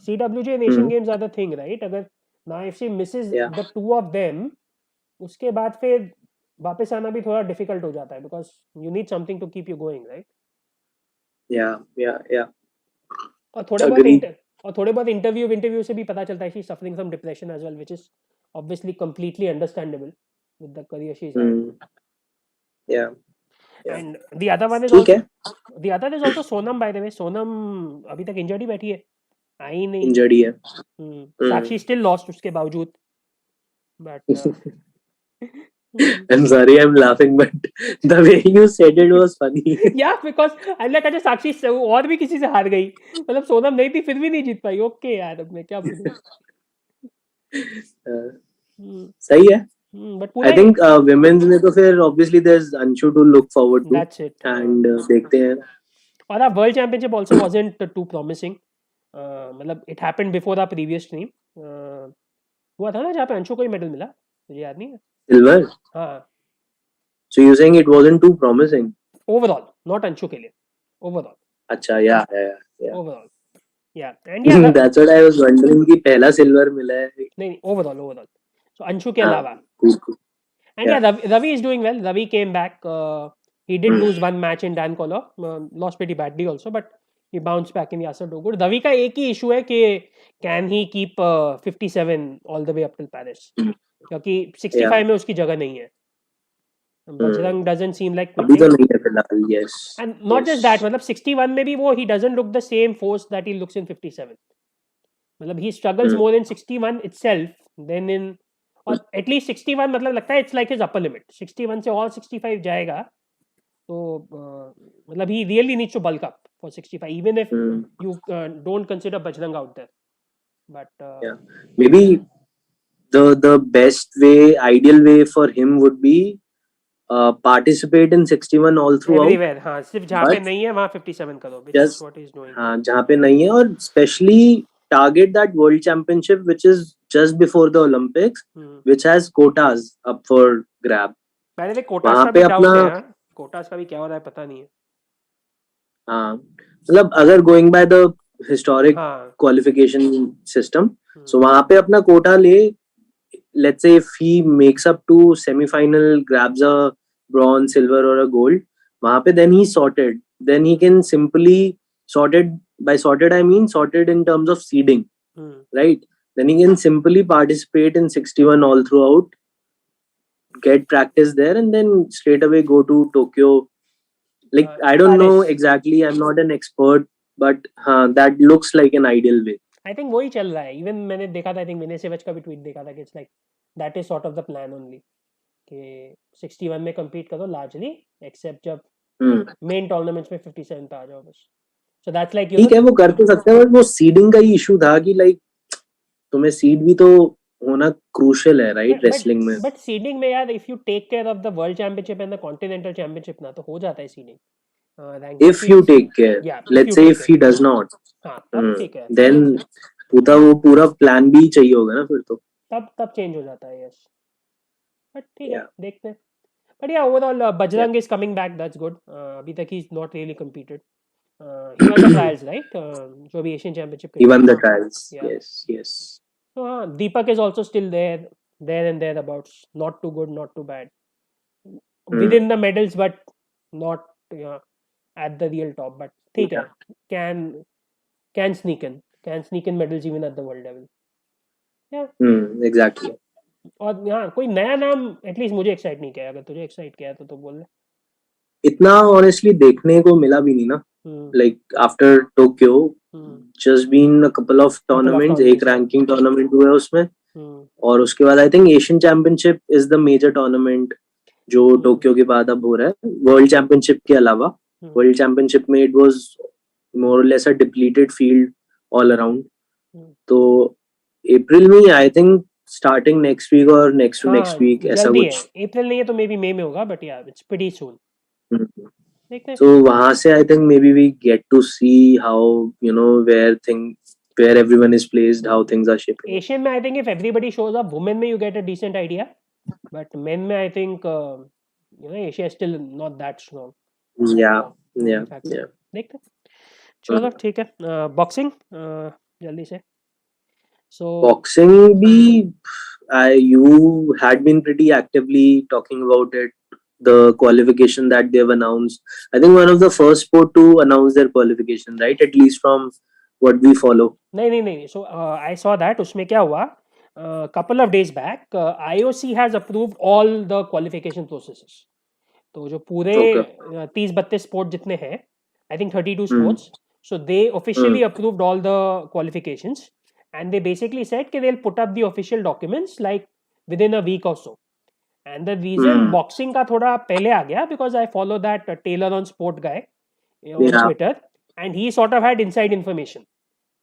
CWG and Asian games are the thing right अगर नाउ इफ शी मिसेस या द टू ऑफ देम उसके बाद फिर वापस आना भी थोड़ा डिफिकल्ट हो जाता है because you need something to keep you going right या और थोड़े बहुत अग्री. इंटरव्यू से भी पता चलता है she suffering from depression as well which is obviously completely understandable with the career she's had या या and the other one is ठीक also है. the other is also Sonam by the way Sonam अभी तक injured ही बैठी है आई नहीं injured ही है. साक्षी still lost उसके बावजूद but I'm sorry, I'm laughing, but the way you said it was funny. yeah because I'm like अच्छा साक्षी और भी किसी से हार गई मतलब सोनम नहीं थी फिर भी नहीं जीत पाई ओके यार अब मैं क्या बोलूं सही है. बट I पूरा think women's में तो फिर obviously there's Anshu to look forward to, that's it and देखते हैं. और our world championship also wasn't too promising मतलब it happened before our previous stream हुआ था ना जहाँ पे अंशु को ही मेडल मिला मुझे याद नहीं है Silver. हाँ So you're saying it wasn't too promising? Overall not Anshu के लिए ओवरऑल अच्छा, yeah. ओवरऑल या एंड या That's what I was wondering कि पहला silver मिला है. नहीं ओवरऑल सो अंशु के हाँ, अलावा cool. and Yeah. yeah Ravi is doing well Ravi came back he did lose one match in Dan Kola lost pretty badly also but he bounced back in Yasser Dogur Ravi का एक ही issue है कि can he keep 57 all the way up till Paris क्योंकि 65 Yeah. में उसकी जगह नहीं है Bajrang doesn't seem like अभी तो quitting नहीं है फिलहाल. Yes. and not just that मतलब 61 में भी वो he doesn't look the same force that he looks in 57 मतलब he struggles more in 61 itself than in और एटलीस्ट 61 मतलब लगता है it's like his upper limit 61 से और 65 जाएगा तो मतलब he really needs to bulk up for 65 even if you don't consider Bajrang out there but Yeah. Maybe the best way, ideal way for him would be participate in 61 all throughout, everywhere हाँ सिर्फ जहाँ पे but नहीं है वहाँ 57 करो which is just what he is doing हाँ जहाँ पे नहीं है, और specially target that world championship which is just before the Olympics, which has quotas up for grab. पहले वे कोटास वहाँ का पे भी अपना डाउट है हाँ कोटास का भी क्या हो रहा है पता नहीं है हाँ मतलब अगर गोइंग बाय द हिस्टोरिक हाँ क्वालिफिकेशन सिस्टम, सो वहाँ पे अपना कोटा ले. Let's say if he makes up to semi-final, grabs a bronze, silver or a gold, वहाँ पे then he's sorted. Then he can simply sorted, by sorted I mean sorted in terms of seeding, right? Then he can simply participate in 61 all throughout, get practice there, and then straight away go to Tokyo. Like I don't know Paris exactly, I'm not an expert, but that looks like an ideal way. I think वही चल रहा है even मैंने देखा था I think विनय सेवच का भी tweet देखा था कि it's like that is sort of the plan only कि 61 में compete करो लार्जली एक्सेप्ट जब मेन टूर्नामेंट्स में 57 पे आ जाओ बस सो दैट्स लाइक यू ठीक है, वो कर तो सकते हैं, बट वो सीडिंग का ही इशू था कि लाइक तुम्हें सीड भी तो होना क्रूशियल है, राइट? रेसलिंग में. बट सीडिंग में यार if you take care of the world championship and the continental championship ना तो हो जाता है seeding If you take care, या let's say if he does not, हाँ तब ठीक है then पूरा प्लान भी चाहिए होगा ना फिर तो. तब चेंज हो जाता है यस बट ठीक है Yeah. देखते हैं बट या overall Yeah. Bajrang is coming back that's good अभी तक he is not really competed he won the trials right जो भी Asian championship He won the trials. Yeah. Yes. so Deepak is also still there and thereabouts not too good not too bad within the medals, but not at the real top. But ठीक है, Yeah. can sneak in medals even at the world level. Yeah. Exactly. और हाँ, कोई नया नाम at least मुझे excite नहीं किया. अगर तुझे एक्साइट किया तो बोल ले. इतना ऑनेस्टली देखने को मिला भी नहीं ना. Like after Tokyo, just been a couple of tournaments. एक ranking tournament हुआ है उसमें. और उसके बाद I think Asian Championship is the major tournament जो टोक्यो के बाद अब हो रहा है. वर्ल्ड चैंपियनशिप के अलावा वर्ल्ड चैंपियनशिप में it was more or less a depleted field all around. तो अप्रैल में I think starting next week or next to next week ऐसा कुछ. अप्रैल नहीं है तो मे बी मई में होगा, but yeah, it's pretty soon. So वहाँ से I think maybe we get to see how, you know, where everyone is placed, how things are shaping. Asian में I think if everybody shows up, women में you get a decent idea, but men में I think you know Asia is still not that strong. Yeah. देखते. चलो ठीक है. Boxing जल्दी से. So boxing भी you had been pretty actively talking about it. The qualification that they've announced. I think one of the first sport to announce their qualification, right? At least from what we follow. नहीं. So I saw that. उसमें क्या हुआ? Couple of days back, IOC has approved all the qualification processes. तो जो पूरे 30-32 sport जितने हैं, I think 32 sports. So they officially approved all the qualifications, and they basically said that they'll put up the official documents like within a week or so. And the reason boxing का थोड़ा पहले आ गया because I follow that Taylor on Sport guy on Twitter, and he sort of had inside information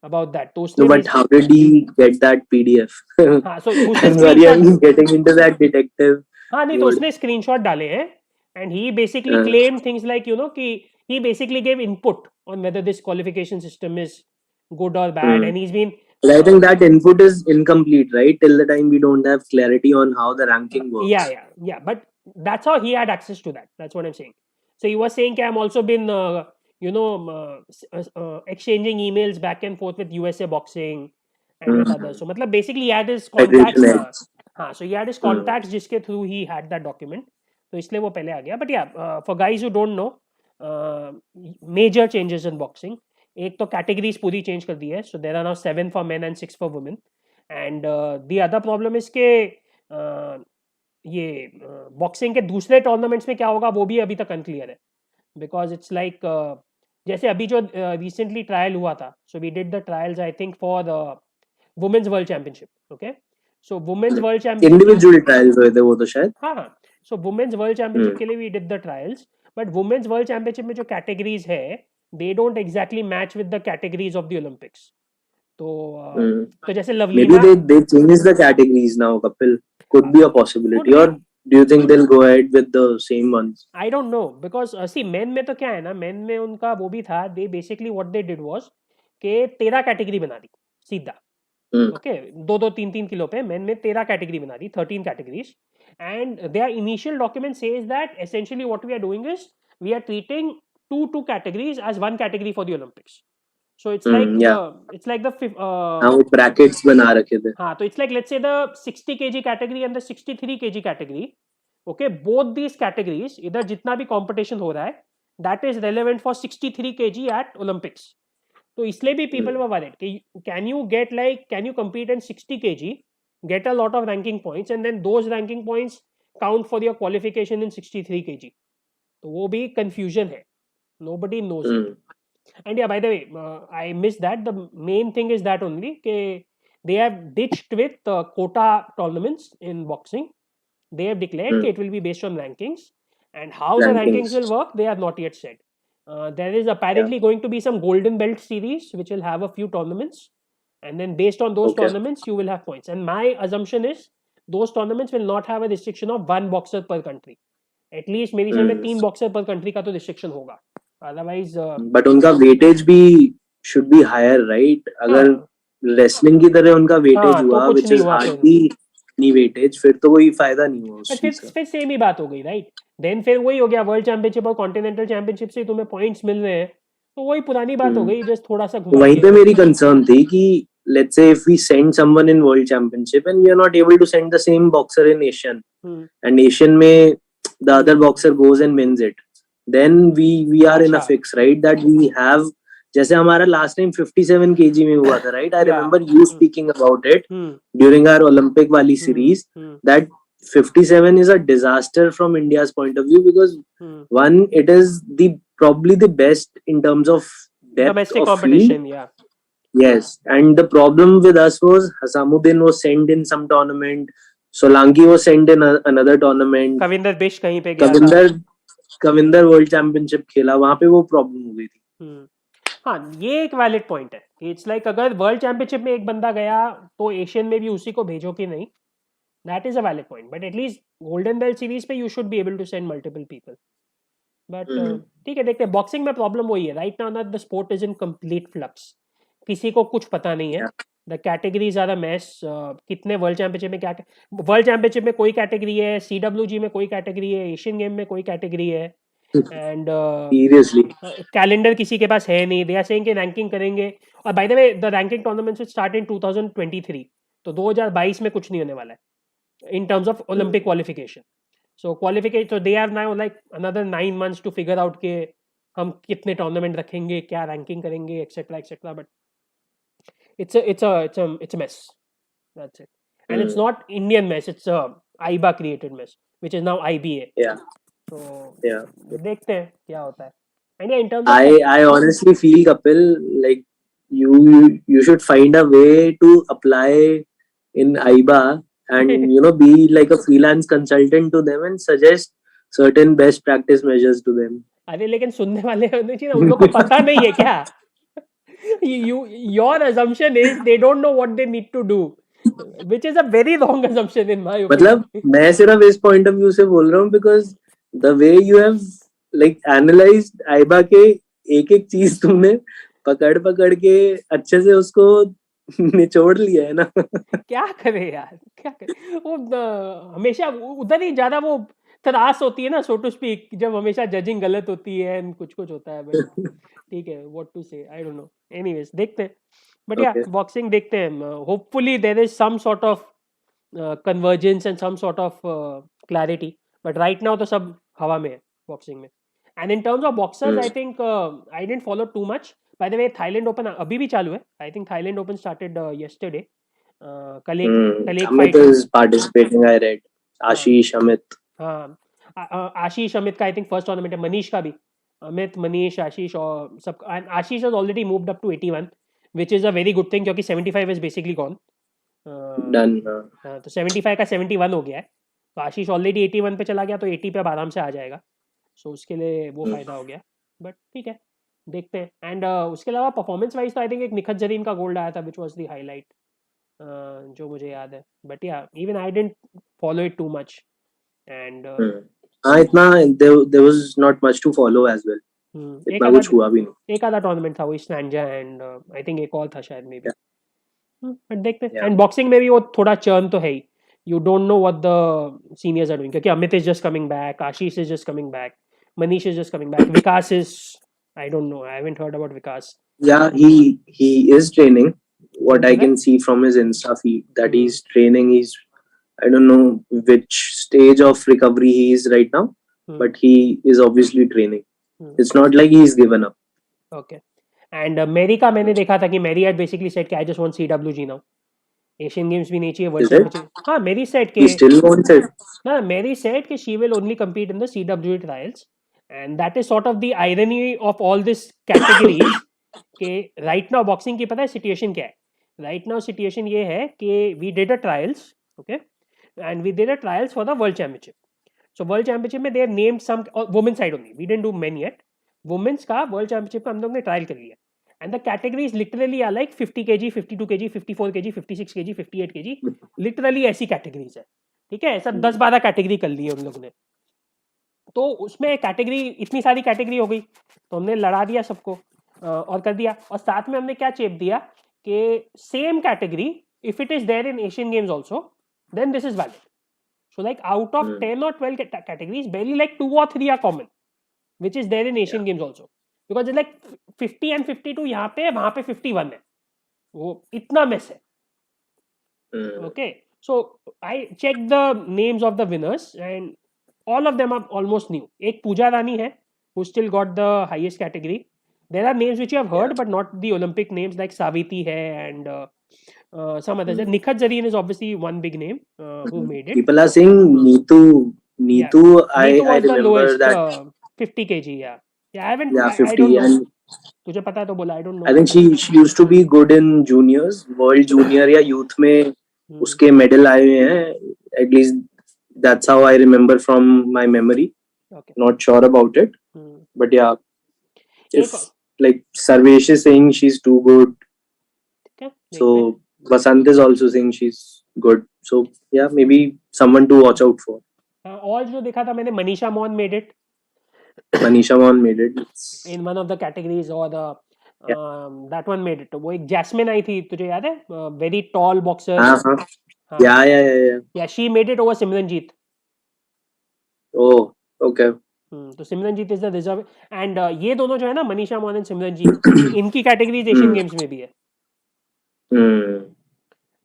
about that. तो उसने but how did he get that PDF? हाँ, so उसने sorry, I'm getting into that detective. हाँ नहीं, तो उसने screenshot डाले हैं, and he basically claimed things like, you know, कि he basically gave input on whether this qualification system is good or bad, and he's been. But I think that input is incomplete, right? Till the time we don't have clarity on how the ranking works. Yeah. But that's how he had access to that. That's what I'm saying. So he was saying, I'm also been, exchanging emails back and forth with USA Boxing and with others. So, मतलब basically he had his contacts. So he had his contacts जिसके through he had that document. तो इसलिए वो पहले आ गया. But yeah, for guys who don't know, major changes in boxing. एक तो categories पूरी चेंज कर दी है. So there are now 7 for men and 6 for women. And the other problem is के ये बॉक्सिंग के दूसरे टूर्नामेंट्स में क्या होगा वो भी अभी तक अनक्लियर है. बिकॉज इट्स लाइक जैसे अभी जो रिसेंटली ट्रायल हुआ था. So we did the trials I think for the women's world championship. Okay, so women's world championship individual trials हुए थे वो तो शायद. हाँ. सो वुमेन्स वर्ल्ड चैंपियनशिप के लिए we did the trials. But women's world championship में जो कैटेगरीज है, they don't exactly match with the categories of the Olympics. तो जैसे Maybe they changed the categories now, Kapil. Could be a possibility. Or do you think they'll go ahead with the same ones? I don't know because see men में तो क्या है ना, men में उनका वो भी था. They basically what they did was कि 13 कैटेगरी बना दी सीधा. Okay, 2-2, 3-3 किलो पे men में 13 कैटेगरी बना दी, 13 categories. And their initial document says that essentially what we are doing is we are treating two categories as one category for the Olympics. So it's like it's like the brackets बना रखे थे. हाँ, तो it's like let's say the 60 kg category and the 63 kg category. Okay, both these categories इधर जितना भी competition हो रहा है that is relevant for 63 kg at Olympics. तो इसलिए भी people were worried कि can you compete in 60 kg, get a lot of ranking points, and then those ranking points count for your qualification in 63 kg. तो वो भी confusion है. Nobody knows it. And yeah, by the way, I missed that. The main thing is that only they have ditched with quota tournaments in boxing. They have declared that it will be based on rankings, and how the rankings will work they have not yet said. There is apparently going to be some golden belt series which will have a few tournaments, and then based on those tournaments you will have points. And my assumption is those tournaments will not have a restriction of one boxer per country. At least मेरी समझ में 3 boxer per country का तो restriction होगा. Otherwise but उनका weightage भी should be higher, right? अगर wrestling की तरह उनका weightage हुआ which is hardly any weightage, फिर तो कोई फायदा नहीं हुआ उस चीज का. फिर सेम ही बात हो गई, right? Then फिर वही हो गया, वर्ल्ड चैंपियनशिप और कॉन्टिनेंटल चैंपियनशिप से तुम्हें पॉइंट्स मिल रहे हैं, तो वही पुरानी बात हो गई. जस्ट थोड़ा सा घुमा. वहीं पे मेरी कंसर्न थी कि let's say if we send someone in world championship and we are not able to send the same boxer in Asian, and Asian में the other boxer goes and wins it, then we are in a अच्छा fix, right? That we have, जैसे हमारा last time 57 kg में हुआ था, right? I या remember you speaking about it hmm during our Olympic वाली हम्म series, hmm that 57 is a disaster from India's point of view, because hmm one, it is the probably the best in terms of depth domestic of field. Competition या Yes, and the problem with us was Hasamuddin was sent in some tournament, Solanki was sent in another tournament, Kavinder बिश कहीं पे गया था Kavinder Kavinder world championship खेला, वहां पे वो प्रॉब्लम हो गई थी. हम्म हाँ ये एक वैलिड पॉइंट है कि इट्स लाइक अगर वर्ल्ड चैंपियनशिप में एक बंदा गया तो एशियन में भी उसी को भेजो कि नहीं that is a valid point but at least golden belt series पे you should be able to send multiple people but hmm. ठीक है देखते हैं बॉक्सिंग में प्रॉब्लम वही है right now the sport is in complete flux किसी को कुछ पता नहीं है Yeah. The categories are a mess कितने वर्ल्ड चैंपियनशिप में क्या वर्ल्ड चैंपियनशिप में कोई कैटेगरी है CWG में कोई कैटेगरी है एशियन गेम में कोई कैटेगरी है एंड Seriously. कैलेंडर किसी के पास है नहीं दे आर सेइंग कि रैंकिंग करेंगे और by the way the ranking tournaments will start in 2023 तो 2022 में कुछ नहीं होने वाला है in terms of Olympic qualification so qualification तो they are now like another 9 months to figure out के हम कितने टूर्नामेंट रखेंगे क्या रैंकिंग करेंगे etcetera but it's a mess that's it and it's not Indian mess it's a IBA created mess which is now IBA Yeah, so yeah. देखते हैं क्या होता है and yeah in terms of I honestly feel, Kapil, like you should find a way to apply in AIBA, and be like a freelance consultant to them and suggest certain best practice measures to them. अरे लेकिन सुनने वाले होने चाहिए ना उन लोग को पता नहीं है क्या your assumption is they don't know what they need to do which is a very wrong assumption in my opinion मतलब मैं सिर्फ इस पॉइंट ऑफ व्यू से बोल रहा हूँ, because the way you have like analysed AIBA के एक एक चीज तुमने पकड़ पकड़ के अच्छे से उसको निचोड़ लिया है ना. क्या करे यार क्या करे वो हमेशा उधर ही ज्यादा वो त्रास होती है ना सो टू स्पीक जब हमेशा जजिंग गलत होती है and कुछ कुछ होता है बट ठीक है व्हाट टू से आई डोंट नो एनीवेज देखते हैं बट या Okay. बॉक्सिंग देखते हैं hopefully there is some sort of convergence and some sort of clarity but right now तो सब हवा में है बॉक्सिंग में and in terms of boxers I think I didn't follow too much by the way Thailand open अभी भी चालू है I think Thailand open started yesterday कल एक Amit fight is participating, I read. हाँ Ashish, Amit. हाँ आशीष अमित का I think first tournament है मनीष का भी अमित मनीष आशीष और सब Ashish has already moved up to 81 which is a very good thing क्योंकि 75 इज बेसिकली गॉन Done. तो 75 का 71 हो गया है तो आशीष ऑलरेडी 81 पे चला गया तो 80 पे अब आराम से आ जाएगा सो उसके लिए वो फायदा हो गया बट ठीक है देखते हैं एंड उसके अलावा परफॉर्मेंस वाइज तो आई थिंक एक निखत जरीन का गोल्ड आया था विच वॉज द हाईलाइट जो मुझे याद है बट या even I dent follow it too much and हाँ, इतना there was not much to follow as well. एक इतना आधा कुछ हुआ भी नहीं. एक आधा टूर्नामेंट था वही स्नैंजा एंड आई थिंक एक और था शायद मे बी Yeah, बट देखते हैं yeah. एंड बॉक्सिंग में भी वो थोड़ा चर्न तो है ही you don't know what the seniors are doing क्योंकि Amit is just coming back Ashish is just coming back Manish is just coming back Vikas is I don't know I haven't heard about Vikas Yeah, he is training. What I Okay. can see from his Insta feed, that Hmm. he's training. I don't know which stage of recovery he is right now, Hmm. but he is obviously training. Hmm. It's not like he's given up. Okay and मेरी का मैंने देखा था कि Mary had basically set कि I just want CWG now Asian games भी नहीं चाहिए वर्ल्ड Is it? चैंपियनशिप हाँ मेरी सेट He के still wants it. ना मेरी सेट कि she will only compete in the CWG trials and that is sort of the irony of all this categories कि right now boxing की पता है situation क्या है right now situation ये है कि we did a trials okay and we did a trials for the world championship so world championship में they have named some women side only we didn't do men yet women's का world championship का हम लोग ने trial कर लिया and the categories literally are like 50 kg 52 kg 54 kg 56 kg 58 kg literally ऐसी categories है ठीक है सब 10-12 कैटेगरी कर ली है उन लोग ने तो उसमें कैटेगरी इतनी सारी कैटेगरी हो गई तो हमने लड़ा दिया सबको और कर दिया और साथ में हमने क्या चेप दिया कि same category if it is there in Asian games also then this is valid so like out of 10 or 12 categories barely like 2 or 3 are common which is there in Asian Games also because it's like 50 and 52 यहाँ पे वहाँ पे 51 है वो इतना miss है okay so I checked the names of the winners and all of them are almost new. एक पूजा रानी है who still got the highest category. There are names which you have heard, but not the Olympic names like Saviti hai and some others. Nikhat Zareen is obviously one big name who made it. People are saying Neetu. Yeah, Neetu, Neetu I was the remember lowest, that. 50 kg. Yeah, yeah. I haven't. Yeah, I don't 50. know. And तुझे पता है तो बोला. I don't I know. think she used to be good in juniors, world junior या youth में उसके medal आए हुए हैं. At least that's how I remember from my memory. Okay. Not sure about it, but yeah, if एक like Sarvesh is saying she's too good, क्या देखते हैं. so Vasant is also saying she's good. So yeah, maybe someone to watch out for. और जो देखा था मैंने, Manisha Mohan made it Manisha Mon made it. in one of the categories, or the Yeah. that one made it. वो एक jasmine आई थी, तुझे याद है? Very tall boxer. हाँ. हाँ. Yeah. Yeah, she made it over Simranjeet. Oh, okay. तो Simranjeet is the reserve. And ये दोनों जो है ना, मनीषा मोहन एंड सिमरनजीत, इनकी कैटेगरीज एशियन गेम्स में भी है.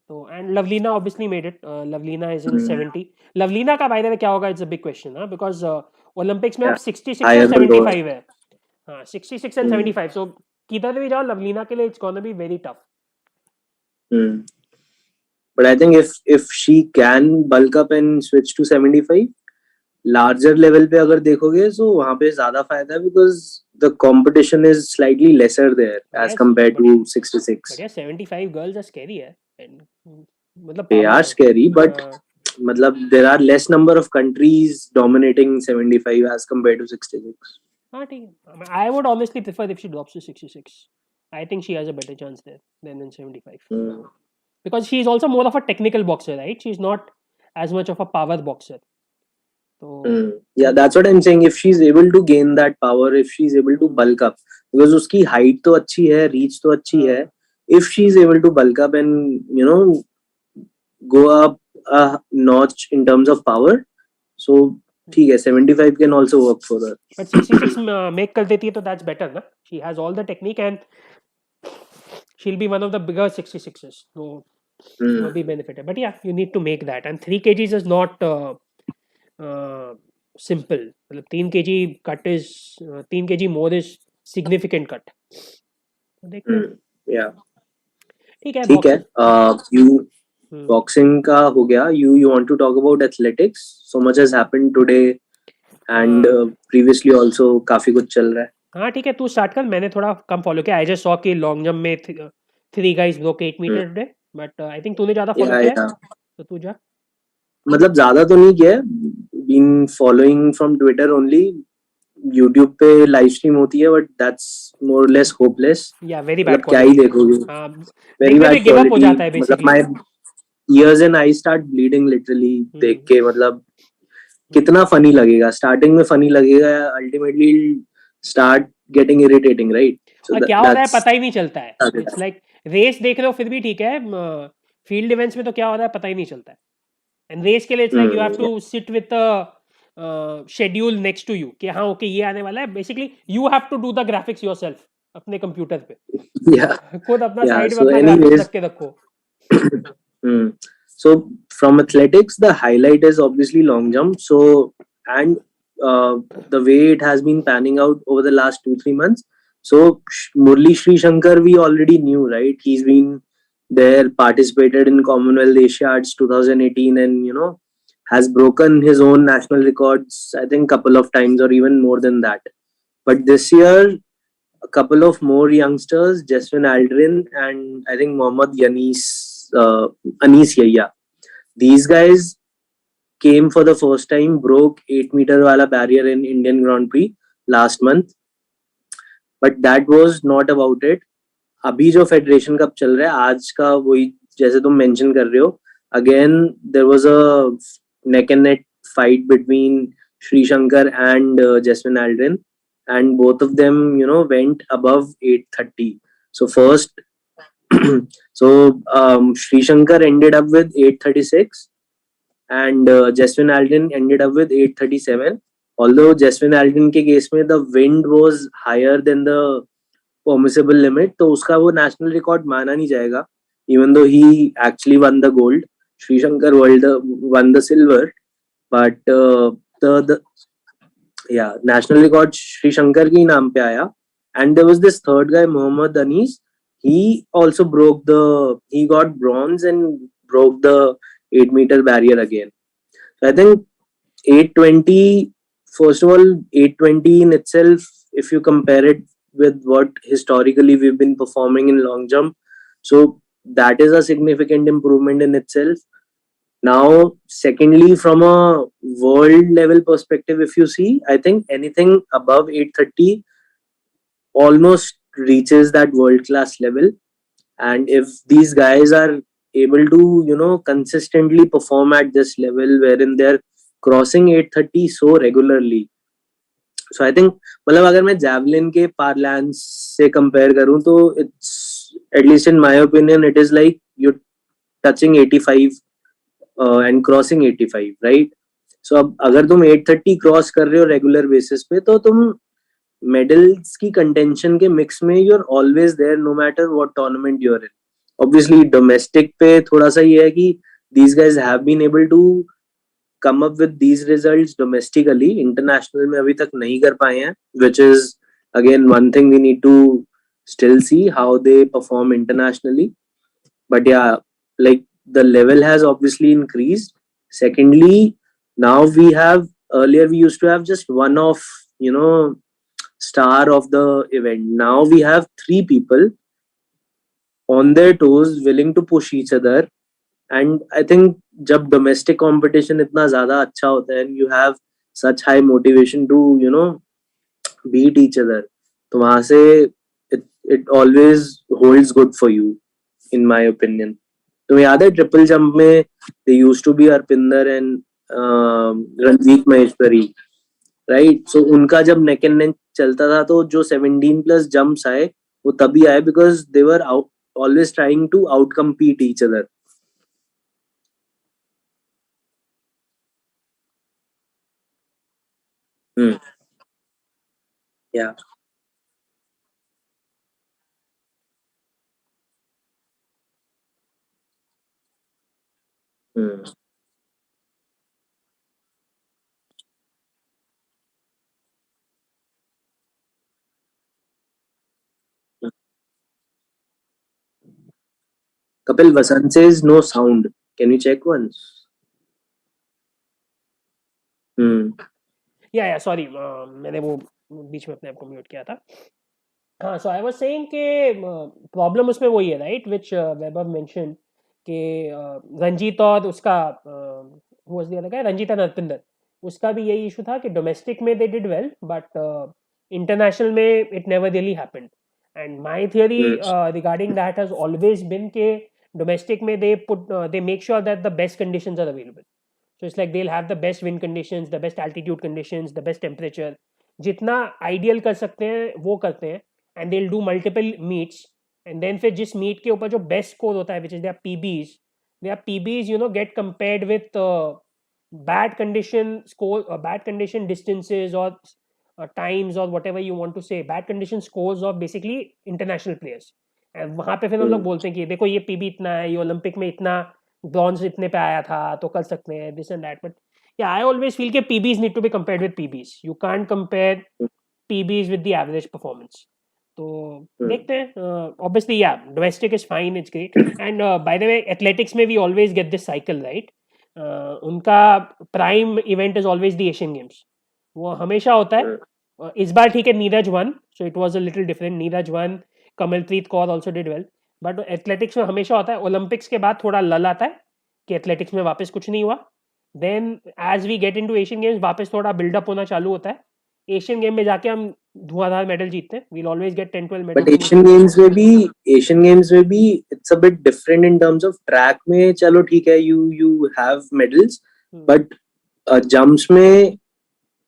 तो and Lovlina obviously made it. Lovlina is in 70. Lovlina का बाय द वे क्या होगा, इट्स अ बिग क्वेश्चन. हाँ, बिकॉज ओलंपिक्स में अब 66 और 75 है. हाँ, 66 एंड 75. सो किधर भी जाओ लवलीना के लिए it's gonna be very tough. But I think if she can bulk up and switch to 75, larger level पे अगर देखोगे तो वहाँ पे ज्यादा फायदा है, because the competition is slightly lesser there as compared to 66. But yeah, 75 girls are scary है. And मतलब they are scary, but मतलब there are less number of countries dominating 75 as compared to 66. हाँ ठीक है. I would honestly prefer if she drops to 66. I think she has a better chance there than in 75. Because she is also more of a technical boxer, right? She's not as much of a power boxer. So yeah, that's what I'm saying. If she's able to gain that power, if she's able to bulk up, because उसकी height तो अच्छी है, reach तो अच्छी है. If she's able to bulk up and go up a notch in terms of power, so ठीक है, 75 can also work for her. But 66 make कर देती है तो that's better, ना? She has all the technique and she'll be one of the bigger 66s. So will be benefited. But yeah, you need to make that. And 3 kgs is not simple. 3 kg cut is 3 kg more is significant cut. Yeah. ठीक है. You boxing का हो गया. You want to talk about athletics? So much has happened today and previously also काफी कुछ चल रहा है. हाँ ठीक है, तू स्टार्ट कर. मैंने थोड़ा कम फॉलो किया. I just saw कि लॉन्ग जंप में 3 guys broke 8 meter today. But I think तूने ज्यादा फॉलो किया है, तो तू जा. मतलब ज्यादा तो नहीं किया. Been following from Twitter only. YouTube पे लाइव स्ट्रीम होती है, but that's more or less hopeless. Yeah, very bad. क्या ही देखोगे. Very bad give up हो जाता है quality. मतलब basically. my ears and eyes start bleeding literally. देख के मतलब कितना funny लगेगा. Starting में funny लगेगा, ultimately start getting irritating, right? So क्या हो रहा है पता ही नहीं चलता है. It's like रेस देख रहे हो फिर भी ठीक है. फील्ड इवेंट्स में तो क्या हो रहा है पता ही नहीं चलता है. And रेस के लिए it's like you have to sit with a schedule next to you कि हाँ ओके ये आने वाला है. Basically you have to do the graphics yourself अपने कंप्यूटर पे. खुद अपना साइड में अपना ग्राफिक्स रख के रखो. So from athletics, the highlight is obviously long jump. So and the way it has been panning out over the last 2-3 months. So Murli Sri Shankar we already knew, right? He's been there, participated in Commonwealth Asiads 2018 and has broken his own national records, I think couple of times or even more than that. But this year a couple of more youngsters, Jasmine Aldrin and I think Mohammad Anis Yahya, these guys came for the first time, broke 8 meter wala barrier in Indian Grand Prix last month. But that was not about it. अभी जो federation cup चल रहा है आज का, वही जैसे तुम मेंशन कर रहे हो, again there was a neck and neck fight between Shri Shankar and Jeswin Aldrin and both of them went above 830. So first Sri Shankar ended up with 836 and Jasmine Aldrin ended up with 837. Although Jasmine Aldrin के case में the wind was higher than the permissible limit, तो उसका वो national record माना नहीं जाएगा, even though he actually won the gold. Sri Shankar won the silver, but the yeah, national record Sri Shankar ki naam pe aaya. And there was this third guy, Mohammad Anis. He got bronze and broke the 8-meter barrier again. So I think 820, first of all, 820 in itself, if you compare it with what historically we've been performing in long jump, so that is a significant improvement in itself. Now, secondly, from a world level perspective, if you see, I think anything above 830 almost reaches that world class level. And if these guys are able to, consistently perform at this level wherein they're crossing 830 so regularly, so I think, मतलब अगर मैं javelin के parlance से compare करूँ तो it's, at least in my opinion, it is like you're touching 85 and crossing 85, right? So अब अगर तुम 830 क्रॉस कर रहे हो रेगुलर बेसिस पे तो तुम मेडल्स की कंटेंशन के मिक्स में you are always there no matter what tournament you are in. Obviously domestic पे थोड़ा सा ये है कि these guys have been able to come up with these results domestically. International में अभी तक नहीं कर पाए हैं, which is again one thing we need to still see how they perform internationally. But yeah, like the level has obviously increased. Secondly, now we have, earlier we used to have just one of, star of the event. Now we have three people on their toes willing to push each other. And I think जब domestic competition इतना ज़्यादा अच्छा होता है and you have such high motivation to, beat each other, तो वहाँ से it always holds good for you, in my opinion. तुम्हें याद है ट्रिपल जंप में they used to be Arpinder and Ranjit Maheshwari, right? So उनका जब नेक एंड नेक चलता था तो जो 17+ जंप्स आए वो तभी आए because they were always trying to out compete each other. या Kapil Vasan says no sound. Can you check once? या सॉरी, मैंने वो बीच में अपने आप को म्यूट किया था. हाँ, सो आई वाज सेइंग कि प्रॉब्लम उसमें वही है, राइट, व्हिच वैभव मेंशन कि रंजीत और उसका who was the other guy, Ranjit and Arpinder, उसका भी यही इशू था कि डोमेस्टिक में they did well but international में it never really happened. And my theory regarding that has always been कि डोमेस्टिक में they make sure that the best conditions are available. So it's like they'll have the best wind conditions, the best altitude conditions, the best temperature. जितना ideal कर सकते हैं वो करते हैं. And they will do multiple meets. And then फिर जिस meet के ऊपर जो बेस्ट स्कोर होता है which is their PBs get compared with bad condition score, bad condition distances और टाइम्स और whatever you want to say, bad condition scores of basically international players. And वहाँ पे फिर हम लोग बोलते हैं कि देखो ये पीबी इतना है, ये ओलंपिक में इतना ब्रॉन्ज इतने पे आया था तो कर सकते हैं this and that. But yeah, I always feel that PBs need to be compared with PBs. You can't compare PBs with the average performance. तो देखते हैं. Obviously, yeah, domestic is fine, it's great. And by the way, athletics में we always get this cycle, right? उनका prime event is always the Asian Games. वो हमेशा होता है. इस बार ठीक है, Neeraj one, so it was a little different. Neeraj one, Kamalpreet Kaur also did well. But athletics में हमेशा होता है ओलंपिक्स के बाद थोड़ा लल आता है कि एथलेटिक्स में वापस कुछ नहीं हुआ. Then as we get into Asian games वापस थोड़ा बिल्डअप होना चालू होता है. एशियन गेम में जाके हम धुआंधार मेडल जीतते हैं. We will always get 10-12 medal. But Asian games में भी it's a bit different in terms of track में. चलो ठीक है, you have medals, but jumps में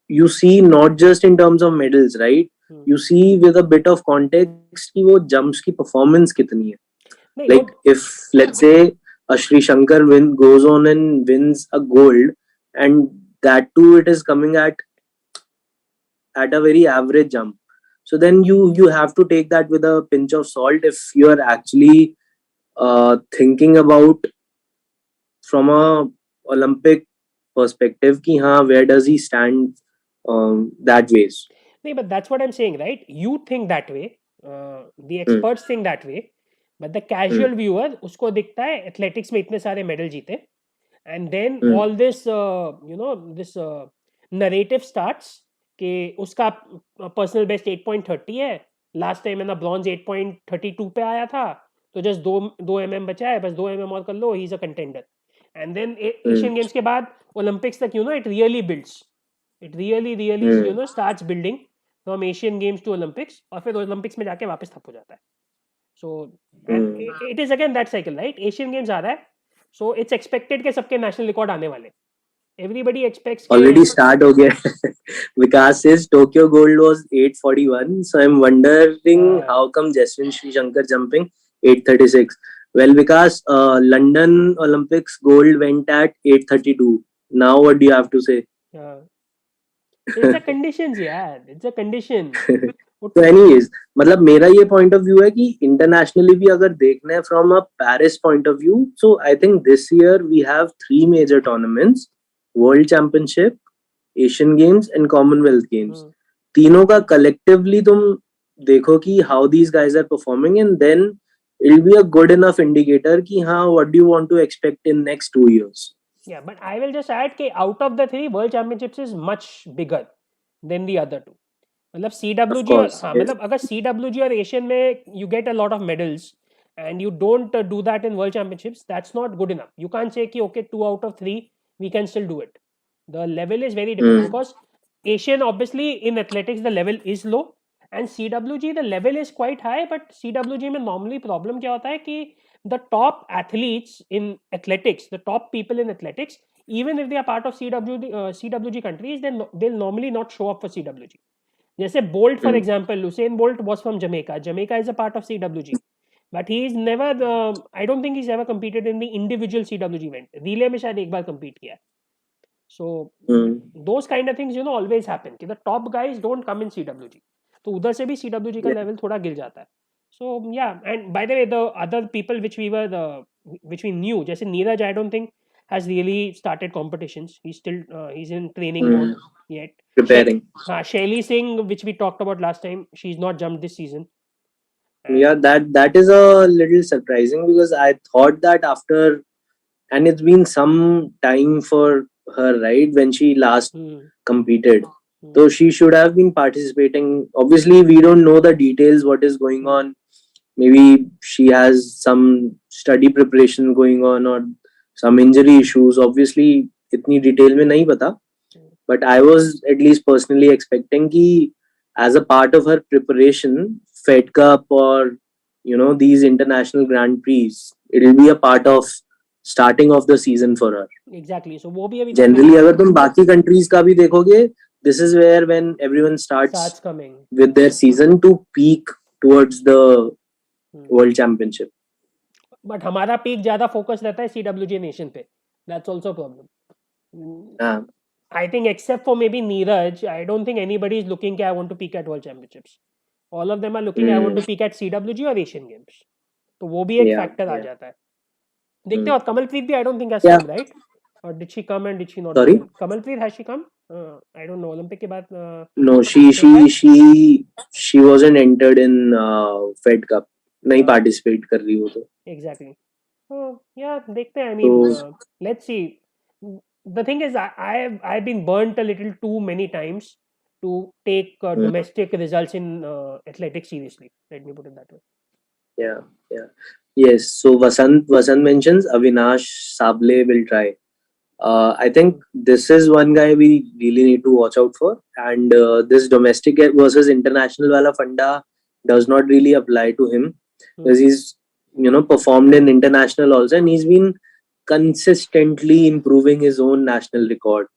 you see not just in terms of medals, right? You see with a bit of context कि वो jumps की performance कितनी है. Like if let's say a Sri Shankar goes on and wins a gold, and that too it is coming at a very average jump, so then you have to take that with a pinch of salt if you are actually thinking about from a Olympic perspective कि हाँ where does he stand that ways. नहीं, but that's what I'm saying, right? You think that way, the Hmm. experts think that way, but the Hmm. casual viewer उसको दिखता है athletics में इतने सारे medal जीते, and then Hmm. all this this narrative starts कि उसका personal best 8.30 है, लास्ट टाइम है ना ब्रॉन्ज 8.32 पे आया था, तो जस्ट दो बचा है, बस 2 और कर लो, he is a contender. And then Hmm. Asian games के बाद ओलंपिक्स तक it really builds, it really Hmm. Starts building from Asian games to Olympics, और फिर ओलंपिक्स में जाके वापस ठप हो जाता है. So Hmm. It is again that cycle, right? Asian games आ रहा है, सो इट्स एक्सपेक्टेड के सबके नेशनल रिकॉर्ड आने वाले. एवरीबडी एक्सपेक्ट्स के Already start हो गया. Vikas says Tokyo gold was 841, so I'm wondering how come Jaswin Sri Shankar jumping 836. Well, Vikas, London Olympics gold went at 832. Now what do you have to say? It's a conditions यार, it's a condition. तो anyways, मतलब मेरा ये point of view है कि internationally भी अगर देखना है from a Paris point of view, so I think this year we have 3 major tournaments: world championship, Asian games and Commonwealth games. तीनों का कलेक्टिवली तुम देखो कि how these guys are performing, and then it will be a good enough indicator कि हाँ what do you want to expect in next 2 years. Yeah, but I will just add कि out of the three, World Championships is much bigger than the other two. मतलब Of CWG और course, हाँ, yes. मतलब अगर CWG और Asian में you get a lot of medals and you don't do that in World Championships, that's not good enough. You can't say कि okay, 2 out of 3 we can still do it. The level is very different Hmm. because Asian, obviously in athletics the level is low, and CWG the level is quite high, but CWG में normally problem क्या होता है कि the top athletes in athletics, the top people in athletics, even if they are part of CWG countries, then they'll normally not show up for CWG. जैसे bolt for Hmm. Example, Usain Bolt was from Jamaica, Jamaica is a part of CWG, but he is never, I don't think he is ever competed in the individual CWG event. Relay में शायद एक बार compete किया. So Hmm. those kind of things always happen कि the top guys don't come in CWG, तो उधर से भी CWG का Yeah. level थोड़ा गिर जाता है. So yeah, and by the way, the other people which we knew, जैसे Neeraj, I don't think has really started competitions. He's still he's in training Hmm. mode yet. Preparing. Shaili Singh, which we talked about last time, she's not jumped this season. Yeah, that is a little surprising because I thought that after, and it's been some time for her, right, when she last competed. So she should have been participating. Obviously, we don't know the details, what is going on. Maybe she has some study preparation going on or some injury issues. Obviously, itni detail में नहीं पता. But I was at least personally expecting कि as a part of her preparation, Fed Cup or these international Grand Prix, it will be a part of starting of the season for her. Exactly. So वो भी अभी Generally, अगर तुम बाकी countries का भी देखोगे, this is where when everyone starts coming with their season to peak towards the World Championship. But हमारा पीक ज्यादा फोकस रहता है CWG नेशन पे. That's also a problem. हाँ. I think except for maybe Neeraj, I don't think anybody is looking I want to peak at World Championships. All of them are looking I want to peak at CWG or Asian Games. तो वो भी एक Yeah, factor आ yeah. जाता है. देखते हैं. और कमलप्रीत भी I don't think has Yeah. come, right? Or did she come and did she not? Sorry? Kamalpreet, has she come? I don't know. Olympic के बाद No, she wasn't entered in Fed Cup. नहीं participate कर रही वो तो. Exactly. So yeah, देखते हैं. I mean, let's see. The thing is, I've been burnt a little too many times to take domestic results in athletics seriously. Let me put it that way. Yeah, yeah. Yes, so Vasant mentions Avinash Sable will try. I think this is one guy we really need to watch out for, and this domestic versus international wala funda does not really apply to him because he's performed in international also, and he's been consistently improving his own national record,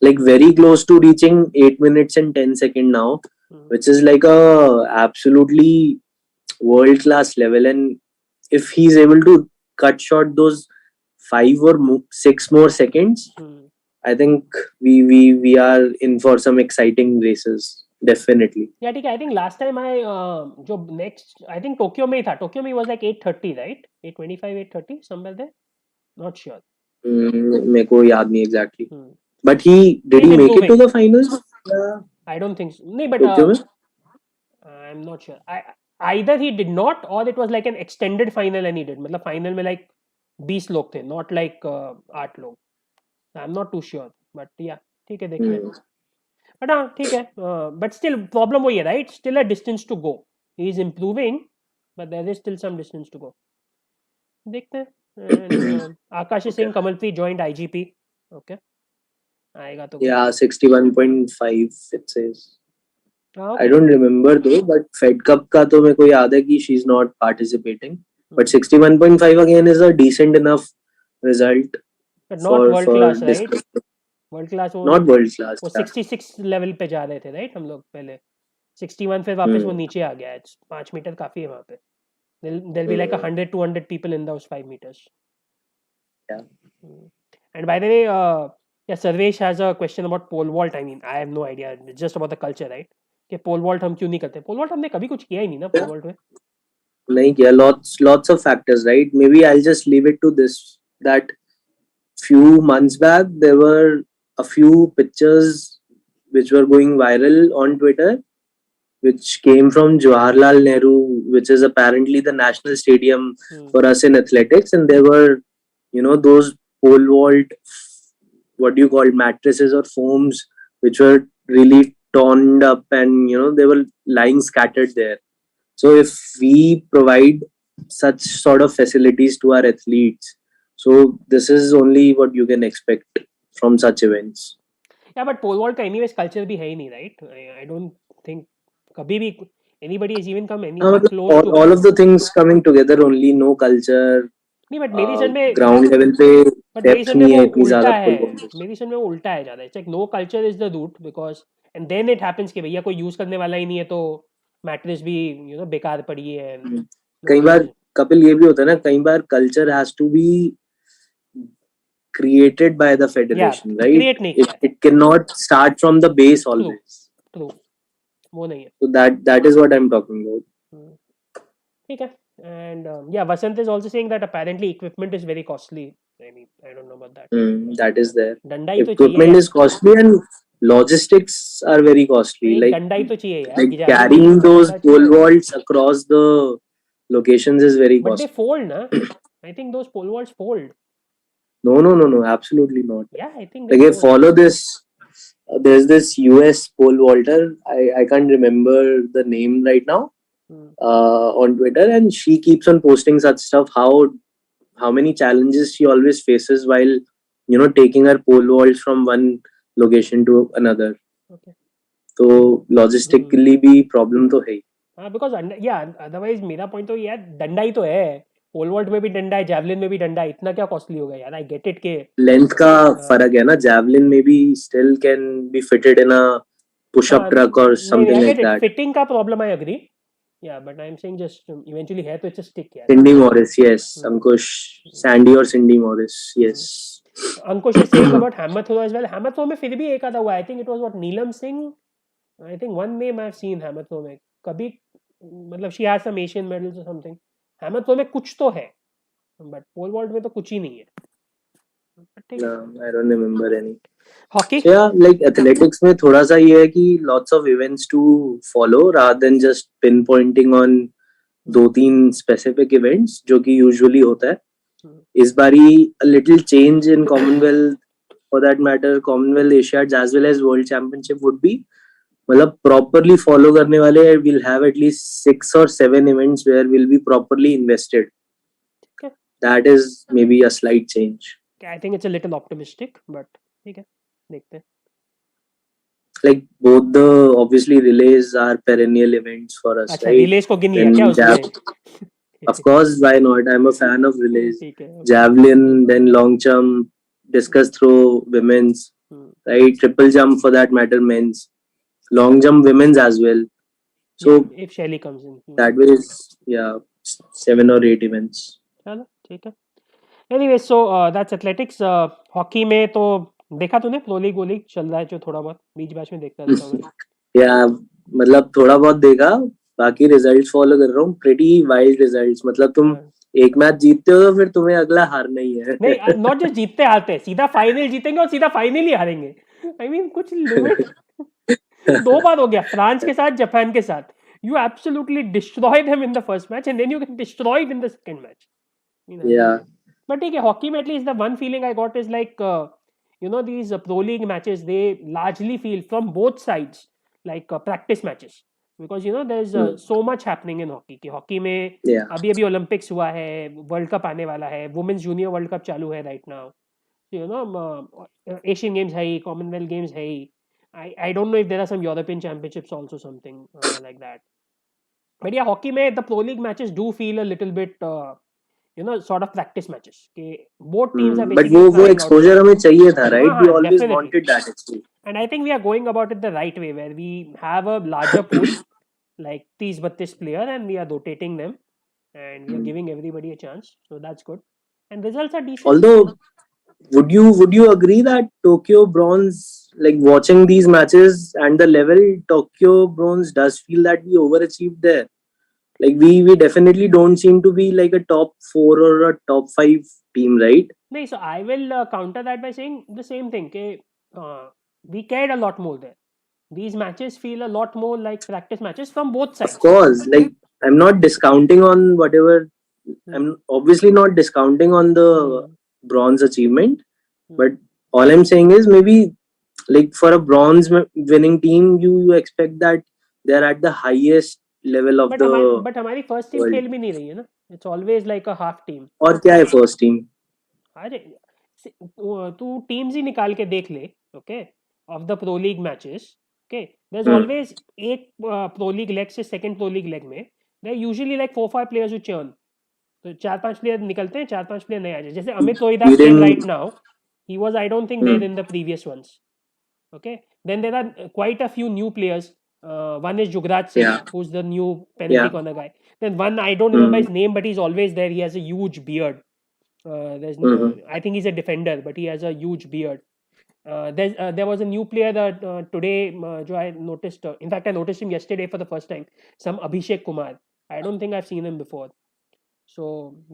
like very close to reaching 8 minutes and 10 seconds now, which is like a absolutely world class level. And if he's able to cut short those 5 or 6 more seconds, I think we are in for some exciting races, definitely. Yeah, ठीक है. I think last time जो next, I think Tokyo में ही था. Tokyo में was like 8:30, right? 8:25, 8:30, somewhere there. Not sure. मेरे को याद नहीं exactly. Hmm. But did He's he make it to improving. the finals? I don't think so. नहीं, but Tokyo में? I'm not sure. Either he did not or it was like an extended final and he did. मतलब final में like 20 लोग थे, not like 8 लोग. I'm not too sure. But yeah, ठीक है, देखते हैं. But हाँ, ठीक है. But still problem वही है, right? Still a distance to go. He is improving, but there is still some distance to go. देखते हैं. And Akash is saying Kamalpreet joined IGP. Okay, आएगा तो good. Yeah, 61.5 it says. हाँ, I okay. don't remember though, but Fed Cup का तो मेरे को याद है कि she's not participating. But 61.5 again is a decent enough result But not world for class, right? discussing. World class वो Not world class. वो Yeah. 66 लेवल पे जा रहे थे, राइट? हम लोग पहले 61 फिर वापस वो नीचे आ गया है. 5 मीटर काफी है वहां पे. There'll be like 100-200 people in those 5 meters. Yeah. And by the way, yeah, Sarvesh has a question about pole vault. I mean, I have no idea. It's just about the culture, right? कि pole vault हम क्यों नहीं करते? Pole vault हमने कभी कुछ किया ही नहीं ना pole vault में. नहीं किया. Lots of factors, right? Maybe I'll just leave it to this, that few months back there were a few pictures which were going viral on Twitter, which came from Jawaharlal Nehru, which is apparently the national stadium for us in athletics, and there were, those pole vault, what do you call, mattresses or foams, which were really torn up, and they were lying scattered there. So if we provide such sort of facilities to our athletes, so this is only what you can expect from such events. Yeah, but pole vault का anyways culture भी है ही नहीं, right? I don't think कभी भी anybody has even come anything close to. All of the things coming together only, no culture. नहीं, but मेरी सन में ground level पे but मेरी डेप्थ सन में नहीं वो है इतनी उल्टा ज्यादा है. फुटबॉल. मेरी सन में वो उल्टा है ज्यादा. It's like no culture is the root because and then it happens कि भैया कोई यूज करने वाला ही नहीं है तो मैट्रेस भी बेकार पड़ी है. कई बार कपिल ये भी होता है ना, कई बार culture has to be created by the federation, right? create नहीं किया है. It cannot start from the base always. True. वो नहीं है. So that is what I'm talking about. ठीक है. And yeah, Vasant is also saying that apparently equipment is very costly. I mean, I don't know about that. That is there. डंडा ही तो Equipment is costly and logistics are very costly. Like डंडा ही तो चाहिए यार. like carrying those pole vaults across the locations is very But they costly. fold, na? I think those pole vaults fold. No, absolutely not. Yeah, I think like follow this. There's this US pole vaulter. I can't remember the name right now. On Twitter, and she keeps on posting such stuff. How many challenges she always faces while taking her pole vaults from one location to another. Okay. So logistically भी problem तो है. Because yeah, otherwise मेरा point तो यार डंडा ही तो है. Pole vault में भी डंडा है, जैवलिन में भी डंडा है. इतना क्या कॉस्टली होगा यार? आई गेट इट के लेंथ का फर्क है ना. जैवलिन में भी still can be fitted in a push up truck और समथिंग लाइक दैट. फिटिंग का problem I agree. Yeah, but I'm saying just eventually है तो it's a stick यार. Cindy Morris, yes. Ankush, Sandy or Cindy Morris, yes. Ankush is saying about hammer throw as well. Hammer throw में फिर भी एक आधा हुआ. I think it was what Neelam Singh. I think one name I've seen hammer throw में. कभी मतलब she has some Asian medals or something. Hammer throw में कुछ तो है, but pole vault में तो कुछ ही नहीं है. No, I don't remember any. Hockey? So yeah, like athletics में थोड़ा सा ये है कि lots of events to follow rather than just pinpointing on 2-3 specific events जो कि usually होता है. इस बारी a little change in Commonwealth, for that matter Commonwealth Asiads as well as World Championship would be, मतलब properly follow करने वाले will have at least 6 or 7 events where will be properly invested. Okay. That is maybe a slight change. I think it's a little optimistic, but ठीक है, देखते हैं. Like both the obviously relays are perennial events for us. अच्छा, right? Relays को गिन लिया क्या उसमें? Of course, why not? I'm a fan of relays. Okay. Javelin, then long jump, discus throw, women's, right? Triple jump for that matter, men's. Long jump, women's as well. So yeah, if Shelly comes in, that way is 7 or 8 events. चलो ठीक है. Anyway, so that's athletics. Hockey में तो देखा तूने pro league वो league चल रहा है जो थोड़ा बहुत बीच बैच में देखता रहता हूँ. या मतलब थोड़ा बहुत देखा, बाकी रिजल्ट्स फॉलो कर रहा हूँ. Pretty wild results. मतलब तुम एक मैच जीतते हो तो फिर तुम्हें अगला हारना ही है. नहीं, नॉट जस्ट जीतते हारते, सीधा फाइनल जीतेंगे और सीधा फाइनल ही हारेंगे. आई मीन कुछ लिमिट. 2 बार हो गया, फ्रांस के साथ, जापान के साथ. You absolutely destroy them in the first match and then you can destroy it in the second match. I mean, Yeah. but okay, hockey में at least the one feeling I got is like, these pro league matches, they largely feel from both sides like practice matches, because there's Hmm. so much happening in hockey. कि hockey में Yeah. अभी Olympics हुआ है, world cup आने वाला है, women's junior world cup चालू है राइट नाउ. एशियन गेम्स है ही, कॉमनवेल्थ गेम्स है ही. I don't know if there are some European championships also, something like that. But yeah, hockey में the pro league matches do feel a little bit sort of practice matches कि both teams are But basically वो trying out for exposure it. हमें चाहिए था, right? We हाँ, always definitely. wanted that exposure. And I think we are going about it the right way, where we have a larger pool like 30-32 player and we are rotating them and we are giving everybody a chance, so that's good and results are decent. Although, would you agree that Tokyo Bronze, like watching these matches and the level, Tokyo Bronze does feel that we overachieved there. Like we definitely don't seem to be like a top 4 or a top 5 team, right? No, so I will counter that by saying the same thing. We cared a lot more there. These matches feel a lot more like practice matches from both Of sides. course, like I'm not discounting on whatever. I'm obviously not discounting on the bronze achievement, but all I'm saying is maybe like for a winning team, you expect that they're at the highest level of the but हमारी first team world. खेल भी नहीं रही है ना. It's always like a half team. और क्या है first team? अरे तू teams ही निकाल के देख ले, okay, of the pro league matches. Okay, there's always एक pro league leg से second pro league leg में there are usually like 4-5 players who churn. तो 4-5 प्लेयर निकलते हैं, 4-5 प्लेयर नए आ जाए. जैसे Amit Rohidas playing right now, he was I don't think there in the previous ones. Okay, then there are quite a few new players. One is Jugraj Singh, Yeah. who's the new penalty corner guy. Then one I don't remember his name, but he's always there. He has a huge beard. I think he's a defender, but he has a huge beard. There was a new player that today जो I noticed. In fact, I noticed him yesterday for the first time. Some Abhishek Kumar. I don't think I've seen him before. So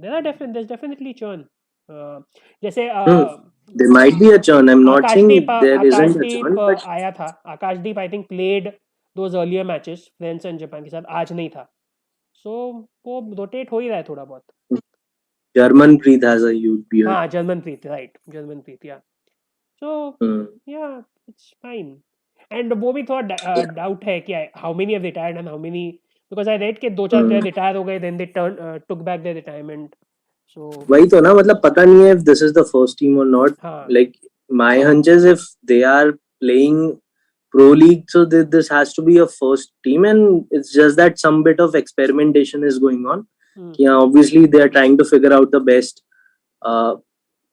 there's definitely churn. जैसे There might be a churn. I'm not saying there isn't a Akashdeep churn, but आया था. Akashdeep I think played those earlier matches France and Japan के साथ, आज नहीं था. सो वो rotate हो ही रहा है थोड़ा बहुत. Germanpreet has a huge beard. हाँ, जर्मनप्रीत, राइट, जर्मनप्रीत, या. सो या इट्स फाइन. एंड वो भी थोड़ा डाउट है कि how many have retired and how many, because I read के 2-4 प्लेयर रिटायर हो गए, then they took back their retirement. So वही तो ना, मतलब पता नहीं है if this is the first team or not. हाँ. Like my hunch is if they are playing pro league, so this has to be a first team, and it's just that some bit of experimentation is going on. Yeah, obviously they are trying to figure out the best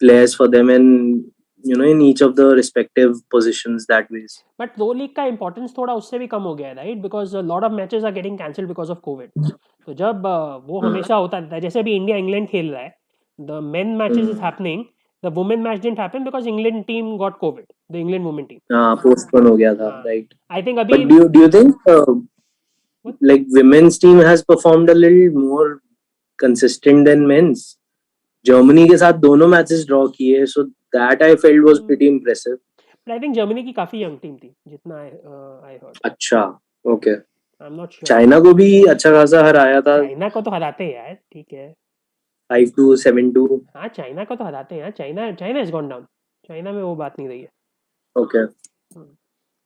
players for them, and in each of the respective positions that ways. But pro league का importance थोड़ा उससे भी कम हो गया है, right, because lot of matches are getting cancelled because of Covid. तो जब वो हमेशा होता रहता है, जैसे अभी इंडिया इंग्लैंड खेल रहा है, the main matches is happening, the women match didn't happen because England team got Covid, the England women team. हाँ, postpone हो गया था, right? आई थिंक But अभी do you think like women's team has performed a little more consistent than men's? Germany के साथ दोनों matches draw किए, so that I felt was pretty impressive. But I think Germany की काफी young team थी, जितना I heard. अच्छा, okay. I'm not sure. China को भी अच्छा खासा हराया था. चाइना को तो हराते हैं यार, ठीक है. 5-2, 7-2. हाँ, चाइना को तो हराते हैं यार. China is gone down. China में वो बात नहीं रही है. Okay.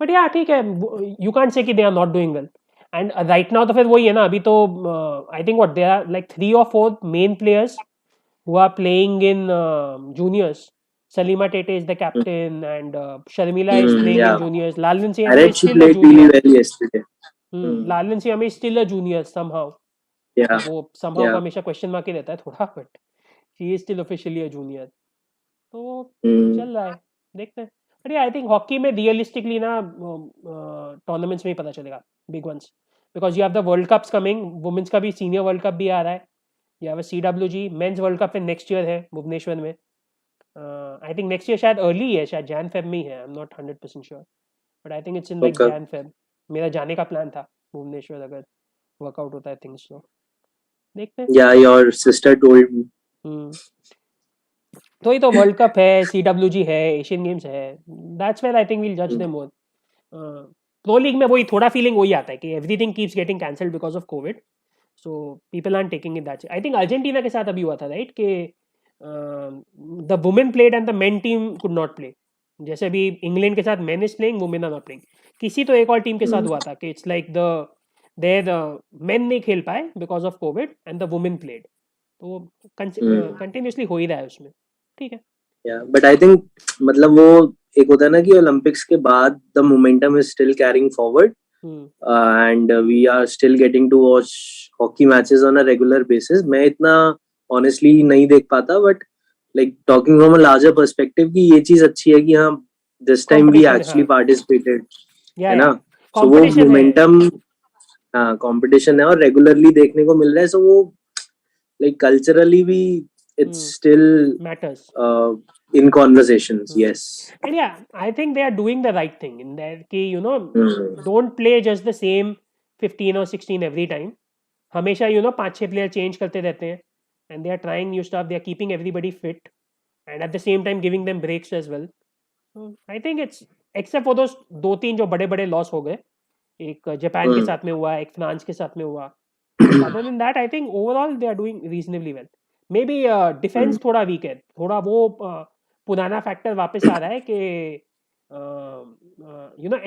बट यार ठीक है, यू कांट से कि they are not doing well. And right now तो फिर वही है ना, अभी तो I think what they are like 3 or 4 main players who are playing in juniors. Salima Tete is the captain, and Sharmila is playing in juniors. Lalvin Siyami is still a junior. Really well yesterday. Lalvin Siyami is still a junior somehow. Yeah. वो somehow का हमेशा question mark ही रहता है थोड़ा, but she is still officially a junior. तो चल रहा है, देखते हैं. बट आई थिंक हॉकी में रियलिस्टिकली ना टूर्नामेंट्स में ही पता चलेगा, big ones, because you have the world cups coming. Women's का भी सीनियर वर्ल्ड कप भी आ रहा है. You have a CWG mains world cup next year है भुवनेश्वर में. आई थिंक नेक्स्ट ईयर शायद अर्ली है, शायद जैन फेब में ही है. आई am not 100% sure, but I think it's in like Jan Feb. मेरा जाने का प्लान था भुवनेश्वर, अगर वर्कआउट होता है थिंग्स. तो देखते हैं। Yeah, your sister told me. हम्म, तो ये तो वर्ल्ड कप है, CWG है, एशियन गेम्स है, that's where I think we'll जज देम मोर। प्रो लीग में वही थोड़ा फीलिंग वही आता है कि everything keeps getting cancelled because of Covid, so people are taking it that. I think Argentina के साथ अभी हुआ था राइट कि the women played and the men team could not play. जैसे अभी इंग्लैंड के साथ men is playing, women are not playing. किसी तो एक और टीम के साथ हुआ था कि इट्स लाइक द मेन नहीं खेल पाए because of Covid and the women played. तो कंटिन्यूसली हो ही रहा है उसमें, ठीक है। Yeah, but I think मतलब वो एक होता है ना कि ओलंपिक्स के बाद the momentum is still carrying forward, and we are still getting to watch hockey matches on a regular basis. मैं इतना honestly नहीं देख पाता, but like talking from a larger perspective कि ये चीज अच्छी है कि हाँ this time we कंपटीशन, हाँ actually participated, या है ना? So वो कंपटीशन है। momentum, हाँ competition है और regularly देखने को मिल रहा है, so वो like culturally भी it's still matters. in conversations. Yes. And yeah, I think they are doing the right thing in that कि Hmm. don't play just the same 15 or 16 every time. हमेशा 5-6 player change करते रहते हैं, and they are trying new stuff, they are keeping everybody fit and at the same time giving them breaks as well. So I think it's except for those 2-3 जो बड़े बड़े loss हो गए, एक Japan के साथ में हुआ, एक फ्रांस के साथ में हुआ, but other than that I think overall they are doing reasonably well. Maybe defence थोड़ा वीक है, थोड़ा वो पुराना फैक्टर वापस आ रहा है कि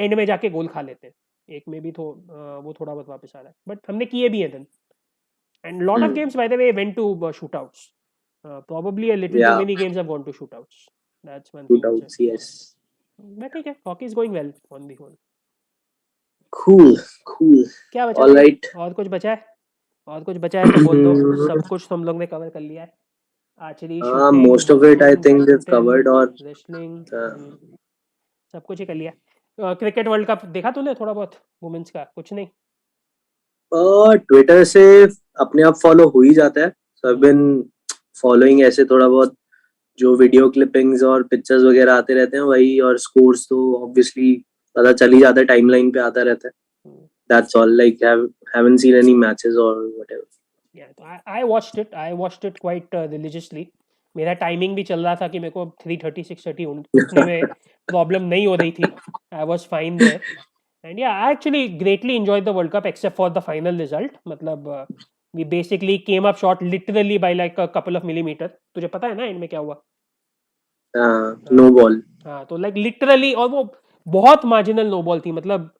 एंड में जाके गोल खा लेते हैं, एक में भी वो थोड़ा बहुत वापस आ रहा है, बट हमने किए भी हैं then. And lot of games by the way went to shootouts, probably a little too Yeah. many games have gone to shootouts, that's one thing which Shootouts. Yes. but ठीक है, hockey is going well on the whole। Cool. Cool. क्या बचा All फिर, right. और कुछ बचा है? और कुछ बचा है तो बोल दो, सब कुछ तो हम लोग ने कवर कर लिया है। Archery, shooting, Most of it I boxing, think they've badminton, covered. Or wrestling, uh, सब कुछ ही कर लिया। क्रिकेट वर्ल्ड कप देखा तूने थोड़ा बहुत वुमेन्स का? कुछ नहीं। ट्विटर से अपने आप फॉलो हो ही जाता है, so I've been following ऐसे थोड़ा बहुत जो वीडियो क्लिपिंग्स और पिक्चर्स वगैरह आते रहते हैं वही, और स्कोर्स तो ऑब्वियसली पता चल ही जाता है, टाइमलाइन पे आता रहता है। That's all. Like haven't seen any matches or whatever. I watched it quite religiously। मेरा टाइमिंग भी चल रहा था कि मेरे को 3:30 6:30 उठने में प्रॉब्लम नहीं हो रही थी, I was fine there. And या I actually greatly enjoyed the world cup except for the final result. मतलब we basically came up short literally by like a couple of millimetre. तुझे पता है ना एंड में क्या हुआ? No ball. हाँ, तो लाइक लिटरली, और वो बहुत मार्जिनल नो बॉल थी, मतलब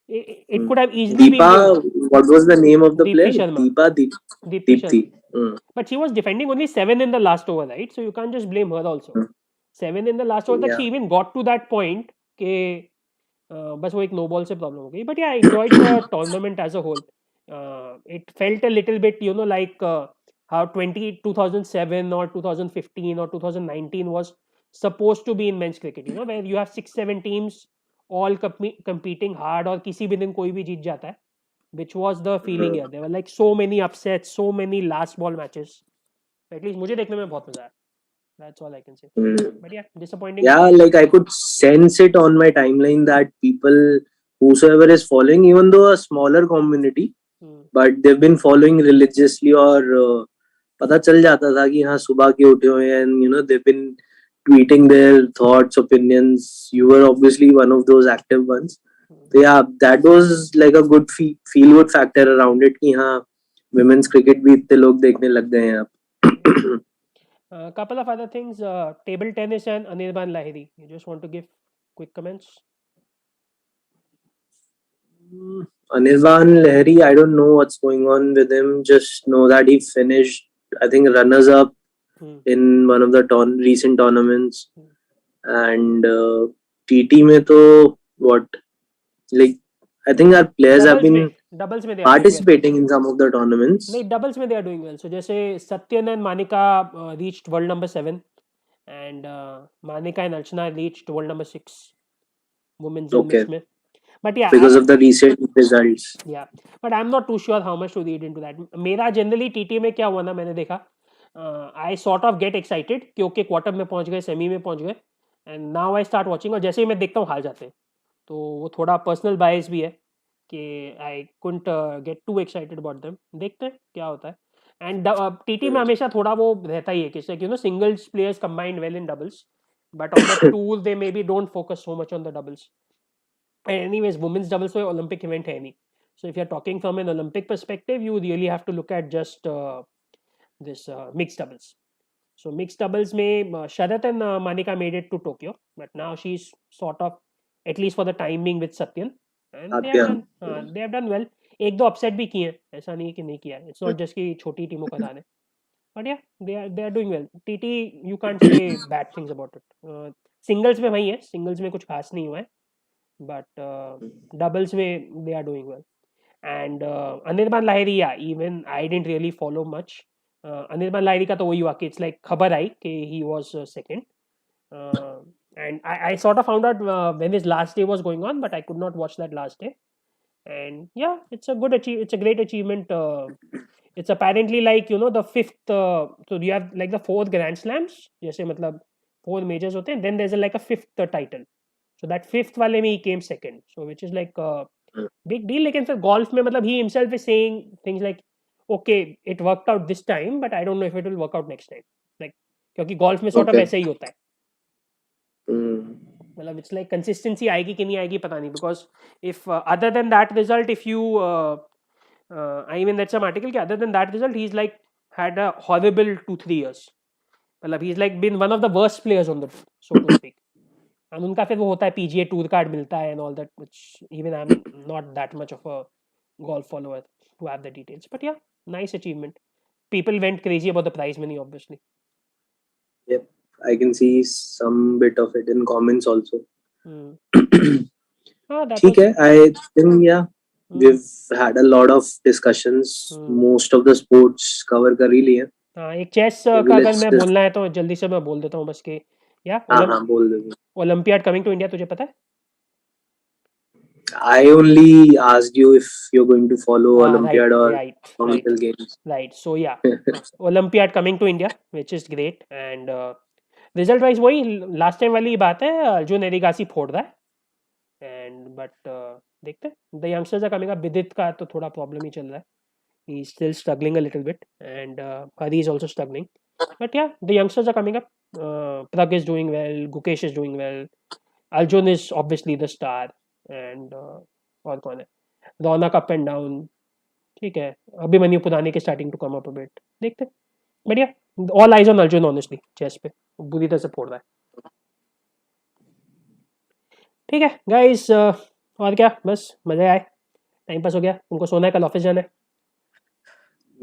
it could have easily been Deepa, win. what was the name of the Deepti player? Sharma, Deepti Deepthi. Sharma, but she was defending only 7 in the last over, right? So you can't just blame her also। 7 in the last over तक Yeah. she even got to that point कि बस वो एक no ball से problem हो गई। But yeah I enjoyed the tournament as a whole. It felt a little bit like how 2007 or 2015 or 2019 was supposed to be in men's cricket, where you have 6-7 teams all competing hard और किसी भी दिन कोई भी जीत जाता है, which was the feeling here। There were like so many upsets, so many last ball matches। At least मुझे देखने में बहुत मजा आया, that's all I can say। But yeah, disappointing Yeah, stuff। like I could sense it on my timeline that people, whosoever is following, even though a smaller community, but they've been following religiously, और पता चल जाता था कि हाँ सुबह के उठे हुए हैं, and they've been tweeting their thoughts, opinions. You were obviously one of those active ones. So yeah, that was like a good feel good factor around it कि हाँ women's cricket भी इतने लोग देखने लग गए हैं अब। Couple of other things, table tennis and Anirban Lahiri, you just want to give quick comments? Anirban Lahiri, I don't know what's going on with him. Just know that he finished, I think, runners up in one of the recent tournaments. And TT में तो what, like I think our players have been doubles में participating in some of the tournaments. नहीं, doubles में they are doing well. So जैसे Sathiyan and Manika reached world number 7 and Manika and Archana reached world number 6 women's singles में। But yeah, because of the recent results. Yeah, but I'm not too sure how much to read into that। मेरा generally TT में क्या हुआ ना, मैंने देखा I sort of get excited कि okay quarter में पहुंच गए, सेमी में पहुंच गए, and now I start watching, और जैसे ही मैं देखता हूँ हार जाते हैं। तो वो थोड़ा पर्सनल बायस भी है कि I couldn't get to excited about them. देखते हैं क्या होता है। एंड टीटी में हमेशा थोड़ा वो रहता ही है कि you know singles players combined well in doubles, but on the tour they may be don't focus so much on the doubles. Anyways, women's doubles कोई Olympic event है नहीं. So if you're talking from an Olympic perspective, you really have to look at just this mixed doubles. So mixed doubles में Sharat and Manika made it to Tokyo, but now she's sort of, at least for the time being, with Satyan, and they have done well. एक दो upset भी किए हैं, ऐसा नहीं है कि नहीं किया है. It's not just कि छोटी टीमों का दान है. But yeah, they are doing well. TT, you can't say bad things about it. Singles में वही है, singles में कुछ खास नहीं हुआ है, but doubles में they are doing well. And Anirban Lahiri, yeah, even I didn't really follow much. Anirban Lahiri का तो वही हुआ कि it's like खबर आई कि he was second. And I sort of found out when his last day was going on, but I could not watch that last day. And yeah, it's a great achievement. It's apparently like, you know, the fifth, so you have like the fourth Grand Slams, जैसे मतलब 4 majors होते हैं, then there's like a fifth title. So that fifth वाले में he came second. So which is like big deal. लेकिन फिर golf में मतलब he himself is saying things like, okay, it worked out this time, but I don't know if it will work out next time. Like क्योंकि golf में sort of ऐसे ही होता है. मतलब it's like consistency आएगी कि नहीं आएगी पता नहीं, because if other than that result, if you I even read some article कि other than that result, he's like had a horrible 2-3 years. मतलब he's like been one of the worst players on the tour, so to speak. And उनका फिर वो होता है PGA tour card मिलता है and all that, which even I'm not that much of a golf follower to have the details. But yeah, nice achievement. People went crazy about the prize money, obviously. Yep, I can see some bit of it in comments also. That ठीक was. है, I think yeah, we've had a lot of discussions. Most of the sports cover कर ही लिए. हाँ, एक chess का अगर मैं बोलना है तो जल्दी से मैं बोल देता हूँ बस कि या बोल दो. ओलंपियाड कमिंग टू इंडिया, तुझे पता है? I only asked you if you're going to follow Olympiad or Commonwealth Games. Right. So yeah, Olympiad coming to India, which is great. And result wise वही last time वाली बात है, अर्जुन एरिगासी फोड़ रहा है. And but देखते हैं, the youngsters are coming up. विदित का तो थोड़ा प्रॉब्लम ही चल रहा है. He's still struggling a little bit, and Hari is also struggling. But yeah, the youngsters are coming up. Prag is doing well. Gukesh is doing well. Arjun is obviously the star. And और कौन है? रौनक up and down. ठीक है. अभिमन्यु पुराने के starting to come up a bit. देखते हैं. But yeah, all eyes on Arjun honestly. Chess पे बुरी तरह से फोड़ रहा है. ठीक है guys, और क्या, बस मजा आए, टाइम पास हो गया. तुमको सोना है, कल ऑफिस जाना है.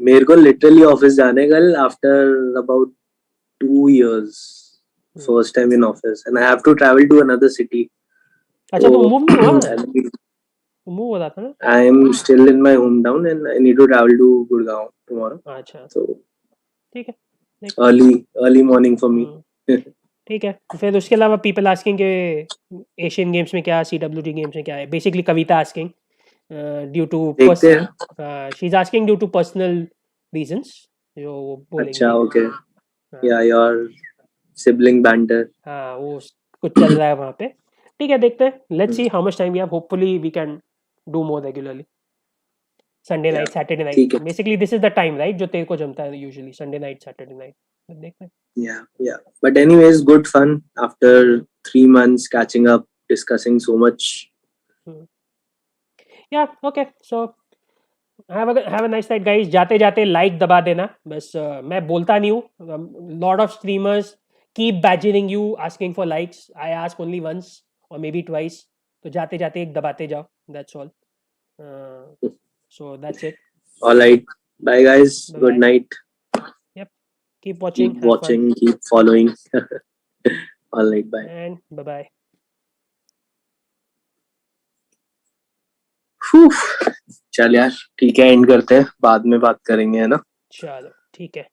मेरे को लिटरली ऑफिस जाने कल after about 2 years, first time in office, and I have to travel to another city. अच्छा, तो मूव नहीं हुआ? मूव हो रहा था ना? I am still in my hometown and I need to travel to Gurgaon tomorrow. अच्छा, so ठीक है. early morning for me. ठीक है. फिर उसके अलावा पीपल आस्किंग के एशियन गेम्स में क्या, CWG गेम्स में क्या है. Basically Kavita asking due to she is asking due to personal reasons, जो वो बोलेंगे. अच्छा, ओके. या योर सिबलिंग बैंटर. हाँ, वो कुछ चल रहा है वहाँ पे. ठीक है, देखते हैं. Let's see how much time we have. Hopefully we can do more regularly. Sunday night, Saturday night, basically this is the time right जो तेरे को जमता है usually, Sunday night, Saturday night. देखते हैं. Yeah. But anyways, good fun after 3 months catching up, discussing so much. Yeah, okay. So have a nice night guys. जाते जाते like दबा देना बस. मैं बोलता नहीं हूँ. Lot of streamers keep badgering you, asking for likes. I ask only once or maybe twice. तो जाते जाते एक दबाते जाओ. That's all. So that's it. All right. Bye guys. Bye. Good night. Yep. Keep watching. Keep watching. Keep following. All right. Bye. And bye-bye. चल यार, ठीक है, एंड करते हैं, बाद में बात करेंगे, है ना? चलो ठीक है.